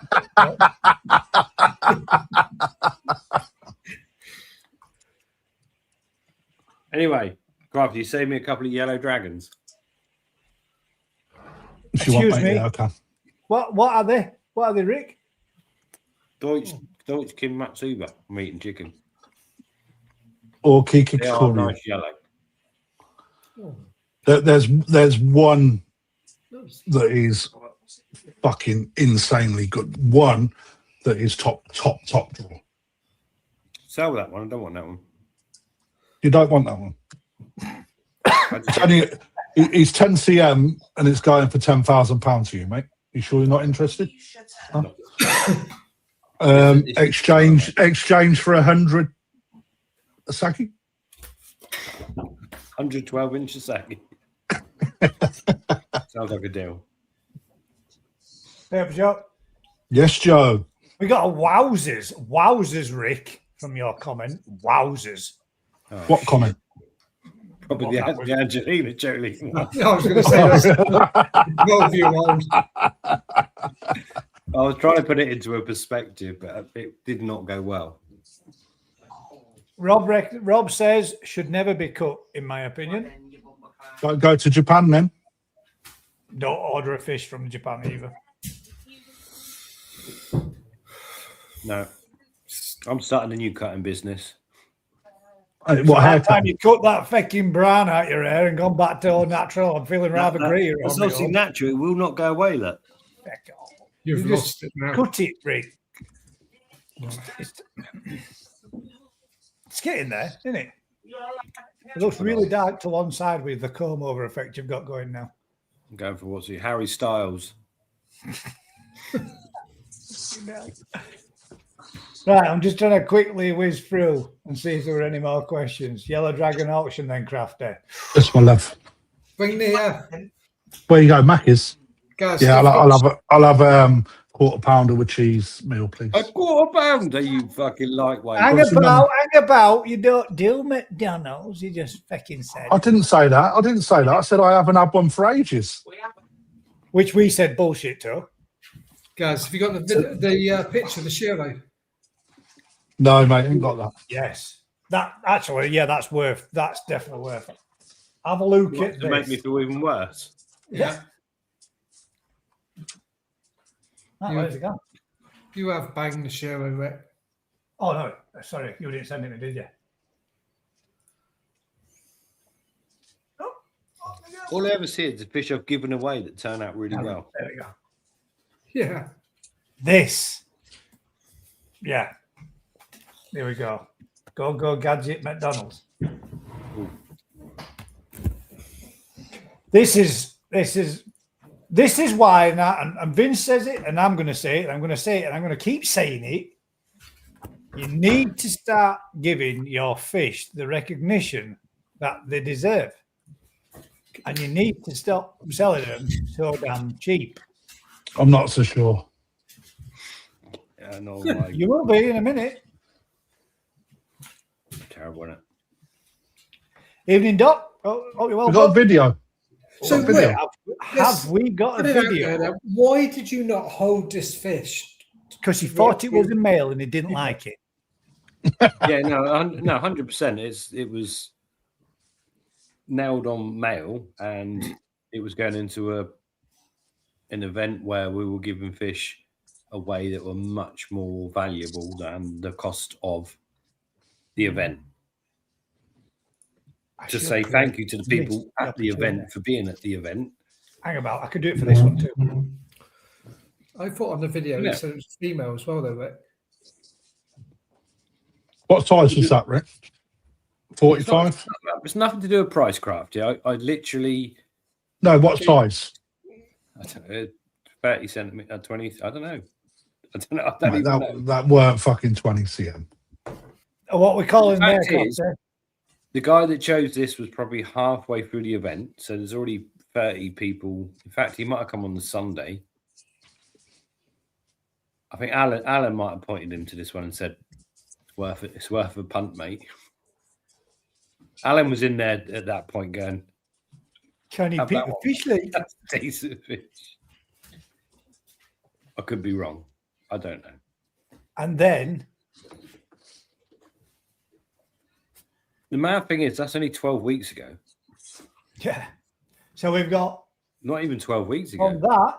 Anyway, Crafty, you saved me a couple of yellow dragons. If you want, Excuse mate, me? yeah, okay. What are they? What are they, Rick? Deutsch Kim Matsuba, meat and chicken. Or Kiki They are Kikori. nice yellow. There's one that is fucking insanely good. One that is top draw. Sell that one. I don't want that one. You don't want that one. It's only, he's 10 cm and it's going for £10,000 for you, mate. You sure you're not interested? Huh? Exchange for 100 a saki. 112 inches sake. Sounds like a deal. Paper Joe. Yes, Joe. We got a wowzers, Rick, from your comment. Wowzers. Oh, What comment? Probably the Angelina Jolie. I was going to say that's well view old. I was trying to put it into a perspective, but it did not go well. Rob says should never be cut, in my opinion. Don't go to Japan then. Don't order a fish from Japan either. No. I'm starting a new cutting business. What By the haircut? time you cut that fucking brown out your hair and gone back to all natural, I'm feeling rather grey. It's obviously natural. It will not go away, look. You've You lost it now. Cut it, Rick. It's getting there, isn't it? It looks really dark to one side with the comb over effect you've got going now. I'm going for what's it? Harry Styles. Right, I'm just trying to quickly whiz through and see if there were any more questions. Yellow Dragon auction then, Crafty. That's my love. Bring the Where you go, Macca's? guys. Yeah, I'll have quarter pounder with cheese meal, please. A quarter pounder, you fucking lightweight. Hang about. You don't do McDonald's. You just fucking said. I didn't say that. I said I haven't had one for ages. Which we said bullshit to. Guys, have you got the picture of the Shiro? No, mate, ain't got that. Yes. That's definitely worth it. Have a look at To make me this. feel even worse. Yeah. Where's it gone? You have banged the Shiro, Rick. Oh, no. Sorry, you didn't send it me, did you? All I ever see is the fish I've given away that turn out really well. There we go. Yeah. This. Yeah. There we go. Go gadget McDonald's. This is why, and Vince says it, and I'm going to say it, I'm going to keep saying it. You need to start giving your fish the recognition that they deserve. And you need to stop selling them so damn cheap. I'm not so sure. Yeah, no, like, You will be in a minute. terrible, isn't it? Evening, Doc. Oh, you're We've got a welcome. video. So, video. Rick, Have we got a put it out video? there, why did you not hold this fish? Because he thought it was a male and he didn't like it. Yeah, no, 100%. It was nailed on male, and it was going into a an event where we were giving fish away that were much more valuable than the cost of the event. To say thank you to the people at the event for being at the event. Hang about, I could do it for this one too. I thought on the video it said it was female as well, though, Rick. What size was that, Rick? 45? It's nothing to do with Pricecraft. Yeah, I literally. No, what size? I don't know, 30 centimeter, 20. I don't know. I don't even know. That weren't fucking 20 cm. What we call in there, the guy that chose this was probably halfway through the event, so there's already 30 people. In fact, he might have come on the Sunday. I think Alan might have pointed him to this one and said, "It's worth it. It's worth a punt, mate." Alan was in there at that point going, "Can you pick the fish, Lee?" That's a decent fish. I could be wrong. I don't know. And then the mad thing is, that's only 12 weeks ago. Yeah. So we've got not even 12 weeks ago. From that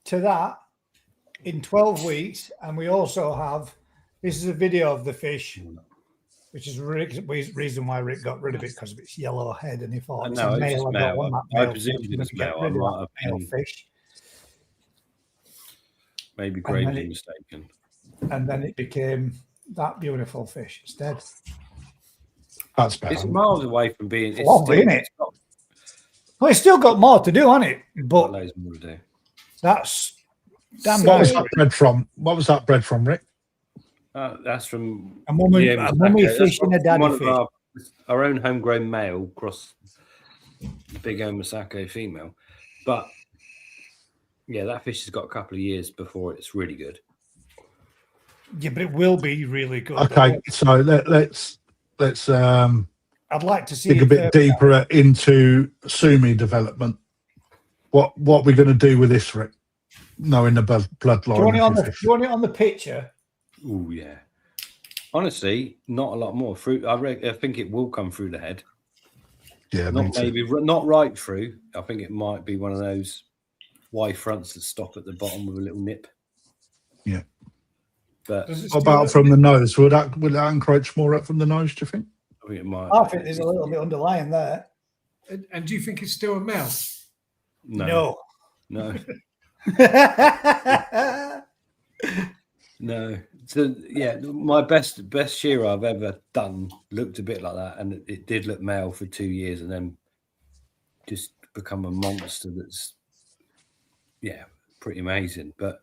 to that in 12 weeks, and we also have this is a video of the fish, which is Rick's reason why Rick got rid of it because of its yellow head, and he thought it's a male. I presumed it was male. I might have been fish. Maybe gravely mistaken. And then it became that beautiful fish instead. That's better. It's miles away from being. It's lovely, isn't it? Well, it's still got more to do, hasn't it? But loads more to do. That's damn. What was that bred from? What was that bred from, Rick? That's from a mummy fish and a daddy fish. Our own homegrown male cross the big Omasako female, but yeah, that fish has got a couple of years before it's really good. Yeah, but it will be really good. Okay, so let's I'd like to see dig a bit deeper into Sumi development. What we're going to do with this, Rick? Knowing the bloodline. Do you want it on the picture? Oh yeah. Honestly, not a lot more fruit. I think it will come through the head. Yeah, not right through. I think it might be one of those Y fronts that stop at the bottom with a little nip. Yeah. But what about from the nose? Would that encroach more up from the nose, do you think? I think it might. I think there's a little bit underlying there. And do you think it's still a male? No. No. No. So yeah, my best shear I've ever done looked a bit like that, and it did look male for 2 years, and then just become a monster. That's pretty amazing. But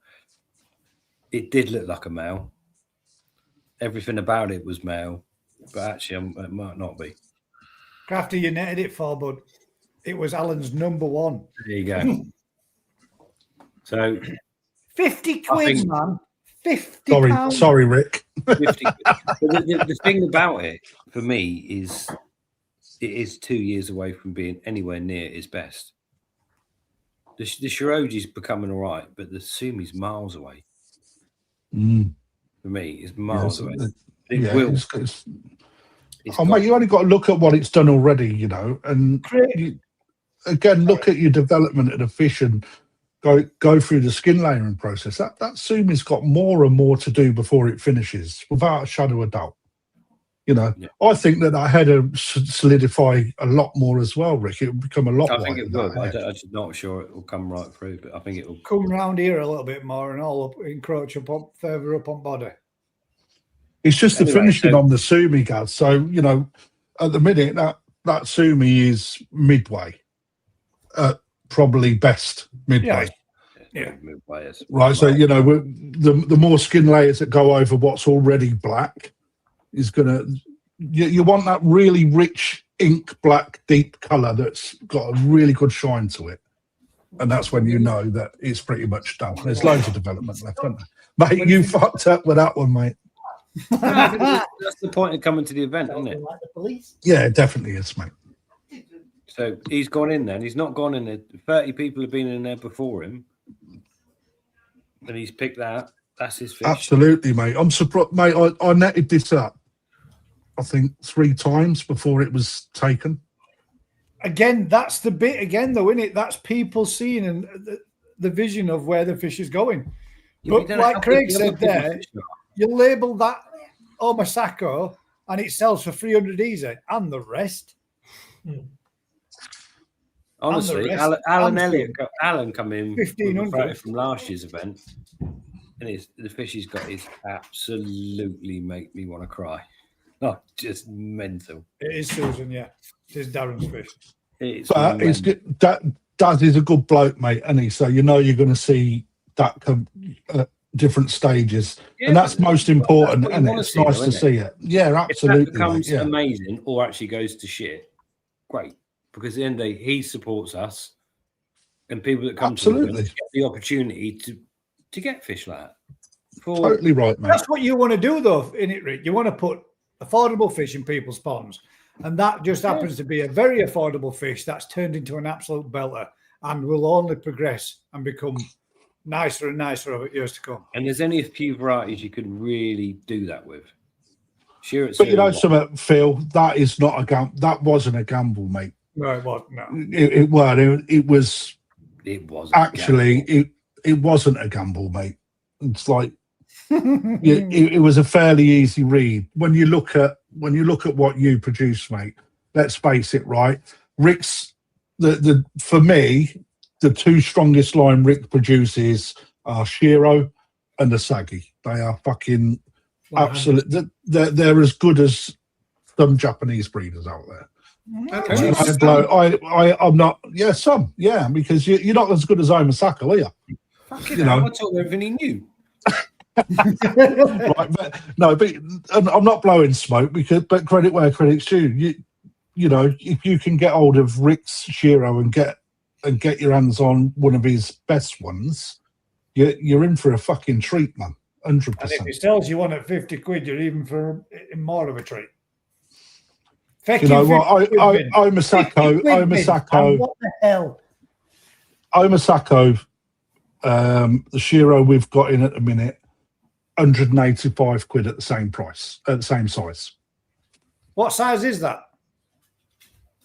it did look like a male. Everything about it was male, but actually, it might not be. Crafty, you netted it for, bud. It was Alan's number one. There you go. So 50 quid, man. 50 Sorry, Rick. 50. The thing about it for me is it is 2 years away from being anywhere near its best. The Shiroji's becoming all right, but the Sumi's miles away. For me, it's miles away. It will. Mate, you only got to look at what it's done already, you know, and look at your development of the fish and go through the skin layering process. That Sumi's got more and more to do before it finishes, without a shadow of doubt. You know, I think that header should solidify a lot more as well, Rick. It will become a lot. I think it will. I'm just not sure it will come right through, but I think it will come round here a little bit more and all up, encroach further up on body. It's just the finishing on the Sumi, Gaz. So you know, at the minute that Sumi is midway, probably best midway. Yeah. Midway. Right. So you know, the more skin layers that go over what's already black is gonna. You want that really rich ink black deep color that's got a really good shine to it, and that's when you know that it's pretty much done. There's loads of development left, isn't there? Mate, you fucked up with that one, mate. That's the point of coming to the event, isn't it? Like the police. Yeah, it definitely is, mate. So he's gone in there, and he's not gone in there. 30 people have been in there before him, and he's picked that. That's his fish. Absolutely, mate. I'm surprised, mate. I netted this up, I think, 3 times before it was taken. again, that's the bit again, though, isn't it? That's people seeing and the vision of where the fish is going. Yeah, we But don't know like how Craig big the other said there, fish are. you label that Omasako and it sells for 300 easy, and the rest. Honestly, rest, Alan I'm Elliott, Alan come in with a 1500. photo from last year's event, and the fish he's got is absolutely make me want to cry. Oh, just mental. It is Susan, yeah. It is Darren's fish. It's But it's mental. good. Dad is a good bloke, mate, and he. So you know you're going to see that come different stages, Yeah, and that's most important. what you And wanna it's see, nice though, to isn't see it. Yeah, If that absolutely. becomes Mate, yeah. amazing or actually goes to shit, great. Because at the end of the day, he supports us, and people that come to Absolutely. the event get the opportunity to get fish like that. Totally right, mate. That's what you want to do, though, in it, Rick. You want to put affordable fish in people's ponds, and that just happens to be a very affordable fish that's turned into an absolute belter and will only progress and become nicer and nicer over years to come. And there's only a few varieties you could really do that with. Sure, it's But you know, early something, Phil, that is not a gamble. That wasn't a gamble, mate. No, it was no. It was. It was it wasn't actually. It wasn't a gamble, mate. It's like it was a fairly easy read when you look at what you produce, mate. Let's face it, right? Rick's the for me the two strongest line Rick produces are Shiro and the Saggy. They are fucking absolute. They're as good as some Japanese breeders out there. I'm not. Yeah, some. Yeah, because you're not as good as Omasako, are you? Fucking hell, I told everything he knew. Right, but I'm not blowing smoke but credit where credit's due. You know, if you can get hold of Rick's Shiro and get your hands on one of his best ones, you're in for a fucking treat, man. 100%. And if he sells you one at 50 quid, you're even for more of a treat. You know what? Omasako. What the hell? Omasako, the Shiro we've got in at the minute, 185 quid at the same price, at the same size. What size is that?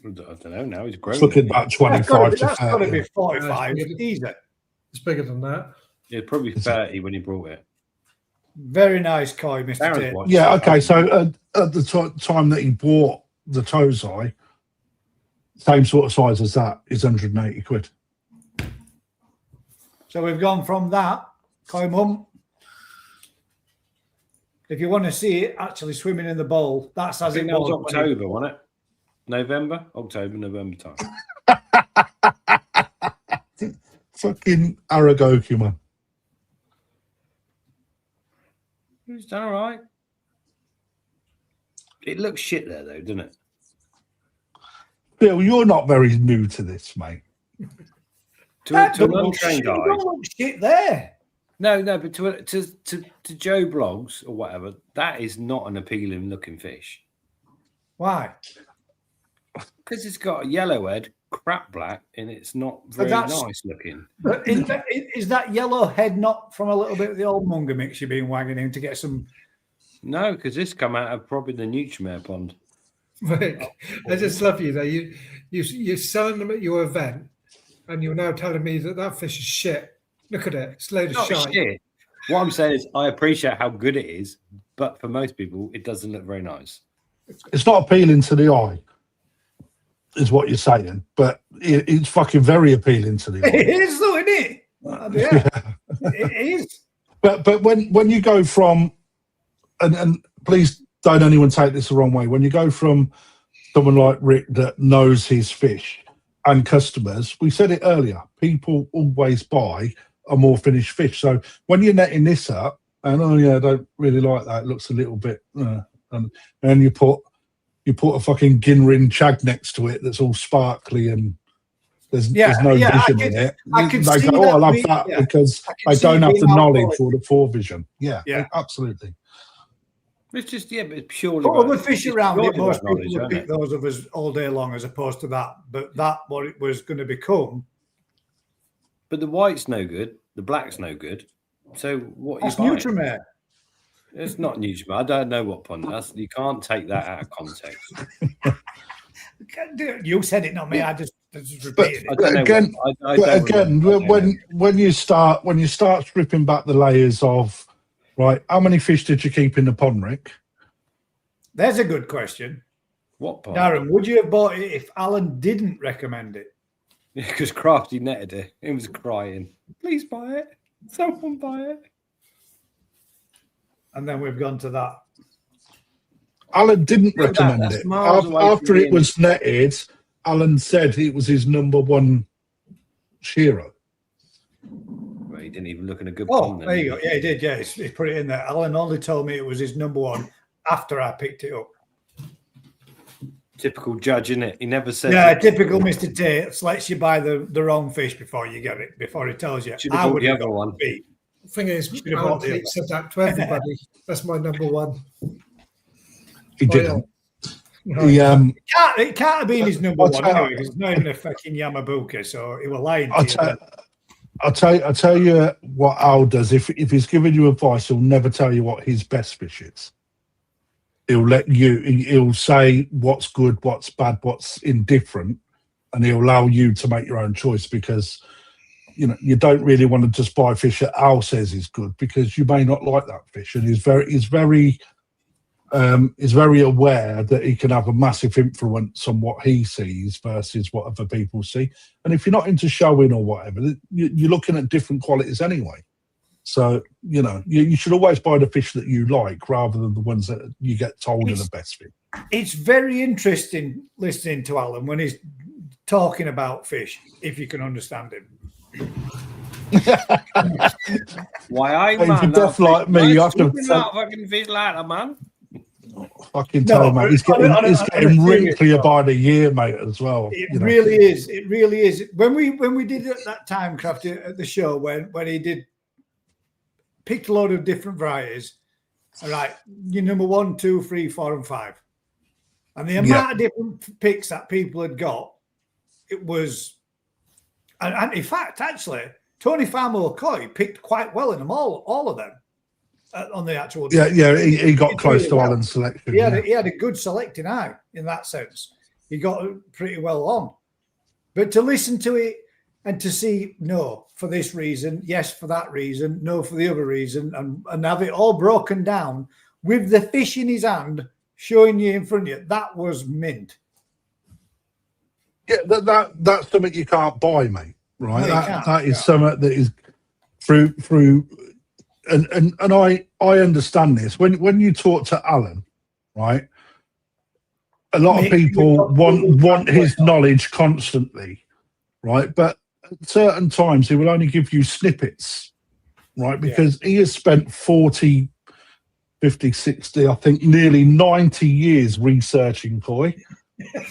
I don't know. Now he's grown. It's looking about 25 to 30. That's got to be 45. Easy. It's bigger than that. Yeah, probably 30 when he brought it. Very nice koi, Mr. Tate. Yeah, okay. So at the time that he bought the Tozai, same sort of size as that is 180 quid. So we've gone from that, koi mum. If you want to see it actually swimming in the bowl, that's as it That was was. October, wasn't it? November time. Fucking Aragoki, man. He's done all right. It looks shit there, though, doesn't it? Bill, you're not very new to this, mate. To an untrained eye. Don't look shit there. No, but to Joe Blogs or whatever, that is not an appealing looking fish. Why? Because it's got a yellow head, crap black, and it's not very nice looking. But is that yellow head not from a little bit of the old Munga mix you've been wagging in to get some? No, because this come out of probably the Nutrimare pond. Rick, I just love you there. You're selling them at your event, and you're now telling me that fish is shit. Look at it. It's a load of shite. Shit. What I'm saying is I appreciate how good it is, but for most people, it doesn't look very nice. It's not appealing to the eye, is what you're saying, but it's fucking very appealing to the eye. It is, though, isn't it? Yeah, it is. But when you go from, and please don't anyone take this the wrong way, when you go from someone like Rick that knows his fish and customers, we said it earlier, people always buy a more finished fish. So when you're netting this up, and I don't really like that, it looks a little bit, and you put a fucking Ginrin Chag next to it that's all sparkly and there's no vision in it. They go, I love that because they don't have the knowledge or the forevision. Yeah, absolutely. It's just, but it's purely. But other fish around it, most people knowledge, would pick those of us all day long as opposed to that. But that, what it was going to become. But the white's no good. The black's no good. So what That's you buying? Nutrimare. It's not Nutrimare. I don't know what pond that's. You can't take that out of context. You said it, not me. I just repeated it. But again, when you start stripping back the layers of, right, how many fish did you keep in the pond, Rick? There's a good question. What part? Darren, would you have bought it if Alan didn't recommend it? Yeah, because Crafty netted it. He was crying. Please buy it. Someone buy it. And then we've gone to that. Alan didn't recommend That's it. miles away After from it being- was netted, Alan said it was his number one Shiro. Well, he didn't even look in a good Oh, pond then. there you go. Yeah, he did. Yeah, he put it in there. Alan only told me it was his number one after I picked it up. Typical judge, innit? He never said. Yeah, typical Mr. Tate lets you buy the wrong fish before you get it, before he tells you. Should have bought the other one. Beat. The thing is, Should have Alan bought the Tate other. said that to everybody. That's my number one. He didn't. No, He, It can't have been his number I'll one tell- anyway, because it's not even a fucking Yamabuka, so he was lying to I'll tell you what Al does. If he's giving you advice, he'll never tell you what his best fish is. He'll say what's good, what's bad, what's indifferent, and he'll allow you to make your own choice, because you don't really want to just buy fish that Al says is good, because you may not like that fish, and he's very aware that he can have a massive influence on what he sees versus what other people see. And if you're not into showing or whatever, you're looking at different qualities anyway. So, you should always buy the fish that you like rather than the ones that you get told are the best fish. It's very interesting listening to Alan when he's talking about fish, if you can understand him. Why I If you're man? deaf like me, you have to fucking fish like that, man. fucking tell him, mate. He's getting wrinklier by the year, mate, as well. It really is. It really is. When we did it at that time, Crafty, at the show, when he did picked a load of different varieties. All right, your number 1, 2, 3, 4, and 5, and the amount of different picks that people had got, it was, and in fact, actually, Tony Farmer-O'Coy picked quite well in them all of them on the actual. Yeah, he got close to Alan's selection. He had a good selecting eye in that sense. He got pretty well on, but to listen to it and to see no for this reason, yes for that reason, no for the other reason, and have it all broken down with the fish in his hand showing you in front of you, that was mint. Yeah, that's something you can't buy, mate. Right? No, that is something that is through and I understand this. When you talk to Alan, right? A lot of people want his knowledge constantly, right? But at certain times he will only give you snippets, right? Because he has spent 40, 50, 60, I think nearly 90 years researching koi,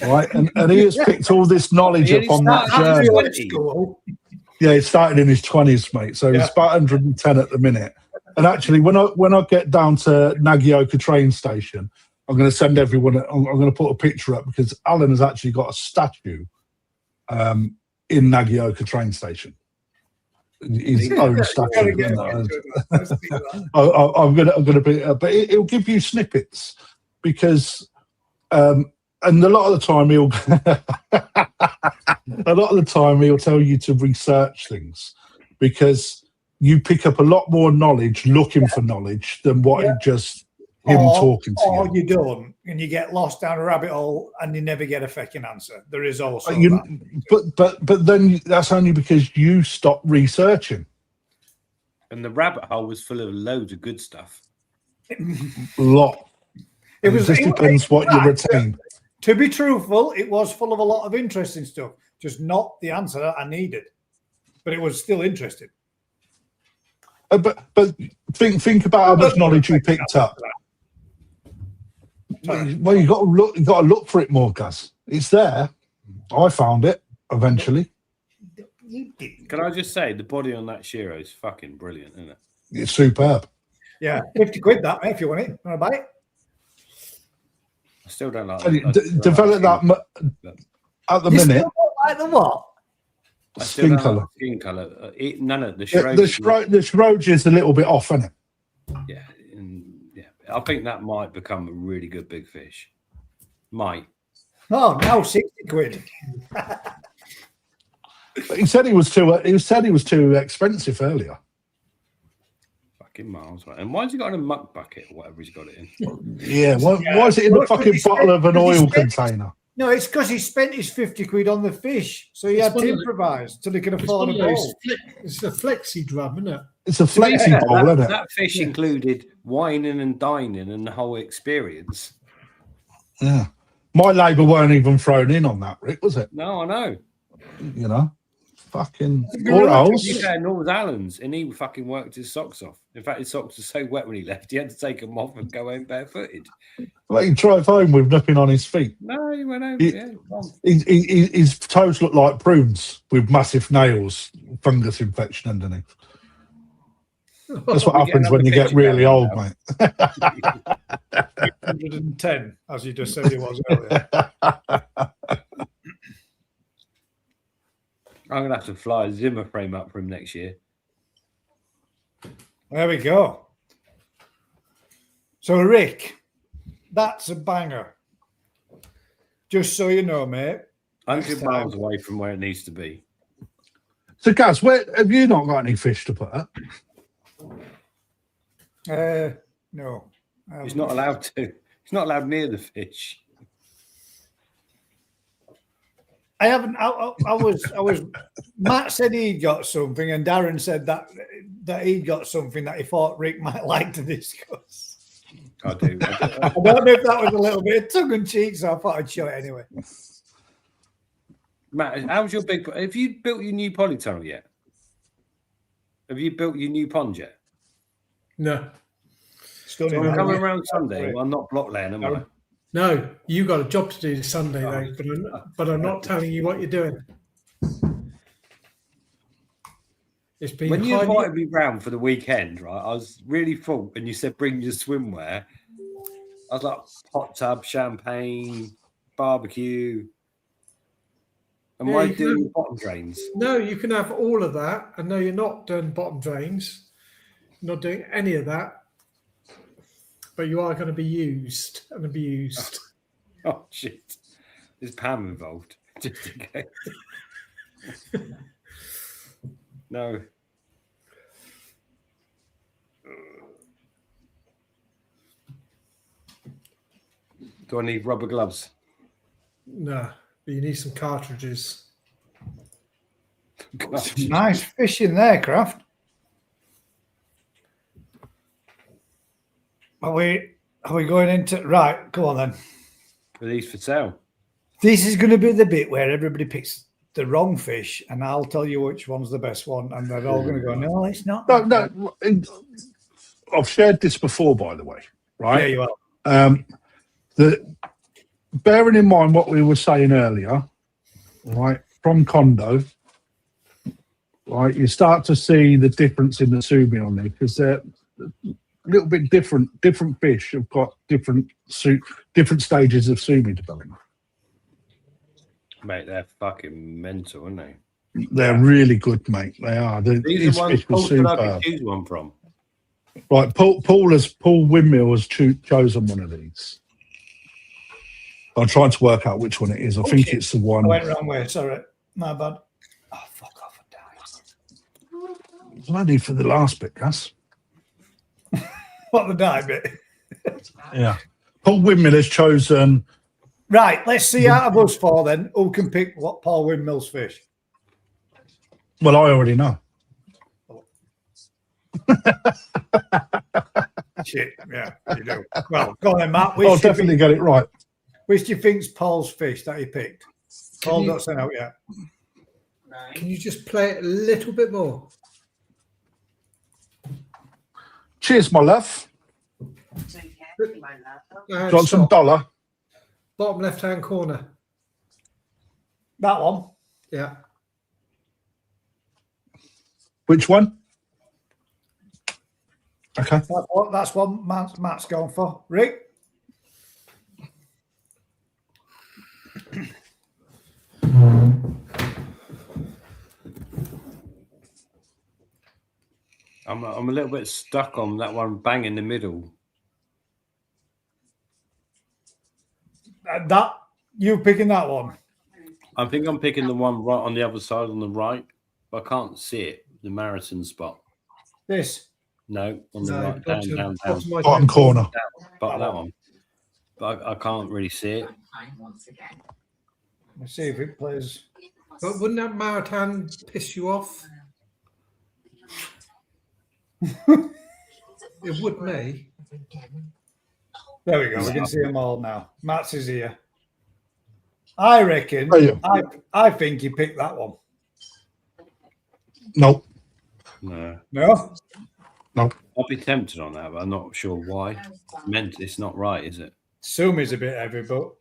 right? And he has picked all this knowledge up on that journey. Yeah, he started in his 20s, mate. So he's about 110 at the minute. And actually, when I get down to Nagioka train station, I'm going to send everyone. I'm going to put a picture up because Alan has actually got a statue in Nagioka train station. His own statue. I'm going to be, but it'll give you snippets because, and a lot of the time he'll tell you to research things because you pick up a lot more knowledge looking for knowledge than what it just him talking to you. Or you don't, and you get lost down a rabbit hole and you never get a fucking answer. There is also that. But then that's only because you stopped researching. And the rabbit hole was full of loads of good stuff. A lot. It just depends what you retain. To be truthful, it was full of a lot of interesting stuff, just not the answer that I needed. But it was still interesting. But think about how much knowledge you picked up. Well, you got to look for it more, Gus. It's there. I found it eventually. Can I just say the body on that Shiro is fucking brilliant, isn't it? It's superb. Yeah, 50 quid that, mate, if you want it. Want to buy it? I still don't like Develop that at the You minute. still don't like the what? Skin colour. Skin colour. None of the The Shiroj is a little bit off, isn't it? Yeah, I think that might become a really good big fish. Might. Oh, now 60 quid. But he said he was too. He said he was too expensive earlier. Fucking miles, right? And why's he got in a muck bucket or whatever he's got it in? Yeah. Why is it in a fucking bottle of an oil container? No, it's because he spent his 50 quid on the fish, so he had to improvise so they could afford a bowl. It's a flexi drum, isn't it? It's a flexi bowl, isn't it? That fish included wining and dining and the whole experience. Yeah. My labour weren't even thrown in on that, Rick, was it? No, I know. You know, fucking All else. Nor was Alan's, and he fucking worked his socks off. In fact, his socks were so wet when he left, he had to take them off and go home barefooted. Like he drove home with nothing on his feet. No, he went home. His toes look like prunes with massive nails, fungus infection underneath. That's what happens when you get really old, mate. 110, as you just said he was earlier. I'm gonna have to fly a Zimmer frame up for him next year. There we go. So, Rick, that's a banger. Just so you know, mate. 100 miles away from where it needs to be. So, Gaz, where have you not got any fish to put up? No. He's not allowed to. He's not allowed near the fish. I haven't. I was. Matt said he got something, and Darren said that he got something that he thought Rick might like to discuss. I do. I don't know if that was a little bit of tongue in cheek, so I thought I'd show it anyway. Matt, how's your big? Have you built your new polytunnel yet? Have you built your new pond yet? No. Still So I'm coming around Sunday. Well, I'm not block laying, am I? No, you got a job to do this Sunday, though. But I'm not telling you what you're doing. It's been when you invited me round for the weekend, right? I was really full, and you said bring your swimwear. I was like hot tub, champagne, barbecue. Am I doing bottom drains? No, you can have all of that. And no, you're not doing bottom drains. You're not doing any of that. But you are going to be used and abused. Oh, shit. Is Pam involved? Just in case. No. Do I need rubber gloves? No, but you need some cartridges. Nice fish in there, Kraft. Are we going into right? Go on then. Are these for sale? This is going to be the bit where everybody picks the wrong fish, and I'll tell you which one's the best one, and they're all going to go, no, it's not. No. I've shared this before, by the way, right? Yeah, you are. Bearing in mind what we were saying earlier, right, from Condo, right, you start to see the difference in the sumi on there because they're a little bit different. Different fish have got different stages of sumi development. Mate, they're fucking mental, aren't they? They're really good, mate. They are. These are ones Paul said I could choose one from. Right, Paul Windmill has chosen one of these. I'm trying to work out which one it is. I think it's the one. I went wrong way. Sorry, my bad. Oh, fuck off and die. There's no need for the last bit, Gus. What, the die bit? Yeah. Paul Windmill has chosen. Right, let's see out of us four then who can pick what Paul Windmill's fish. Well, I already know. Shit, yeah, you do. Well, go on then, Matt. I'll definitely get it right. Which do you think's Paul's fish that he picked? Paul not sent out yet. Can you just play it a little bit more? Cheers, my love. Johnson Stop. dollar. Bottom left-hand corner. That one. Yeah. Which one? Okay. That's one Matt's going for. Rick? I'm a little bit stuck on that one bang in the middle. That you picking that one? I think I'm picking the one right on the other side on the right, but I can't see it. The marathon spot. This. No, on the No, right, down. Bottom corner. But that one. But I can't really see it. Let's see if it plays. But wouldn't that marathon piss you off? It would me. There we go. We can see them all now. Matt's is here. I reckon. Oh, yeah. I think he picked that one. Nope. No. No. Nope. I'll be tempted on that, but I'm not sure why. It's not right, is it? Sumi's a bit heavy, but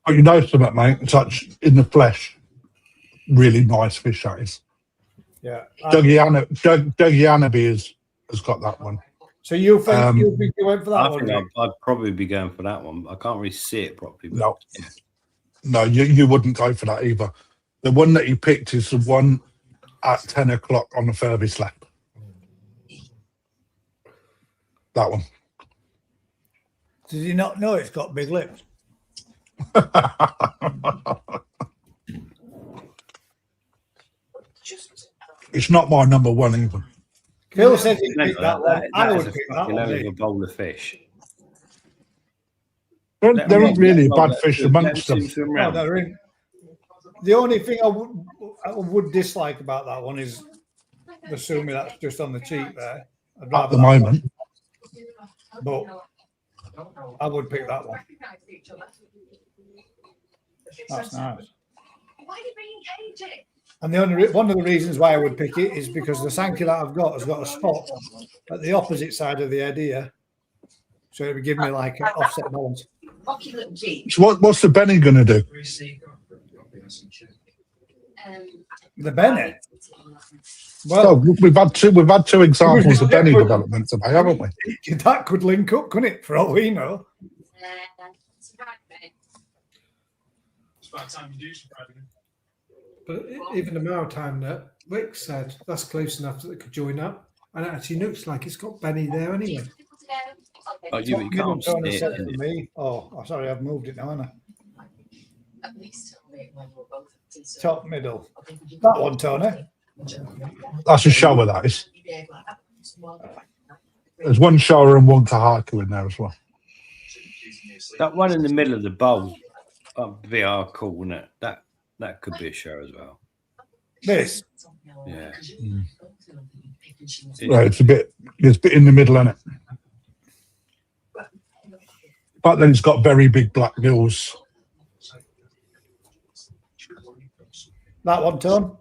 Oh, you know something, mate? It's like in the flesh. Really nice fish, that is. yeah. Dougie Anaby has got that one. So you think you went for that I one? think Rick? I'd probably be going for that one. I can't really see it properly. But No. No, you wouldn't go for that either. The one that he picked is the one at 10 o'clock on the furthest left. That one. Did you not know it's got big lips? It's not my number one even. Phil says he picked that one. I that would is pick a that fucking hell one. of a Rick. bowl of fish. There ain't really bad fish amongst them. No, they're in. The only thing I would dislike about that one is the sumi that's just on the cheek there. I'd At rather the that one, moment. but I would pick that one. That's nice. And one of the reasons why I would pick it is because the Sankey that I've got has got a spot at the opposite side of the head here, so it would give me like an offset balance. So what's the Benny going to do? The Benny. So Well, we've had two examples of Benny development today, haven't we? that could link up, couldn't it? For all we know. But even the maritime that Rick said, that's close enough that it could join up. And it actually looks like it's got Benny there anyway. Oh, you can't see Tony it. said for me. Oh, sorry, I've moved it now, haven't I? Top middle. That one, Tony. That's a shower, that is. There's one shower and one Kahaku in there as well. That one in the middle of the bowl, VR cool, wouldn't it? That could be a show as well. This. Yeah. Right, it's a bit in the middle, isn't it? But then it's got very big black gills. That one, Tone.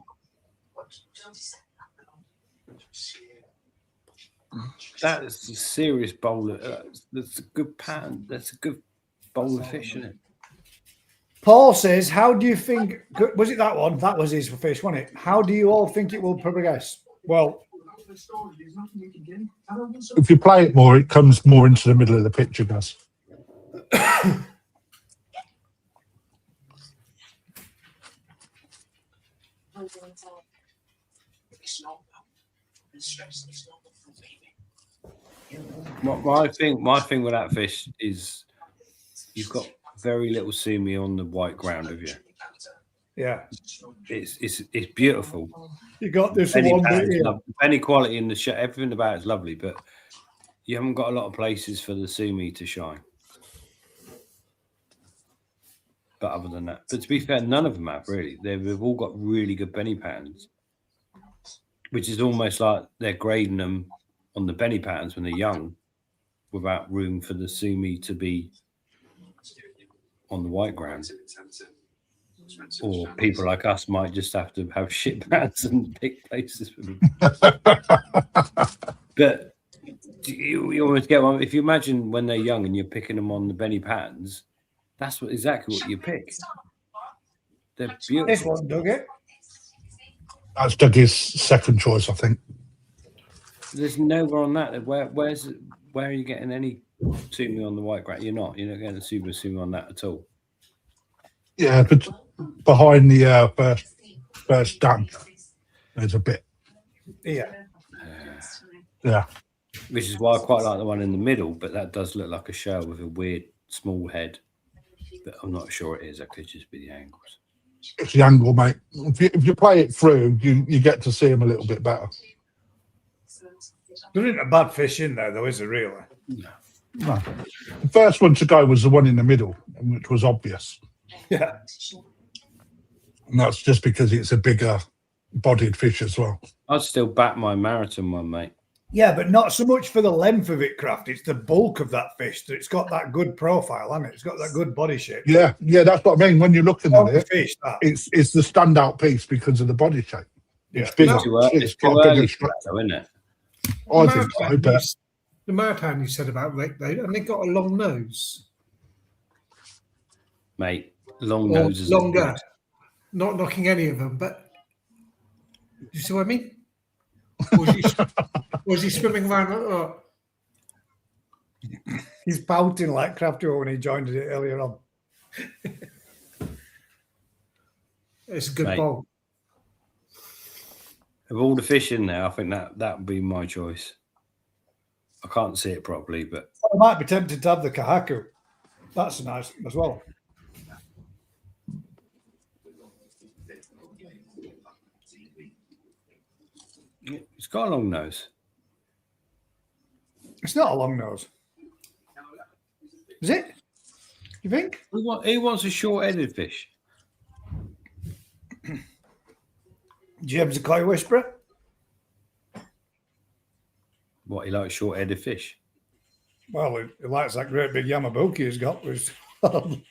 That is a serious bowl. That's a good pattern. That's a good bowl of fish, isn't it? Paul says, how do you think, was it that one? That was his fish, wasn't it? How do you all think it will progress? Well, If you play it more, it comes more into the middle of the picture, guys. My thing with that fish is you've got very little sumi on the white ground of you. yeah. It's beautiful. You got this Penny one bit pattern's here. lovely. Penny quality in the show, everything about it's lovely, but you haven't got a lot of places for the sumi to shine. But other than that, but to be fair, none of them have really. They've all got really good Benny patterns, which is almost like they're grading them on the Benny patterns when they're young, without room for the sumi to be on the white ground. Or people like us might just have to have shit patterns and pick places for them. But you almost get one. If you imagine when they're young and you're picking them on the Benny patterns, that's exactly what you pick. They're beautiful. This one, dug it. That's Dougie's second choice, I think. There's nowhere on that. Where are you getting any sumi on the white ground? You're not getting a super sumi on that at all. Yeah, but behind the first dam, there's a bit. Yeah. Yeah. Which is why I quite like the one in the middle, but that does look like a shell with a weird small head. But I'm not sure it is. That could just be the angles. It's the angle, mate. If you play it through, you get to see them a little bit better. There isn't a bad fish in there, though, is there really? No. The first one to go was the one in the middle, which was obvious. Yeah. And that's just because it's a bigger bodied fish as well. I'd still back my marathon one, mate. Yeah, but not so much for the length of it, Kraft. It's the bulk of that fish. It's got that good profile, hasn't it? It's got that good body shape. Yeah, that's what I mean. When you're looking at it, Fish, that. it's the standout piece because of the body shape. It's Yeah. bigger. It's too early for that, though, isn't it? I think so, but The marathon you said about Rick, though, and they got a long nose. Mate, long Or noses. longer. Not knocking any of them, but you see what I mean? Was he swimming around like that? He's pouting like Kraft when he joined it earlier on. It's a good Mate. bowl. Of all the fish in there, I think that would be my choice. I can't see it properly, but I might be tempted to have the kahaku. That's nice as well. it's got a long nose. It's not a long nose. Is it? You think? Who wants a short-headed fish? James the Koi Whisperer? What, he likes short-headed fish? Well, he likes that great big Yamabuki he's got with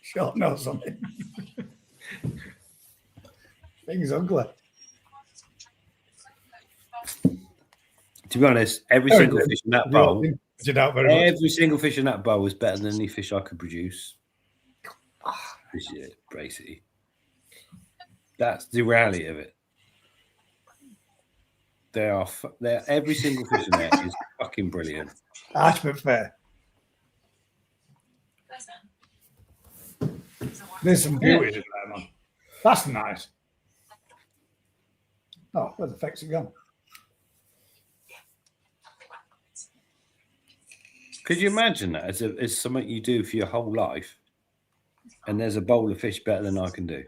short nose on it. Thing's ugly. To be honest, every single fish in that bowl, Every single fish in that bowl is better than any fish I could produce. This is it, basically. That's the reality of it. Every single fish in there is fucking brilliant. Ashford Fair. There's some beauty in there, man. That's nice. Oh, where the fuck's it gone? Could you imagine that as something you do for your whole life, and there's a bowl of fish better than I can do?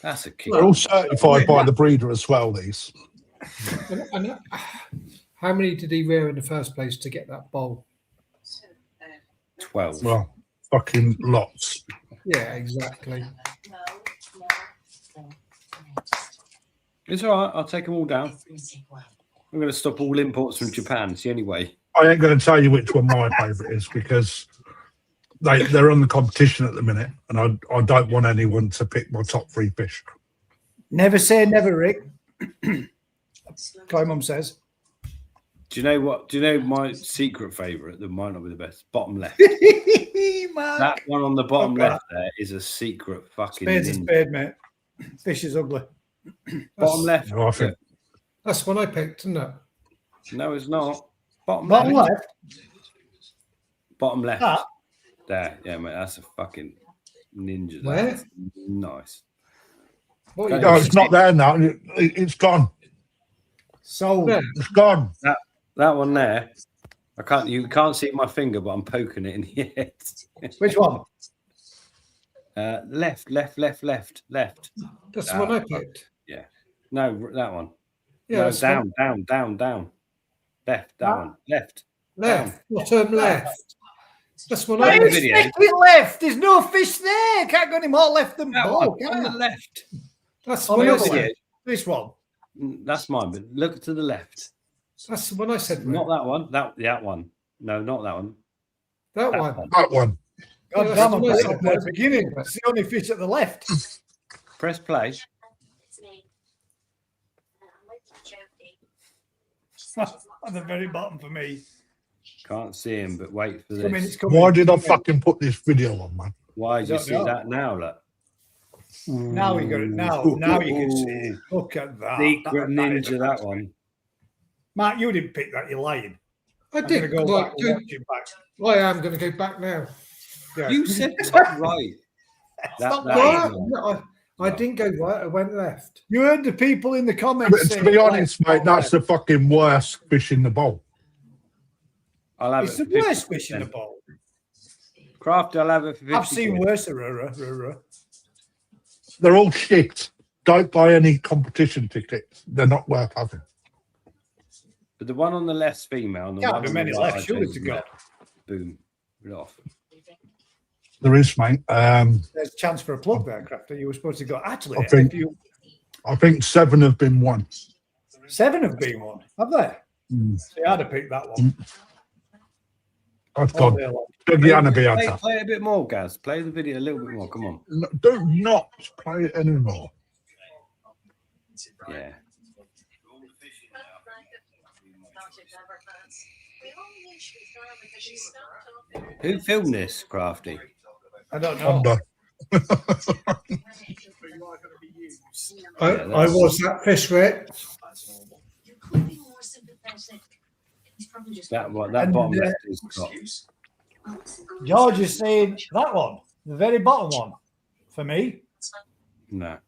That's a kick. they're all certified by the breeder as well, these. And how many did he rear in the first place to get that bowl? 12. Well, fucking lots. Yeah, exactly. It's all right. I'll take them all down. I'm going to stop all imports from Japan. It's the only way. I ain't going to tell you which one my favourite is because they're on the competition at the minute, and I don't want anyone to pick my top 3 fish. Never say never, Rick. Koi Mum says. Do you know what? Do you know my secret favourite that might not be the best? Bottom left. Mark. That one on the bottom left there is a secret fucking Spade's a ninja. spade, mate. Fish is ugly. Bottom left. No, I think That's one I picked, isn't it? No, it's not. Bottom Bottom left. left. Bottom left. That. There. Yeah, mate. That's a fucking ninja. Where? That's nice. What are you no, doing? it's not there now. It's gone. So Yeah. It's gone. That one there. You can't see my finger, but I'm poking it in the head. which one? Left. That's the one I picked. No, that one. Yeah, No, that's down. Left. That Ah. one. Left. left. Bottom left. That's one Wait, I the picked. video. Stick it left. There's no fish there. Can't go any more left than That ball. one on the left. That's On one the I other said. one. This one. That's mine, but look to the left. That's the one I said. Not Rick. that one. That one. No, not that one. That That one. one. That one. God Yeah, damn, that's I'm the putting way it at the beginning. It's the only fish at the left. Press play. At the very bottom for me. Can't see him, but wait for I mean, this. it's coming. Why did I fucking put this video on, man? Why do you don't see know. that now? Look. Now you got it. Now you can see it. Look at that. Secret That is ninja, a- that one. Mark, you didn't pick that. You're lying. I I'm going to did. go Right, back and watch it back. I am going to go back now. Yeah. You said top right. Stop that lying. is- No, I didn't go right. I went left. You heard the people in the But comments. to saying, be honest, "Right, mate, that's the fucking worst fish in the bowl. I'll have It's it. the for worst 50%. fish in the bowl. Craft, I'll have it for 50 I've seen quid. worse. They're all shit. Don't buy any competition tickets. They're not worth having. But the one on the left's female. And the Can't one be on many the left, right surely is to God. boom. Rid off. There is, mate. There's a chance for a plug there, Crafter. You were supposed to go. Actually, I think 7 have been won. 7 have been won, have they? See, I'd have picked that one. I've got day long. Play it a bit more, Gaz. Play the video a little bit more. Come on. No, do not play it anymore. Yeah. Who filmed this, Crafty? I don't know. Honda. I was that fish, Rick. That bottom left is top. George is saying that one, the very bottom one, for me. No.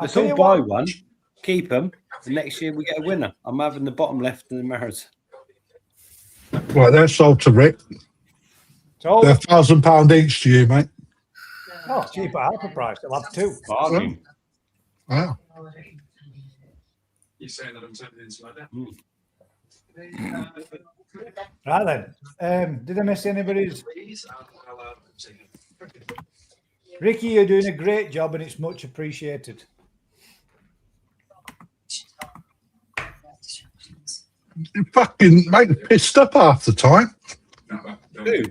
Let's all buy one, keep them, and next year we get a winner. I'm having the bottom left in the mirrors. Right, they're sold to Rick. So, They're £1,000 each to you, mate. oh, cheap at half the price. I'll have 2. Bargain. Wow. You're saying that I'm turning into like that? Right then. Did I miss anybody's? Ricky, you're doing a great job and it's much appreciated. You fucking make me pissed up half the time. Who?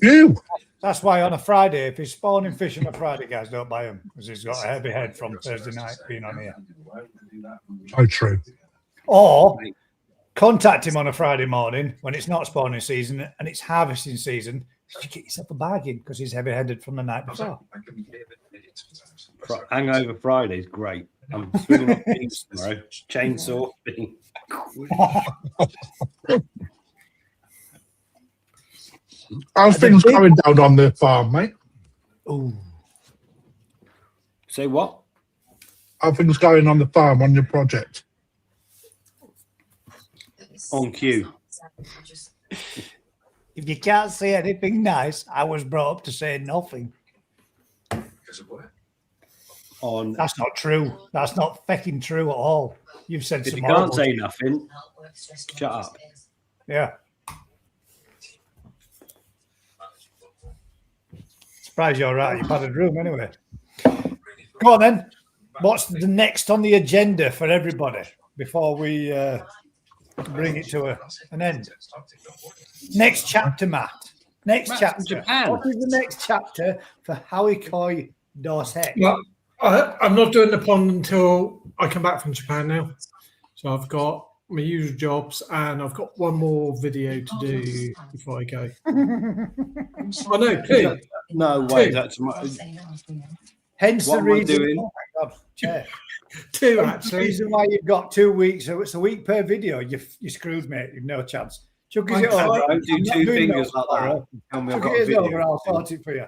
You. That's why on a Friday, if he's spawning fish on a Friday, guys, don't buy him because he's got a heavy head from Thursday night being on here. Oh, true. Or contact him on a Friday morning when it's not spawning season and it's harvesting season. You get yourself a bargain because he's heavy-headed from the night before. Hangover Friday is great. I'm swinging off beans tomorrow. Chainsaw bean. How's things going down on the farm, mate? Ooh. Say what? How things going on the farm on your project? On cue. If you can't say anything nice, I was brought up to say nothing. On. That's not true. That's not fucking true at all. You've said If some you can't horrible say shit. nothing, shut up. Yeah. Surprised you're right. You've had a room anyway. Go on then. What's the next on the agenda for everybody before we bring it to an end? Next chapter, Matt. Next Matt's chapter. from Japan. What is the next chapter for Howie Coy Dorset? Well, I'm not doing the pond until I come back from Japan now. So I've got my usual jobs and I've got one more video to do before I go. I know, two. No way. Two. That's my. Hence What the am I reason. doing? Oh my God. Yeah. Two, The actually. reason why you've got 2 weeks, so it's a week per video. You screwed, mate. You've no chance. Chuck I'm it over. Don't do I'm not two doing fingers no like that. tomorrow. Tell me I've Chuck got a it video. over. I'll sort it for you.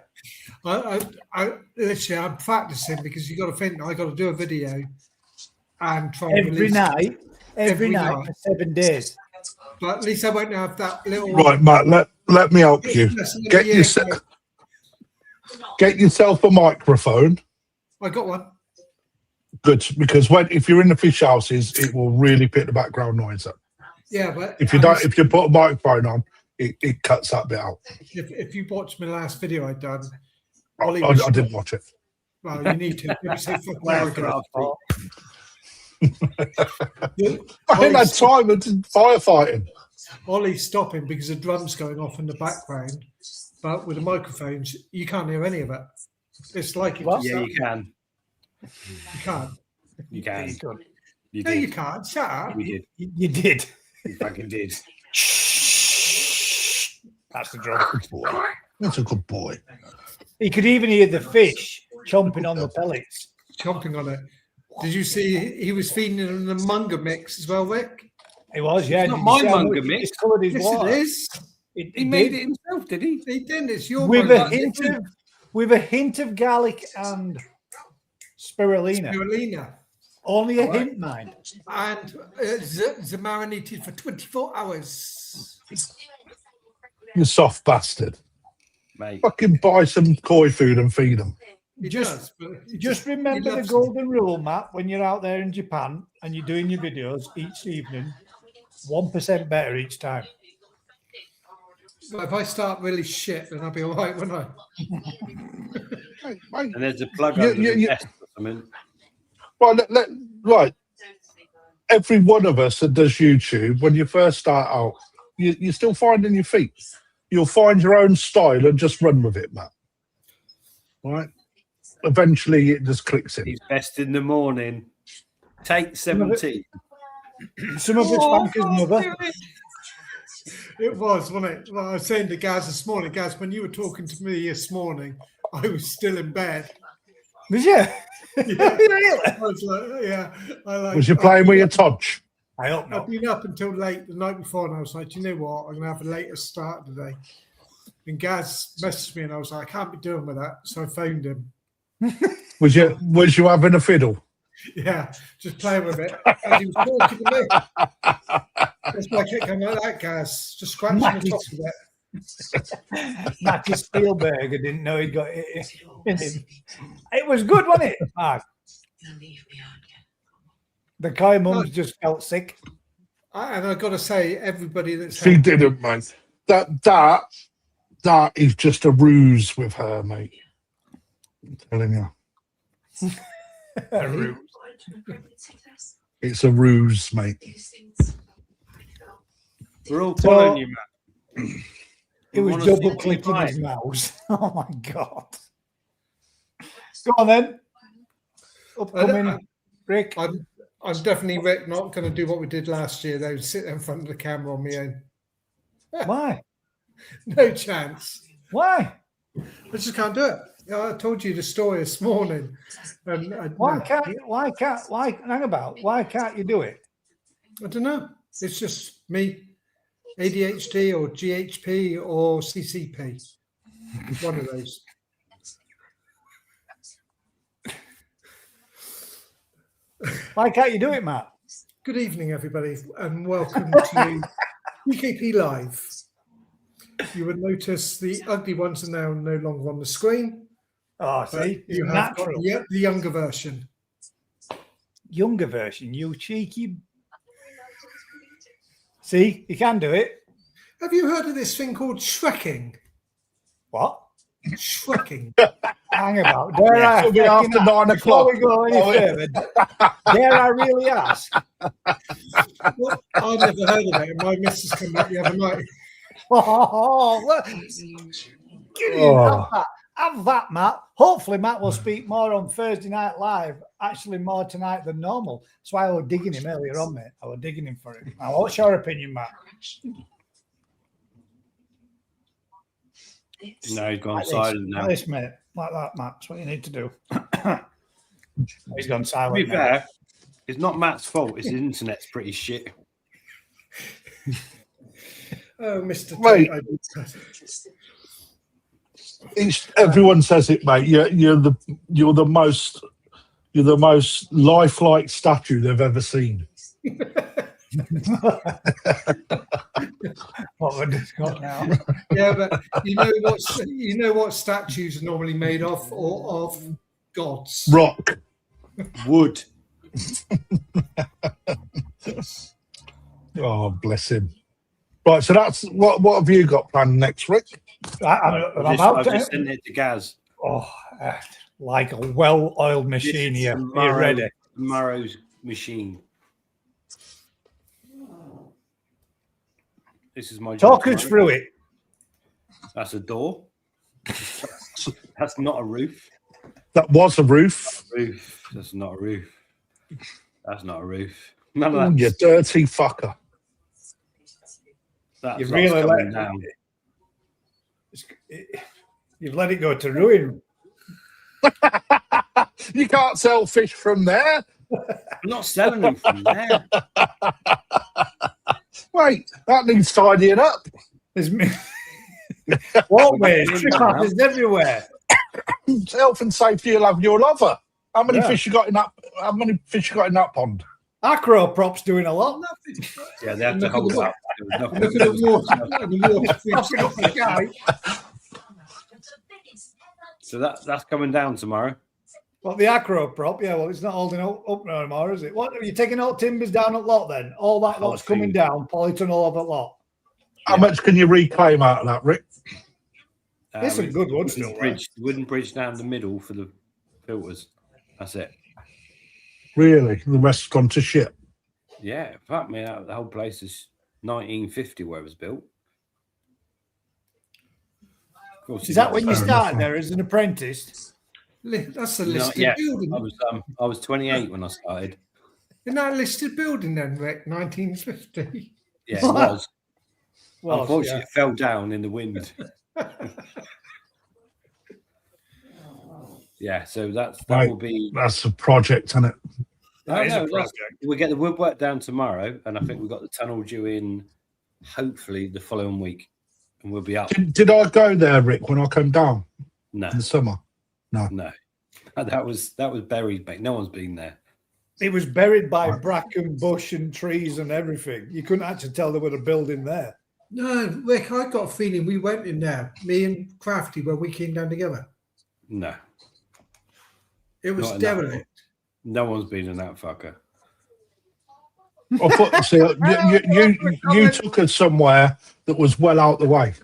I literally, I'm practicing because you got to think I got to do a video and try and Every release it. night. Every Every night night. for 7 days. But at least I won't have that little. Right, Matt, let me help you. Get yourself a microphone. I got one. Good, because if you're in the fish houses, it will really pick the background noise up. Yeah, but If you put a microphone on, it cuts that bit out. if you watched my last video I'd done, I Ollie was, didn't watch it. well, you need to. You say fucking Well, arrogant. I ain't had time. I did firefighting. Ollie's stopping because the drum's going off in the background, but with the microphones, you can't hear any of it. It's like What? Yeah, you can. You can't. You can. You No, did. you can't. Shut up. You did. You did. You fucking did. That's the drum. That's a good boy. He could even hear the fish chomping on the pellets. Chomping on it. Did you see he was feeding them the manga mix as well, Rick? It was, yeah. It's not Did you my see how manga much mix. It's coloured his Yes, water. it is. He made it himself, did he? He didn't. It's your with manga. a hint of garlic and spirulina. Spirulina. Only a hint, mind. And the marinated for 24 hours. You soft bastard. Mate. Fucking buy some koi food and feed them. Just remember the golden rule, Matt, when you're out there in Japan and you're doing your videos each evening, 1% better each time. Well, if I start really shit, then I'll be all right, won't I? Mate, And there's a plug under the desk or something. well, right. Every one of us that does YouTube, when you first start out, you're still finding your feet. You'll find your own style and just run with it, Matt. Right? Eventually, it just clicks in. He's best in the morning. Take 17. Some of it's Banker's mother. It was, wasn't it? Well, I was saying to Gaz this morning, Gaz, when you were talking to me this morning, I was still in bed. Was you? Yeah. Really? I was like, yeah. Was you playing with your Todge? I hope I've not. been up until late the night before, and I was like, do you know what? I'm going to have a later start today. And Gaz messaged me, and I was like, I can't be doing with that. So I phoned him. Was you having a fiddle? Yeah, just playing with it. As he was talking to me. That's why I kept going like that, Gaz. Just scratching the top of it. Matty Spielberg, I didn't know he got it in him. It was good, wasn't it, Mark? The Kai mums just felt sick. And I've got to say, everybody that's She didn't, mate. That is just a ruse with her, mate. I'm telling you. A ruse. It's a ruse, mate. We're all following you, Matt. It was double clicking his mouse. Oh my God. Go on then. Upcoming, Rick. I'm definitely, Rick, not going to do what we did last year, though, sit in front of the camera on my own. Why? No chance. Why? I just can't do it. I told you the story this morning. And Why can't you do it? I don't know. It's just me, ADHD or GHP or CCP. One of those. Why can't you do it, Matt? Good evening, everybody, and welcome to UKP Live. You would notice the ugly ones are now no longer on the screen. Oh, see, You have got the younger version. Younger version, you cheeky. See, you can do it. Have you heard of this thing called Shrekking? What? Shrekking. Hang about. Dare I? It'll be after 9 Before o'clock. we go any further, dare I really ask? Well, I've never heard of it. My missus came back the other night. Oh, look. Have that, Matt. Hopefully, Matt will speak more on Thursday Night Live. Actually, more tonight than normal. That's why I was digging him earlier on, mate. I was digging him for him. Now, what's your opinion, Matt? No, he's gone Like silent this, now. like this, mate. Like that, Matt. That's what you need to do. He's gone To silent. be now. fair, it's not Matt's fault. His internet's pretty shit. Oh, Mr. Mate. Everyone says it, mate. You're the most lifelike statue they've ever seen. What we've just got now. Yeah, but you know what statues are normally made of, or of gods. Rock. Wood. Oh, bless him. Right, so that's what have you got planned next, Rick? I've just sent it to Gaz. Like a well-oiled machine here. Are you ready? Tomorrow's machine. This is my Talk job us tomorrow. through it. That's a door. That's not a roof. That was a roof. Roof. That's not a roof. That's not a roof. None Oh, of that. you dirty fucker. That's You really coming let down. You've let it go to ruin. You can't sell fish from there. I'm not selling them from there. Wait, that needs tidying up. There's walkways, trip-offers everywhere. Health and safety will have your lover. How many Yeah. fish you got in that? How many fish you got in that pond? Acroprop's doing a lot. Yeah, they have to hold up. Look at the water. And the water Knocking off the guy. So that's coming down tomorrow. What, the Acroprop? Yeah, well, it's not holding up no anymore, is it? What, are you taking all timbers down at lot then? All that lot's coming down, polytunnel of at lot. How much can you reclaim out of that, Rick? It's a good one still. Wooden bridge down the middle for the filters. That's it. Really? The rest's gone to shit. Yeah, fuck me. The whole place is 1950 where it was built. Of course, Is that when you started there as an apprentice? That's a listed building. I was 28 when I started. Isn't that a listed building then, Rick? 1950. Yeah, it was. Well, unfortunately, it fell down in the wind. Yeah, so that will be. That's a project, isn't it? That is a project. We'll get the woodwork down tomorrow, and I think we've got the tunnel due in hopefully the following week, and we'll be up. Did I go there, Rick, when I came down No, in the summer? No. That was buried, mate. No one's been there. It was buried by bracken, bush, and trees and everything. You couldn't actually tell there was a building there. No, Rick, I got a feeling we went in there, me and Crafty, when we came down together. No, it was derelict. No one's been in that fucker. I thought, see, you took us somewhere that was well out the way.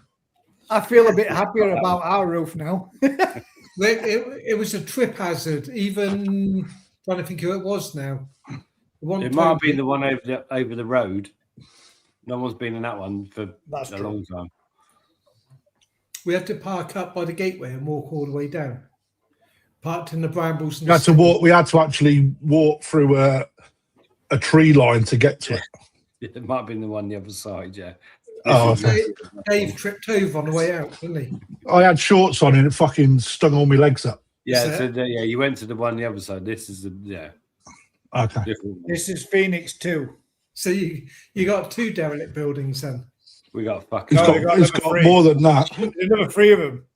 I feel a bit happier about our roof now. It was a trip hazard. Even trying to think who it was now. It might have been the one over the road. No one's been in that one for a long time. We had to park up by the gateway and walk all the way down. Parked in the brambles. We had to actually walk through a tree line to get to it. It might have been the one on the other side, yeah. Dave tripped over on the way out, didn't he? I had shorts on and it fucking stung all my legs up. Yeah, you went to the one on the other side. This is Okay. This is Phoenix 2. So you got 2 derelict buildings then. We got fucking. It's got more than that. There's another 3 of them.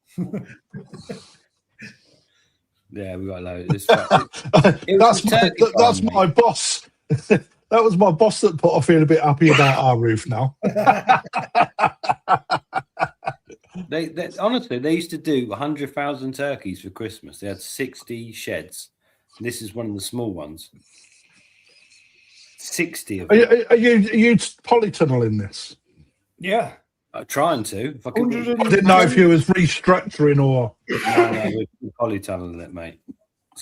Yeah, we got loads. That's my boss. That was my boss that put I feel a bit happy about our roof now. They honestly, they used to do 100,000 turkeys for Christmas. They had 60 sheds. This is one of the small ones. 60 of them. Are you polytunneling this? Yeah. I'm trying to. If I didn't know if you was restructuring or. No, we're polytunneling it, mate.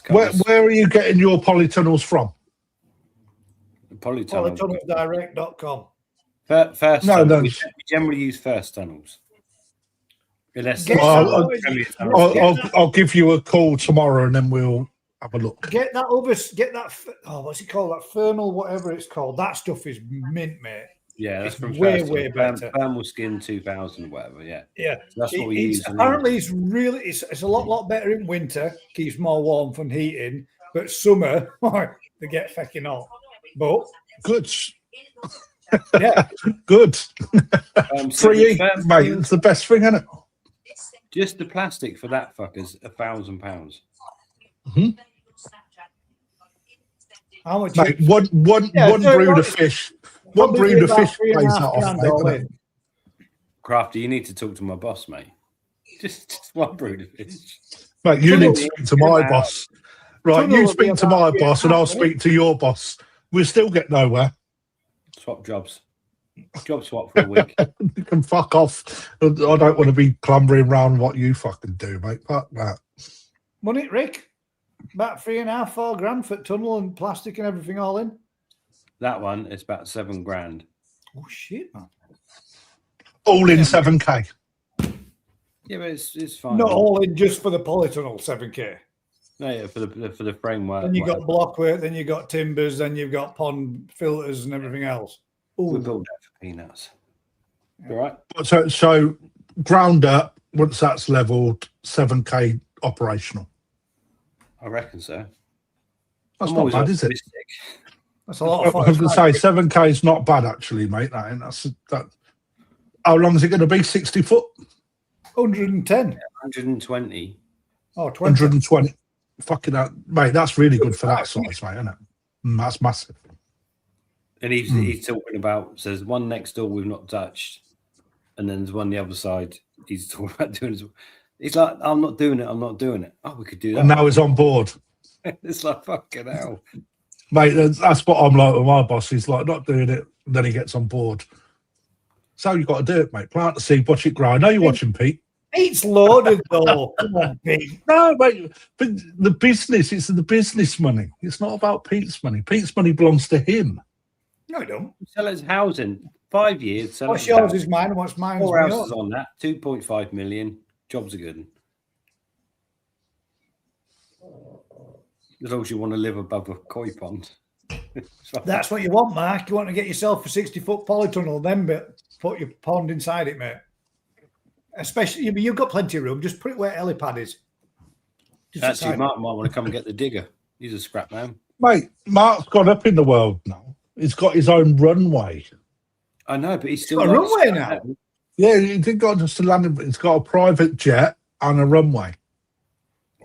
Where are you getting your polytunnels from? Polytunnelsdirect.com. First no, tunnel. We generally use first tunnels. Unless I'll give you a call tomorrow and then we'll have a look. Get that what's it called? That Fernal, whatever it's called. That stuff is mint, mate. Yeah, that's from way better. Thermal Skin 2000, whatever. Yeah, yeah. So that's what we use. Apparently, it's a lot better in winter. Keeps more warm from heating, but summer they get fucking hot. But good. Yeah, good. So mate, it's the best thing, isn't it? Just the plastic for that fucker's £1,000. Mm-hmm. How much? Mate, one brood of fish. One brood of fish pays that off, mate. Crafty, you need to talk to my boss, mate. Just one brood of fish. Mate, you need to speak to my boss. Right, you speak to my boss and I'll speak to your boss. We'll still get nowhere. Swap jobs. Job swap for a week. You can fuck off. I don't want to be clambering around what you fucking do, mate. Fuck that. Money, Rick? About 3.5, 4 grand for tunnel and plastic and everything all in? That one is about $7,000. Oh, shit, man. All in 7K. Yeah, but it's fine. Not all in just for the polytunnel, 7K. No, yeah, for the framework. Then you got blockwork, then you got timbers, then you've got pond filters and everything else. We build that for peanuts. All right. So ground up, once that's leveled, 7K operational. I reckon so. That's not bad, is it? That's a lot of fun. I was going to say 7K is not bad, actually, mate. That. How long is it going to be? 60 foot? 110. 120. Oh, 20. 120. Fucking hell. Mate, that's really good for that size, mate, isn't it? That's massive. And he's talking about, so there's one next door we've not touched, and then there's one the other side he's talking about doing as well. He's like, I'm not doing it, I'm not doing it. Oh, we could do that. And now he's on board. It's like, fucking hell. Mate, that's what I'm like with my boss. He's like, not doing it, and then he gets on board. So you got to do it, mate. Plant the seed, watch it grow. I know you're watching, Pete. Pete's loaded, though. Come on, Pete. No, mate, but the business, it's the business money. It's not about Pete's money. Pete's money belongs to him. No, I don't. Sell his housing. 5 years. Sell What's his yours housing. is mine, and what's mine 4 is houses yours. on that. 2.5 million. Jobs are good. As long as you want to live above a koi pond. That's what you want, Mark. You want to get yourself a 60-foot polytunnel, then put your pond inside it, mate. Especially, you've got plenty of room. Just put it where helipad is. Just Actually, beside Mark might want to come and get the digger. He's a scrap man. Mate, Mark's gone up in the world now. He's got his own runway. I know, but he's still got a like runway scrap now. man. Yeah, he did got just a landing, but he's got a private jet and a runway.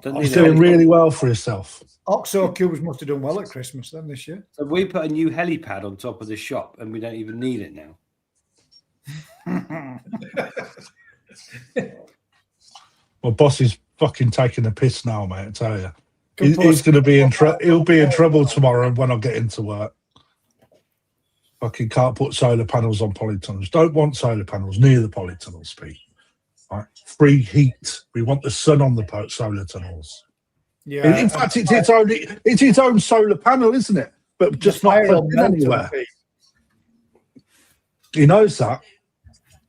Doesn't He's he doing know? really well for himself. Oxo Cubes must have done well at Christmas then this year. So we put a new helipad on top of the shop, and we don't even need it now. My boss is fucking taking the piss now, mate. I tell you, Good he's boss. going to be in trouble. He'll be in trouble tomorrow when I get into work. Fucking can't put solar panels on polytunnels. Don't want solar panels near the polytunnels, Pete. Right? Free heat. We want the sun on the solar tunnels. Yeah. In fact, it's its own solar panel, isn't it? But just not fire plugged in will melt anywhere. them, Pete. He knows that.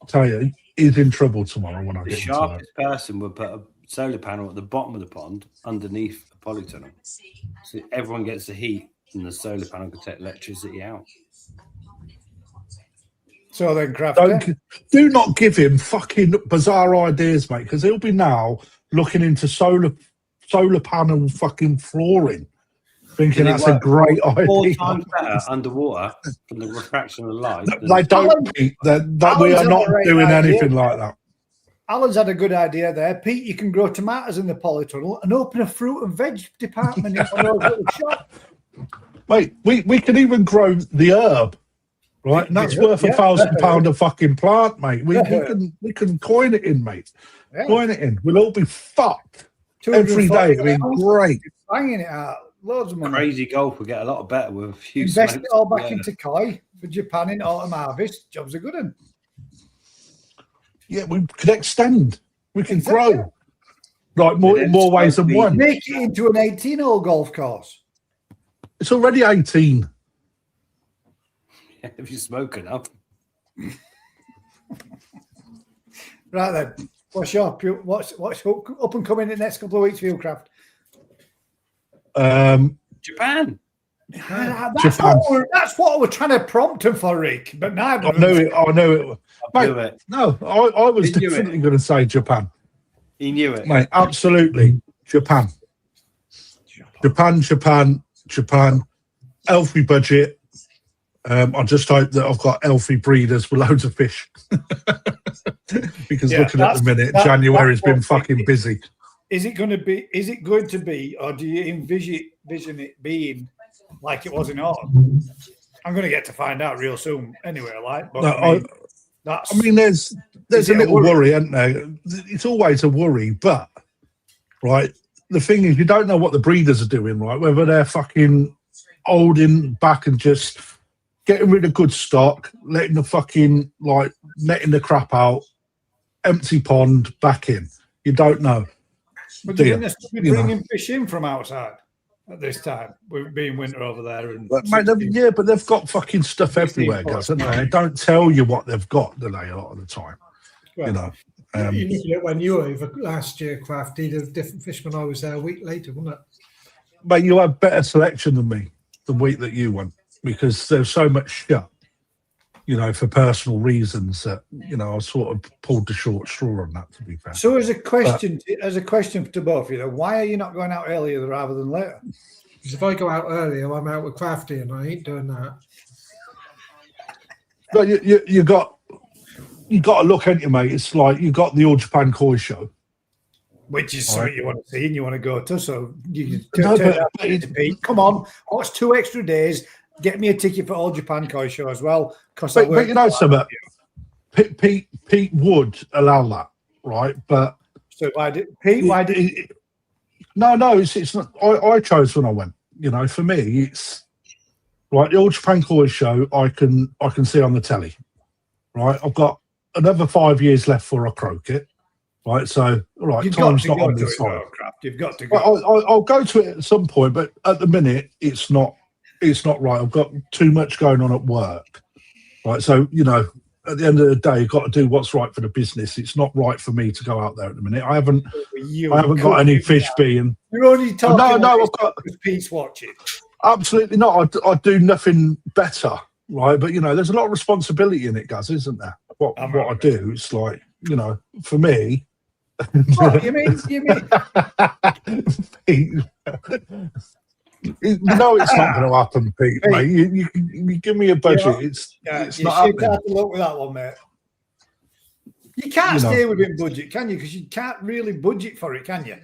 I tell you, he's in trouble tomorrow when I The get into work. sharpest person would put a solar panel at the bottom of the pond underneath the polytunnel. So everyone gets the heat, and the solar panel can take electricity out. So then, Crafter. Do not give him fucking bizarre ideas, mate, because he'll be now looking into solar panel fucking flooring, thinking that's a great 4 idea. times better underwater from the refraction of the light. They don't, Pete. That we are not doing anything like that. Alan's had a good idea there. Pete, you can grow tomatoes in the polytunnel and open a fruit and veg department in one of those little shops. Mate, we can even grow the herb, right? And that's worth £1,000 a fucking plant, mate. We can coin it in, mate. Yeah. Coin it in. We'll all be fucked every day. It'll be great. Banging it out. Loads of money. Crazy golf will get a lot better with a few. Invest it smokes all back together. into koi for Japan in autumn harvest. Jobs are good. Un. Yeah, we can extend. We can Exactly. grow. Like more ways than one. Make it into an 18-hole golf course. It's already 18. If you smoke enough. Right then. What's up and coming in the next couple of weeks for you, Craft? Japan. That's what we're trying to prompt him for, Rick. But now I knew it. I'll do Mate, it. no, I was He knew definitely going to say Japan. He knew it. Mate, absolutely. Japan. Healthy budget. I just hope that I've got healthy breeders with loads of fish. Because looking at the minute, January's been fucking busy. Is it going to be, or do you envision it being like it was in autumn? I'm going to get to find out real soon. Anyway, but No, I mean, there's a little worry, isn't there? It's always a worry, but right. The thing is, you don't know what the breeders are doing, right? Whether they're fucking holding back and just getting rid of good stock, letting the fucking netting the crap out, empty pond back in. You don't know. But do you think they're bringing fish in from outside at this time? With being winter over there, But they've got fucking stuff everywhere, guys, haven't they? They don't tell you what they've got, do they? A lot of the time, Well, you know. you look at it when you were over last year, Crafty, the different fish when I was there a week later, wasn't it? But you had better selection than me the week that you went because there's so much shit, you know, for personal reasons that, you know, I sort of pulled the short straw on that, to be fair. So as a question to both of you, why are you not going out earlier rather than later? Because if I go out earlier, I'm out with Crafty and I ain't doing that. But you got to look at you, mate. It's like you got the All Japan Koi show. Which is something you want to see and you want to go to. So you No, turn but out to Pete. Come on, what's 2 extra days Get me a ticket for All Japan Koi Show as well. Because But you know something, Pete would allow that, right? But so why did Pete? Why did? No, it's not. I chose when I went. You know, for me, it's right. The All Japan Koi Show, I can see on the telly. Right, I've got another 5 years left for a croquet. Right, so all right, You've time's got to not on go to this it, side. though, Kraft. You've got to go. I'll go to it at some point, but at the minute, it's not right. I've got too much going on at work. Right, so you know, at the end of the day, you've got to do what's right for the business. It's not right for me to go out there at the minute. I haven't got any fish being. You're only talking. No, I've got Pete's watching. Absolutely not. I do nothing better, right? But you know, there's a lot of responsibility in it, Gaz, isn't there? What I do, it's like, you know, for me. What, you mean? Pete, you know, it's not going to happen, Pete. Mate. You give me a budget. It's not happening. Have to look with that one, mate. You can't stay within budget, can you? Because you can't really budget for it, can you?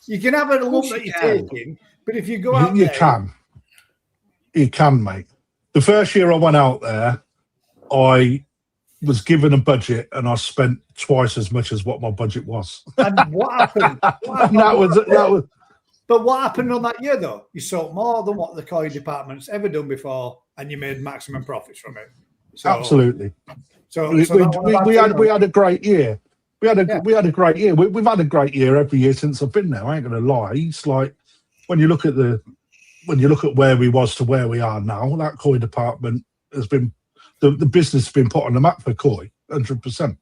You can have a lump that you're taking, but if you go out you can, mate. The first year I went out there, I was given a budget and I spent twice as much as what my budget was. And what happened? That was. But what happened on that year, though? You sold more than what the koi department's ever done before, and you made maximum profits from it. So, absolutely. So we had a great year. We had a great year. We've had a great year every year since I've been there. I ain't going to lie. It's like when you look at where we was to where we are now, that koi department has been the business has been put on the map for koi, 100%.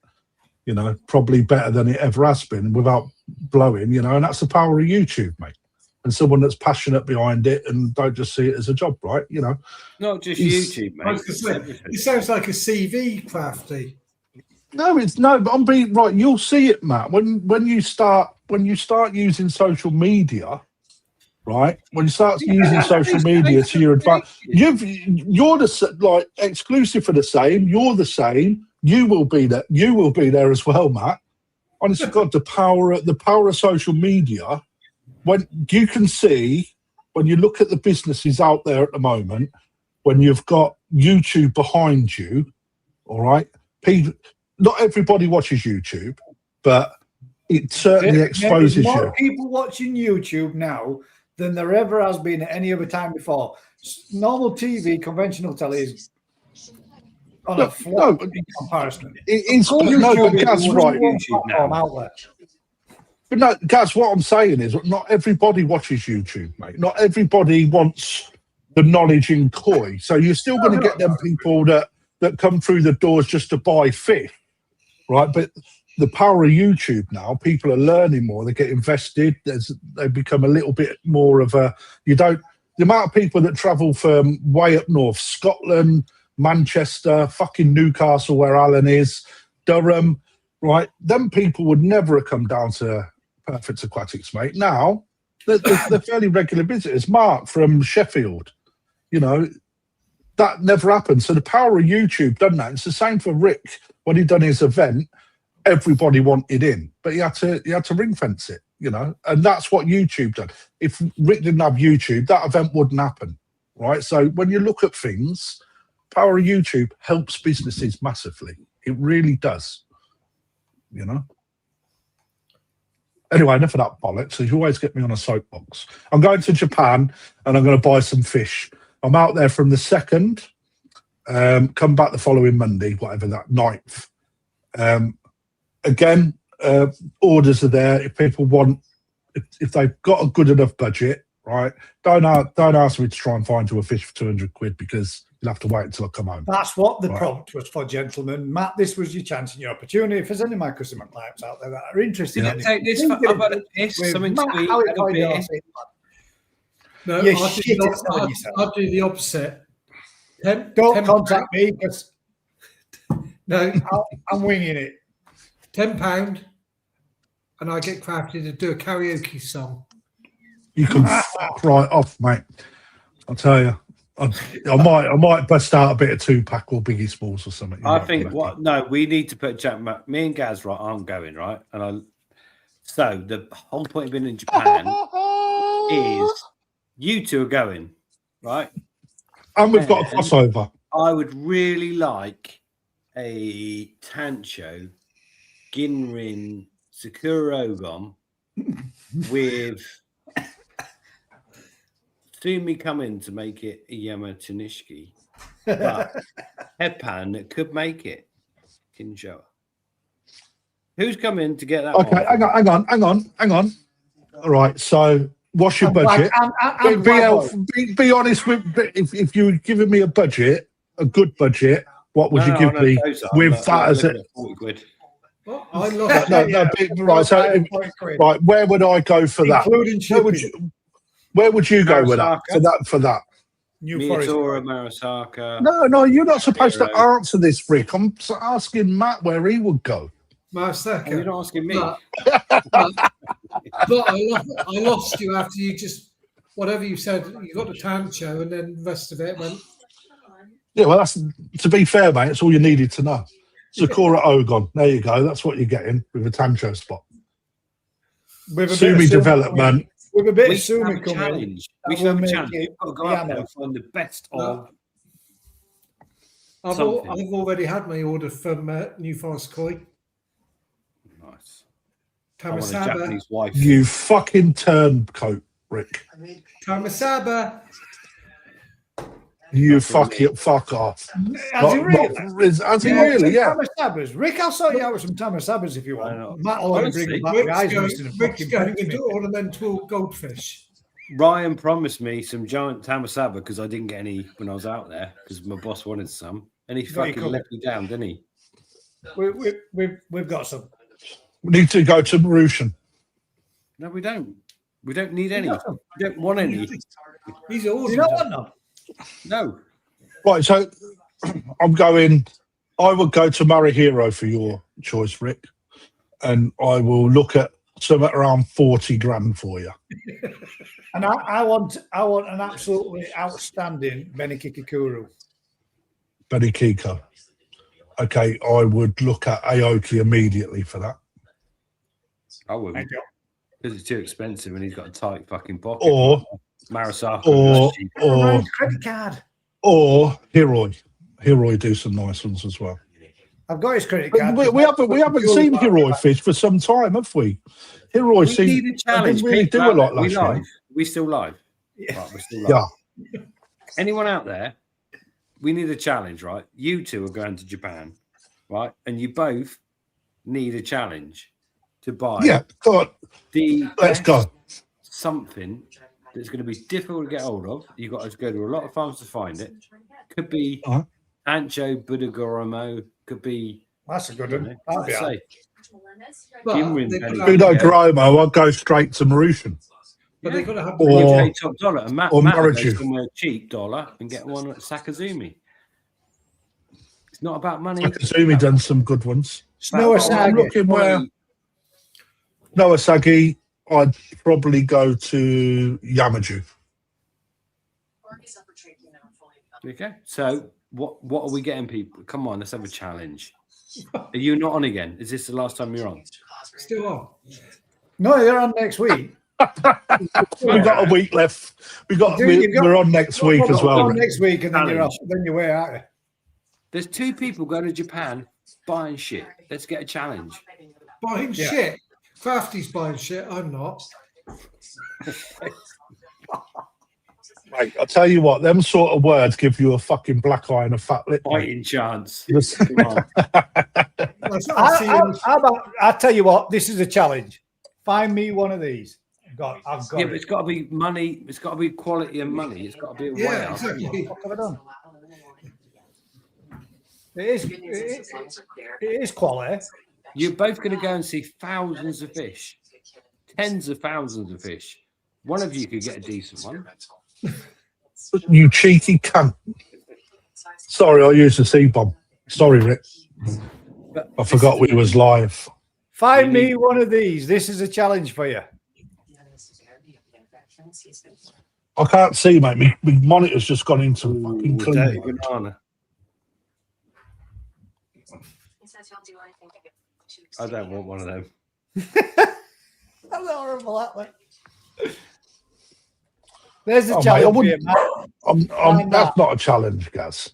You know, probably better than it ever has been without blowing. You know, and that's the power of YouTube, mate. And someone that's passionate behind it and don't just see it as a job, right? You know, not just YouTube, mate. It sounds like a CV, Crafty. No, but I'm being right. You'll see it, Matt. When you start using social media, right? When you start using social media to your advantage, you're the exclusive for the same. You're the same. You will be there. You will be there as well, Matt. Honestly, God, the power of social media. When you can see, when you look at the businesses out there at the moment, when you've got YouTube behind you, all right, people. Not everybody watches YouTube, but it certainly exposes more you. People watching YouTube now than there ever has been at any other time before. Normal TV, conventional telly is on a flop in comparison. That's right. YouTube now. Out there. But no, Gaz, what I'm saying is not everybody watches YouTube, mate. Not everybody wants the knowledge in koi. So you're still going to get them people that come through the doors just to buy fish, right? But the power of YouTube now, people are learning more. They get invested. They become a little bit more of a. The amount of people that travel from way up north, Scotland, Manchester, fucking Newcastle, where Alan is, Durham, right? Them people would never have come down to Perfect Aquatics, mate. Now they're fairly regular visitors. Mark from Sheffield, you know, that never happened. So the power of YouTube done that. It's the same for Rick when he done his event. Everybody wanted in, but he had to ring fence it, you know, and that's what YouTube done. If Rick didn't have YouTube, that event wouldn't happen, right? So when you look at things, power of YouTube helps businesses massively. It really does, you know. Anyway, enough of that bollocks. You always get me on a soapbox. I'm going to Japan and I'm going to buy some fish. I'm out there from the 2nd, come back the following Monday, whatever that, 9th. Again, orders are there. If people want, if they've got a good enough budget, right, don't ask me to try and find you a fish for 200 quid because you'll have to wait until I come home. That's what the prompt was for, gentlemen. Matt, this was your chance and your opportunity. If there's any of my customer clients out there that are interested in take this for something to eat. No, I'll do the opposite. Don't contact me because no, I'm winging it. £10, and I get Crafty to do a karaoke song. You can fuck right off, mate. I'll tell you. I might bust out a bit of Tupac or Biggie Smalls or something. I think we need to put Jack. Me and Gaz, right? I'm going right, so the whole point of being in Japan is you two are going, right? And we've got a crossover. I would really like a Tancho Ginrin Sakura Ogon with Sumi come in to make it a Yamatanishiki, but Hepan that could make it Kinshoa. Who's come in to get that? Okay, hang on. All right, so what's your budget? Be honest with if you were giving me a budget, a good budget, what would you give me with that as it? 40 quid. Well, I lost Right, where would I go for that? Including shipping. Where would you go with that? For that? New Forest. Miyatora, Marasaka. No, you're not supposed to answer this, Rick. I'm asking Matt where he would go. Marasaka. You're not asking me. But I lost you after you just whatever you said. You got the Tancho, and then the rest of it went. Yeah, well, that's to be fair, mate. That's all you needed to know. Sakura Ogon. There you go. That's what you're getting with a Tancho spot. Sumi development. With a bit We of should Sumi have a coming. challenge. We should have a make challenge. it We've got to go out there and find the best of. I've already had my order from New Forest Koi. Nice. I want a Tamasaba. Japanese wife. You fucking turncoat, Rick. Tamasaba. You fuck off. Has he really? Has he really? Yeah. Tamasabas. Rick, I'll sort you out with some Tamasabas if you I know. want. Matt will only bring Honestly, back Rick's guys going, missing a Rick's fucking going penny. into ornamental goldfish. Ryan promised me some giant Tamasaba because I didn't get any when I was out there because my boss wanted some, and he Very fucking cool. let me down, didn't he? We've got some. We need to go to Mauritian. No, we don't. We don't need any. We don't want any. He's You ordered. know what? No. No. Right, so I would go to Marihiro for your choice, Rick, and I will look at something around 40 grand for you. And I want an absolutely outstanding Benikikikuru. Benny Kiko. Okay, I would look at Aoki immediately for that. I wouldn't. Thank you. Because it's too expensive and he's got a tight fucking pocket. Or Marasaka. or Credit card. or Hiroi. Hiroi do some nice ones as well. I've got his credit But card. we haven't seen Hiroi fish for some time, have we? Hiroi We need a challenge. didn't really do a lot last live. year. We still live. Yeah. Right, we're still live. Yeah. Anyone out there? We need a challenge, right? You two are going to Japan, right? And you both need a challenge to buy. Yeah, go on. Let's go. Something that's going to be difficult to get hold of. You've got to go to a lot of farms to find it. Could be Ancho, Budagoromo. Could be. That's a good one. That'll be Say, But Gimrin, they've Benny. got to Udo have- Gromo, I'll go straight to Mauritian. but they've got to have Or- You pay top dollar, and Matt will go Mariju. somewhere cheap dollar and get one at Sakazumi. It's not about money. Kazumi done some good ones. Snow I'm Asagi. looking where Noasagi, I'd probably go to Yamaju. Okay, so what are we getting, people? Come on, let's have a challenge. Are you not on again? Is this the last time you're on? still on. No, you're on next week. We've got a week left. We're on next week as well. On Rick. next week, and then you're off. Challenge. Then you're way out. There's two people going to Japan buying shit. Let's get a challenge. Buying Yeah. shit. Crafty's buying shit. I'm not. Mate, I'll tell you what, them sort of words give you a fucking black eye and a fat lip. mate. Fighting chance. Yes. Come on. How about? I tell you what, this is a challenge. Find me one of these. I've got Yeah, but it. it's got to be money. It's got to be quality and money. It's got to be a way Yeah, out. exactly. What have I done? It is quality. You're both going to go and see thousands of fish, tens of thousands of fish. One of you could get a decent one. You cheeky cunt. Sorry, I used the C-bomb. Sorry, Rick. But I forgot we was live. Find me one of these. This is a challenge for you. I can't see, mate. My monitor's just gone into fucking Ooh, dirty clean. banana. I don't want one of them. That's horrible, that one. There's a Oh, mate, challenge I for you, wouldn't- Matt. that's not a challenge, Gaz.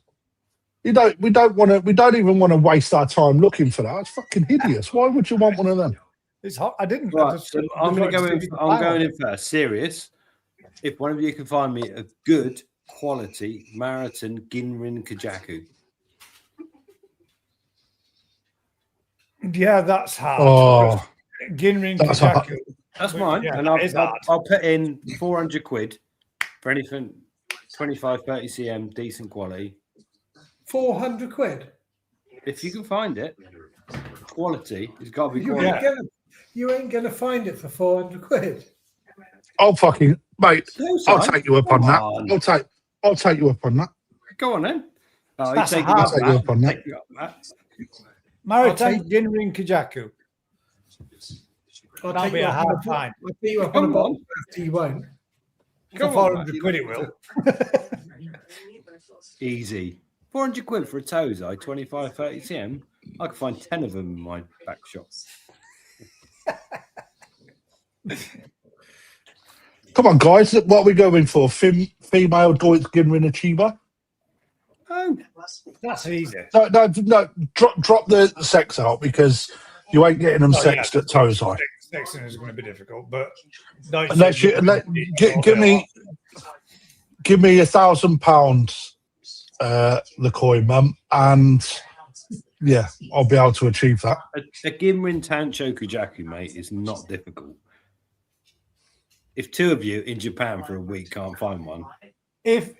We don't even want to waste our time looking for that. It's fucking hideous. Why would you want one of them? It's hot. I didn't. I Right, just- so I I'm going to just go in. did the I'm pile. going in first. Serious. If one of you can find me a good quality Marathon Ginrin Kajaku. Yeah, that's hard. Oh, Ginrin that's hard. Kajaku. That's mine. Yeah, And that is hard. I'll put in 400 quid for anything 25, 30 cm, decent quality. 400 quid. If you can find it, quality. It's got to be You quality. ain't gonna find it for 400 quid. I'll fucking mate. No, I'll son. take you up on Come that. on. I'll take you up on that. Go on then. Oh, That's you a take hard it one. up, Take you up on that. Take you up, Matt. Maritime Ginrin Kajaku. I'll That'll take be you a up hard on a- find. I'll take you up on a Come bottle on. after you won't. For Come on, 400 Matt. quid it will. Easy. 400 quid for a Tozai, 25, 30 cm. I could find 10 of them in my back shop. Come on, guys. What are we going for? Female Deutsch Ginrin Achiever? Oh, That's easy. No. Drop the sex out because you ain't getting them sexed at Tozai. Sexing is going to be difficult, but Unless you give me £1,000 the coin, mum, and yeah, I'll be able to achieve that. a Ginrin Tancho Kujaku, mate, is not difficult. If two of you in Japan for a week can't find one, if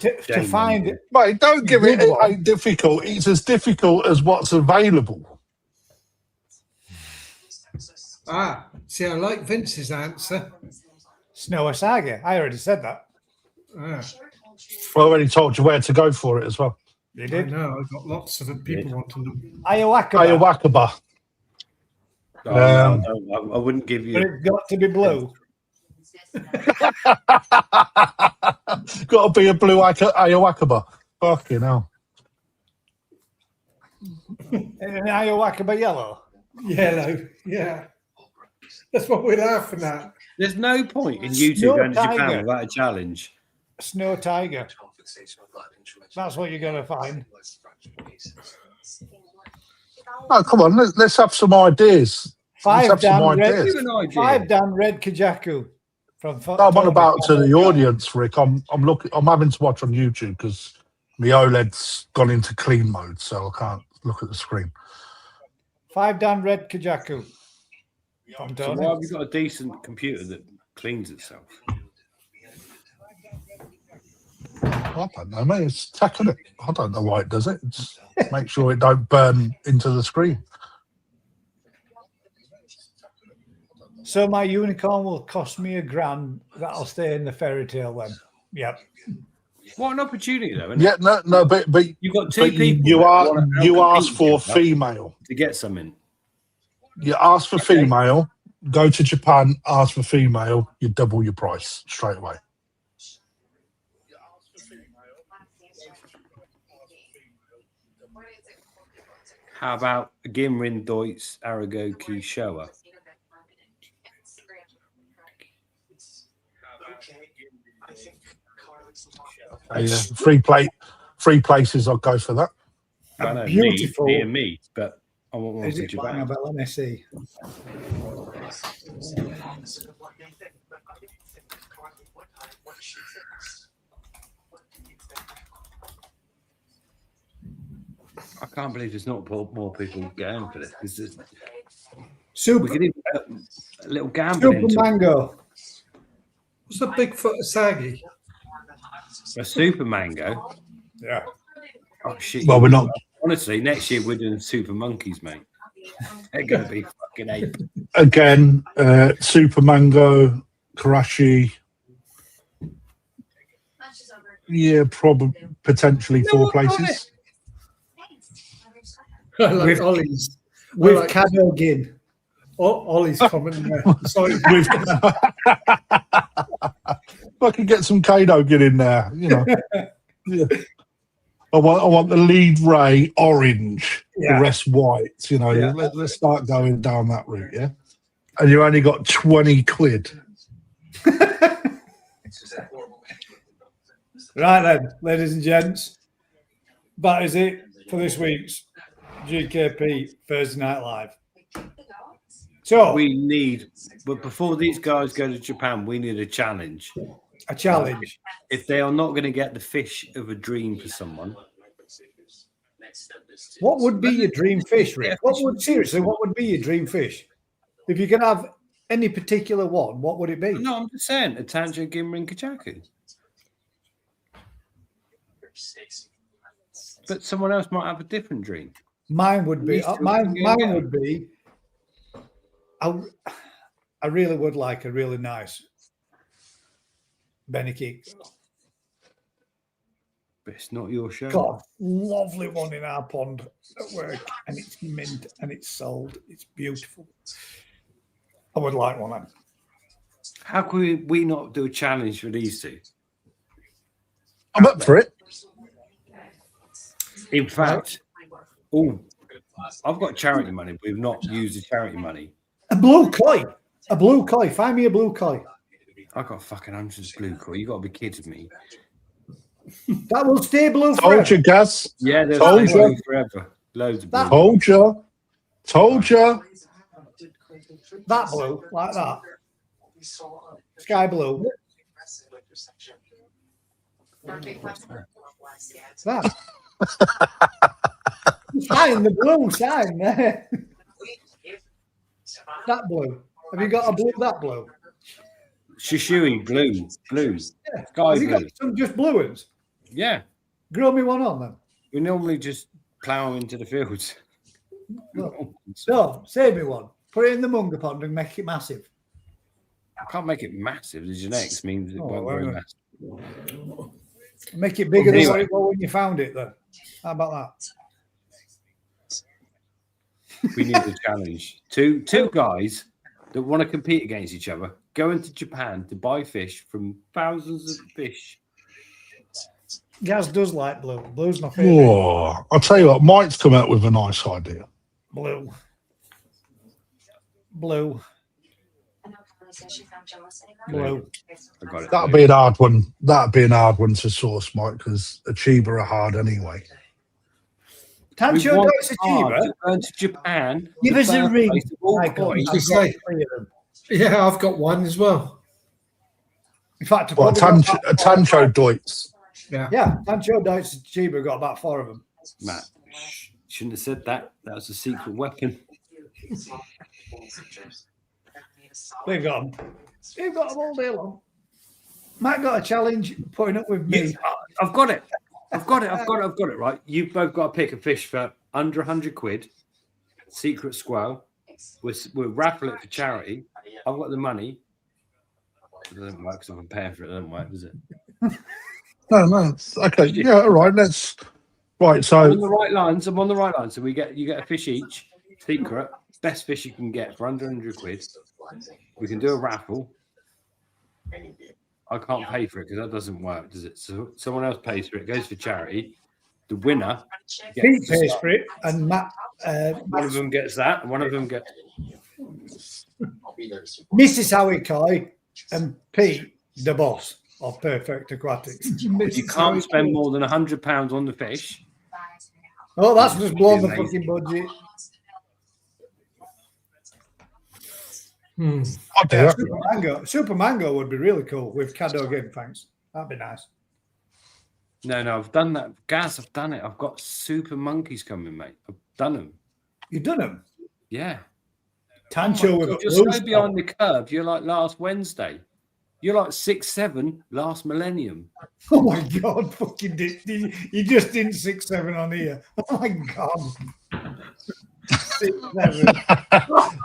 to Shame on find you. Mate, don't give it. Good It one. ain't difficult. It's as difficult as what's available. See, I like Vince's answer. Snow Asage, I already said that. Ah, I already told you where to go for it as well. You I did. know. I've got lots of people wanting them. Ayahuasca, Ayahuasca. I wouldn't give but you. it's got to be blue. Got to be a blue ayahuasca. Fucking hell. An ayahuasca yellow. Yellow. Yeah. That's what we're laughing at. There's no point in you two Snow going to tiger. Japan without a challenge. Snow tiger. That's what you're going to find. Oh, come on. Let's have some ideas. Let's have some ideas. Give an idea. 5 Dan Red Kajaku. From I'm on about to the audience, Rick. I'm having to watch on YouTube because my OLED's gone into clean mode, so I can't look at the screen. 5 Dan Red Kajaku. From So Tony. why have you got a decent computer that cleans itself? I don't know, mate. It's tackling it. I don't know why it does it. It's make sure it don't burn into the screen. So my unicorn will cost me £1,000. That'll stay in the fairy tale then. Yep. What an opportunity, though. Isn't it? Yeah, no, but You've got two but people. you that are wanna you outcompete ask for each other female. to get something. You ask for female. Go to Japan. Ask for female. You double your price straight away. How about Ginrin Deutsch Arago Kishoa? Yeah. Free places. I'll go for that. I know, beautiful- me and me, but I want one Is for it flying Japan. about? Let me see. I can't believe there's not more people going for this. We Super, could even put a little gamble super into mango. What's a Bigfoot Asagi? a super mango. Yeah. Oh shit! Well, we're not. Honestly, next year we're doing super monkeys, mate. They're going to be fucking ape. Again, Super Mango, Karashi. Yeah, probably potentially No, 4 I've got places. I like With- Ollie's. With like- Cadogin. Ollie's comment there. Sorry. If I could get some Kado get in there, you know. Yeah. I want the lead ray orange, Yeah. the rest white. You know, Yeah. let's start going down that route, yeah. And you only got 20 quid. Right then, ladies and gents, that is it for this week's GKP Thursday Night Live. So, but before these guys go to Japan, we need a challenge. a challenge. If they are not going to get the fish of a dream for someone, What would be your dream fish, Rick? What would be your dream fish? If you could have any particular one, what would it be? no, I'm just saying a Tanjo, Gimrin, Kachaku. But someone else might have a different dream. Mine would be. Mine would be. I really would like a really nice Benny. But it's not your show. God, lovely one in our pond at work, and it's mint and it's sold. It's beautiful. I would like one of them. How could we not do a challenge for these two? I'm up for it. In fact, I've got charity money, but we've not used the charity money. A blue koi. A blue koi. Find me a blue koi. I've got fucking hundreds of blue koi. You got to be kidding me. That will stay blue Told forever. you, Gaz. Yeah, there's Told blue you. forever. Loads of blue. Told you. Told you. That blue, like that. Sky blue. That. Sign the blue sign there. That blue. Have you got a blue? That blue. Shishui, blue. Yeah. Sky Have you got blue. some just blue ones? Yeah. Grow me one on them. We normally just plough into the fields. So, save me one. Put it in the Munga pond and make it massive. I can't make it massive. The genetics means it won't grow well, massive. Make it bigger than Anyway. what it was when you found it, then. How about that? We need a challenge. Two guys that want to compete against each other go into Japan to buy fish from thousands of fish. Gaz does like blue. Blue's my favourite. Oh, I'll tell you what, Mike's come out with a nice idea. Blue. Blue. Blue. I got it. That'd be an hard one. That'd be an hard one to source, Mike, because Achiba are hard anyway. Tancho We want Dots Achiever. to go to Japan. Give the us a ring. birthplace of all Michael. coins. I've Just got say- 3 of them. Yeah, I've got one as well. In fact, I've Well, probably got a about 4 or Tancho 5. Deutz. Yeah. Yeah, Tancho Dots Achiever got about 4 of them. Matt, shouldn't have said that. That was a secret weapon. They've got them. They've got them all day long. Matt got a challenge putting up with me. I've got it. I've got it. Right. You've both got to pick a fish for under 100 quid. Secret squirrel. We'll raffle it for charity. I've got the money. It doesn't work because I'm paying for it. It doesn't work, does it? No. Okay. Yeah. All right. Let's. Right. I'm So on the right lines. I'm on the right line. So you get a fish each. Secret. Best fish you can get for under 100 quid. We can do a raffle. I can't pay for it because that doesn't work, does it? So someone else pays for it. Goes for charity. The winner. Pete gets pays for it, and Matt. One of them gets that, and one of them gets. Mrs. Howie Coy and Pete, the boss of Perfect Aquatics. You can't spend more than £100 on the fish. Oh, that's just blown the fucking budget. I'll do it. Super Mango would be really cool with Caddo Game Thanks. That'd be nice. No, I've done that. Gaz, I've done it. I've got super monkeys coming, mate. I've done them. You've done them. Yeah. Tancho with God, a you're blue so behind the curve. You're like last Wednesday. You're like 6'7" last millennium. Oh my God, fucking you just didn't 6'7" on here. Oh my God. 6'7".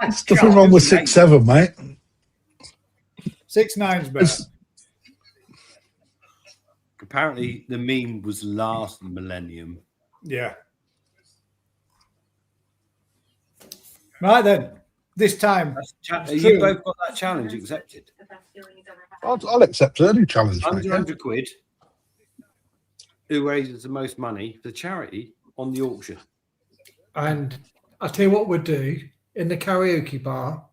There's nothing wrong with 6'7", mate. 6'9's better. Apparently, the meme was last millennium. Yeah. Right then. This time. You both got that challenge accepted. I'll accept any challenge, Under mate. 100 quid. Who raises the most money for charity on the auction? And I'll tell you what we'll do in the karaoke bar.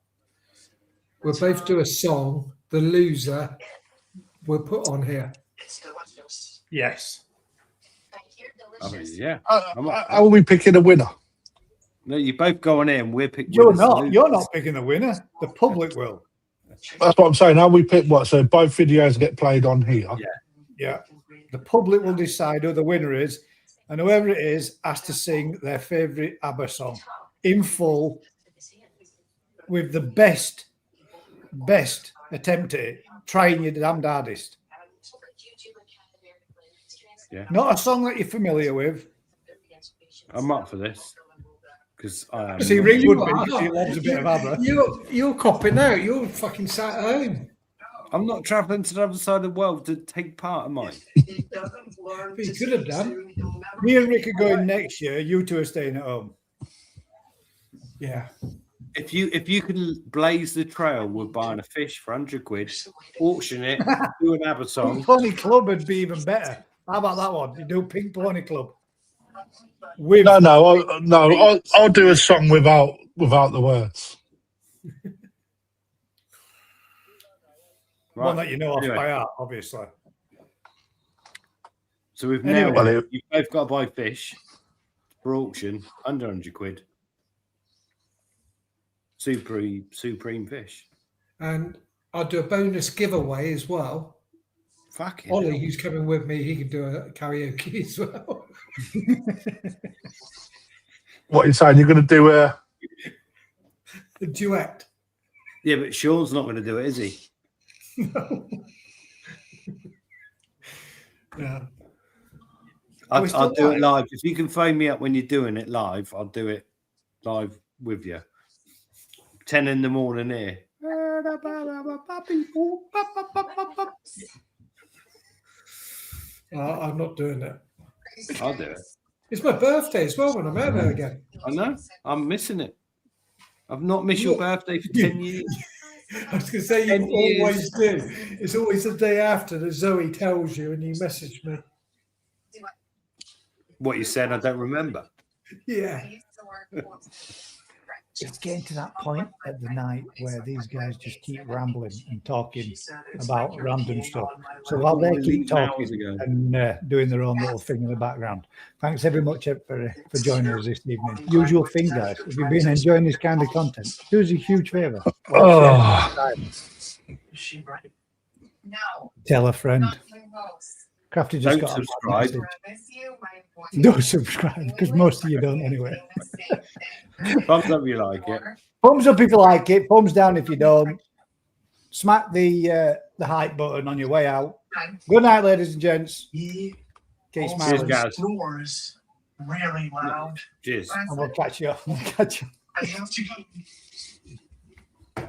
We'll both do a song. The loser we'll put on here. Yes. I mean, yeah. How are we picking a winner? No, you both go on in. And we'll pick. You're winners and not. losers. You're not picking the winner. The public will. That's what I'm saying. How we pick what? So both videos get played on here. Yeah. Yeah. The public will decide who the winner is, and whoever it is has to sing their favourite ABBA song in full with the best attempt at it, trying your damned hardest. Yeah. Not a song that you're familiar with. I'm up for this because I am. See, Rick You would be are. because he loves a bit of ABBA. You're copping out. You're fucking sat at home. I'm not traveling to the other side of the world to take part in mine. But you could have done. Me and Rick are going next year. You two are staying at home. Yeah. If you can blaze the trail with buying a fish for 100 quid, auction it, do an ABBA song. Pink Pony Club would be even better. How about that one? You do Pink Pony Club. With I'll do a song without the words. one that you know off Anyway. by heart, obviously. So we've Anyway. now you've both got to buy fish for auction under 100 quid. Supreme fish. And I'll do a bonus giveaway as well. Fucking Ollie, hell. who's coming with me, he can do a karaoke as well. What are you saying? You're going to do a? A duet. Yeah, but Sean's not going to do it, is he? No. Yeah. Are we I'll still do it live. If you can phone me up when you're doing it live, I'll do it live with you. 10 in the morning here. I'm not doing it. I'll do it. It's my birthday as well when I'm out there again. I know. I'm missing it. I've not missed your birthday for 10 years. I was going to say, you 10 years. always do. It's always the day after that Zoe tells you and you message me. What you said, I don't remember. Yeah. It's getting to that point at the night where these guys just keep rambling and talking about random stuff. So while they keep talking and doing their own little thing in the background, thanks very much for joining us this evening. Usual thing, guys. If you've been enjoying this kind of content, do us a huge favour. Tell a friend. Crafty just Don't got subscribe. Don't subscribe because most of you don't anyway. Thumbs up if you like it. Thumbs up if you like it. Thumbs down if you don't. Smack the hype button on your way out. Good night, ladies and gents. Keep Cheers, smiling. guys. Snores really loud. Cheers. And we'll catch you. We'll catch you. I have to go.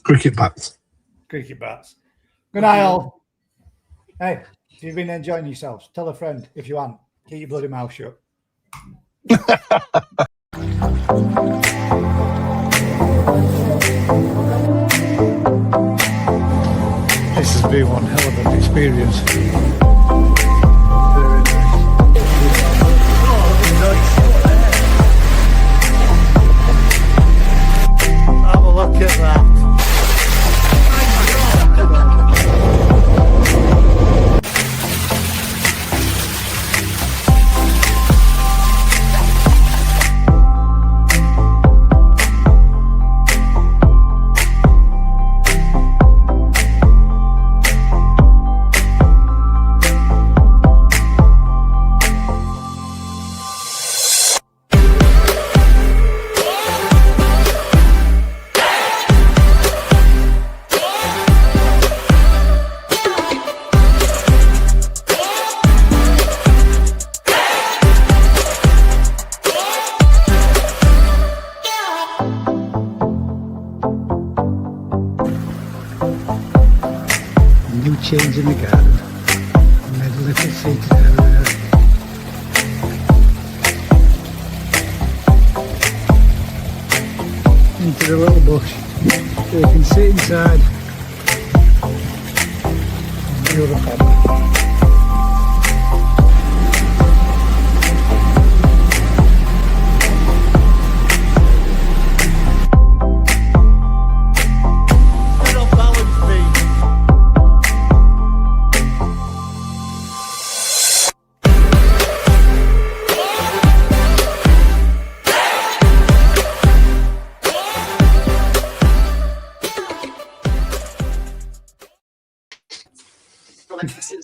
Cricket bats. Cricket bats. Good night, all. Hey, if you've been enjoying yourselves, tell a friend. If you aren't, keep your bloody mouth shut. This has been one hell of an experience. Have a look at that. New change in the garden. Made a little seated area. Into the little bush. So you can sit inside. And view the pond. Alexis.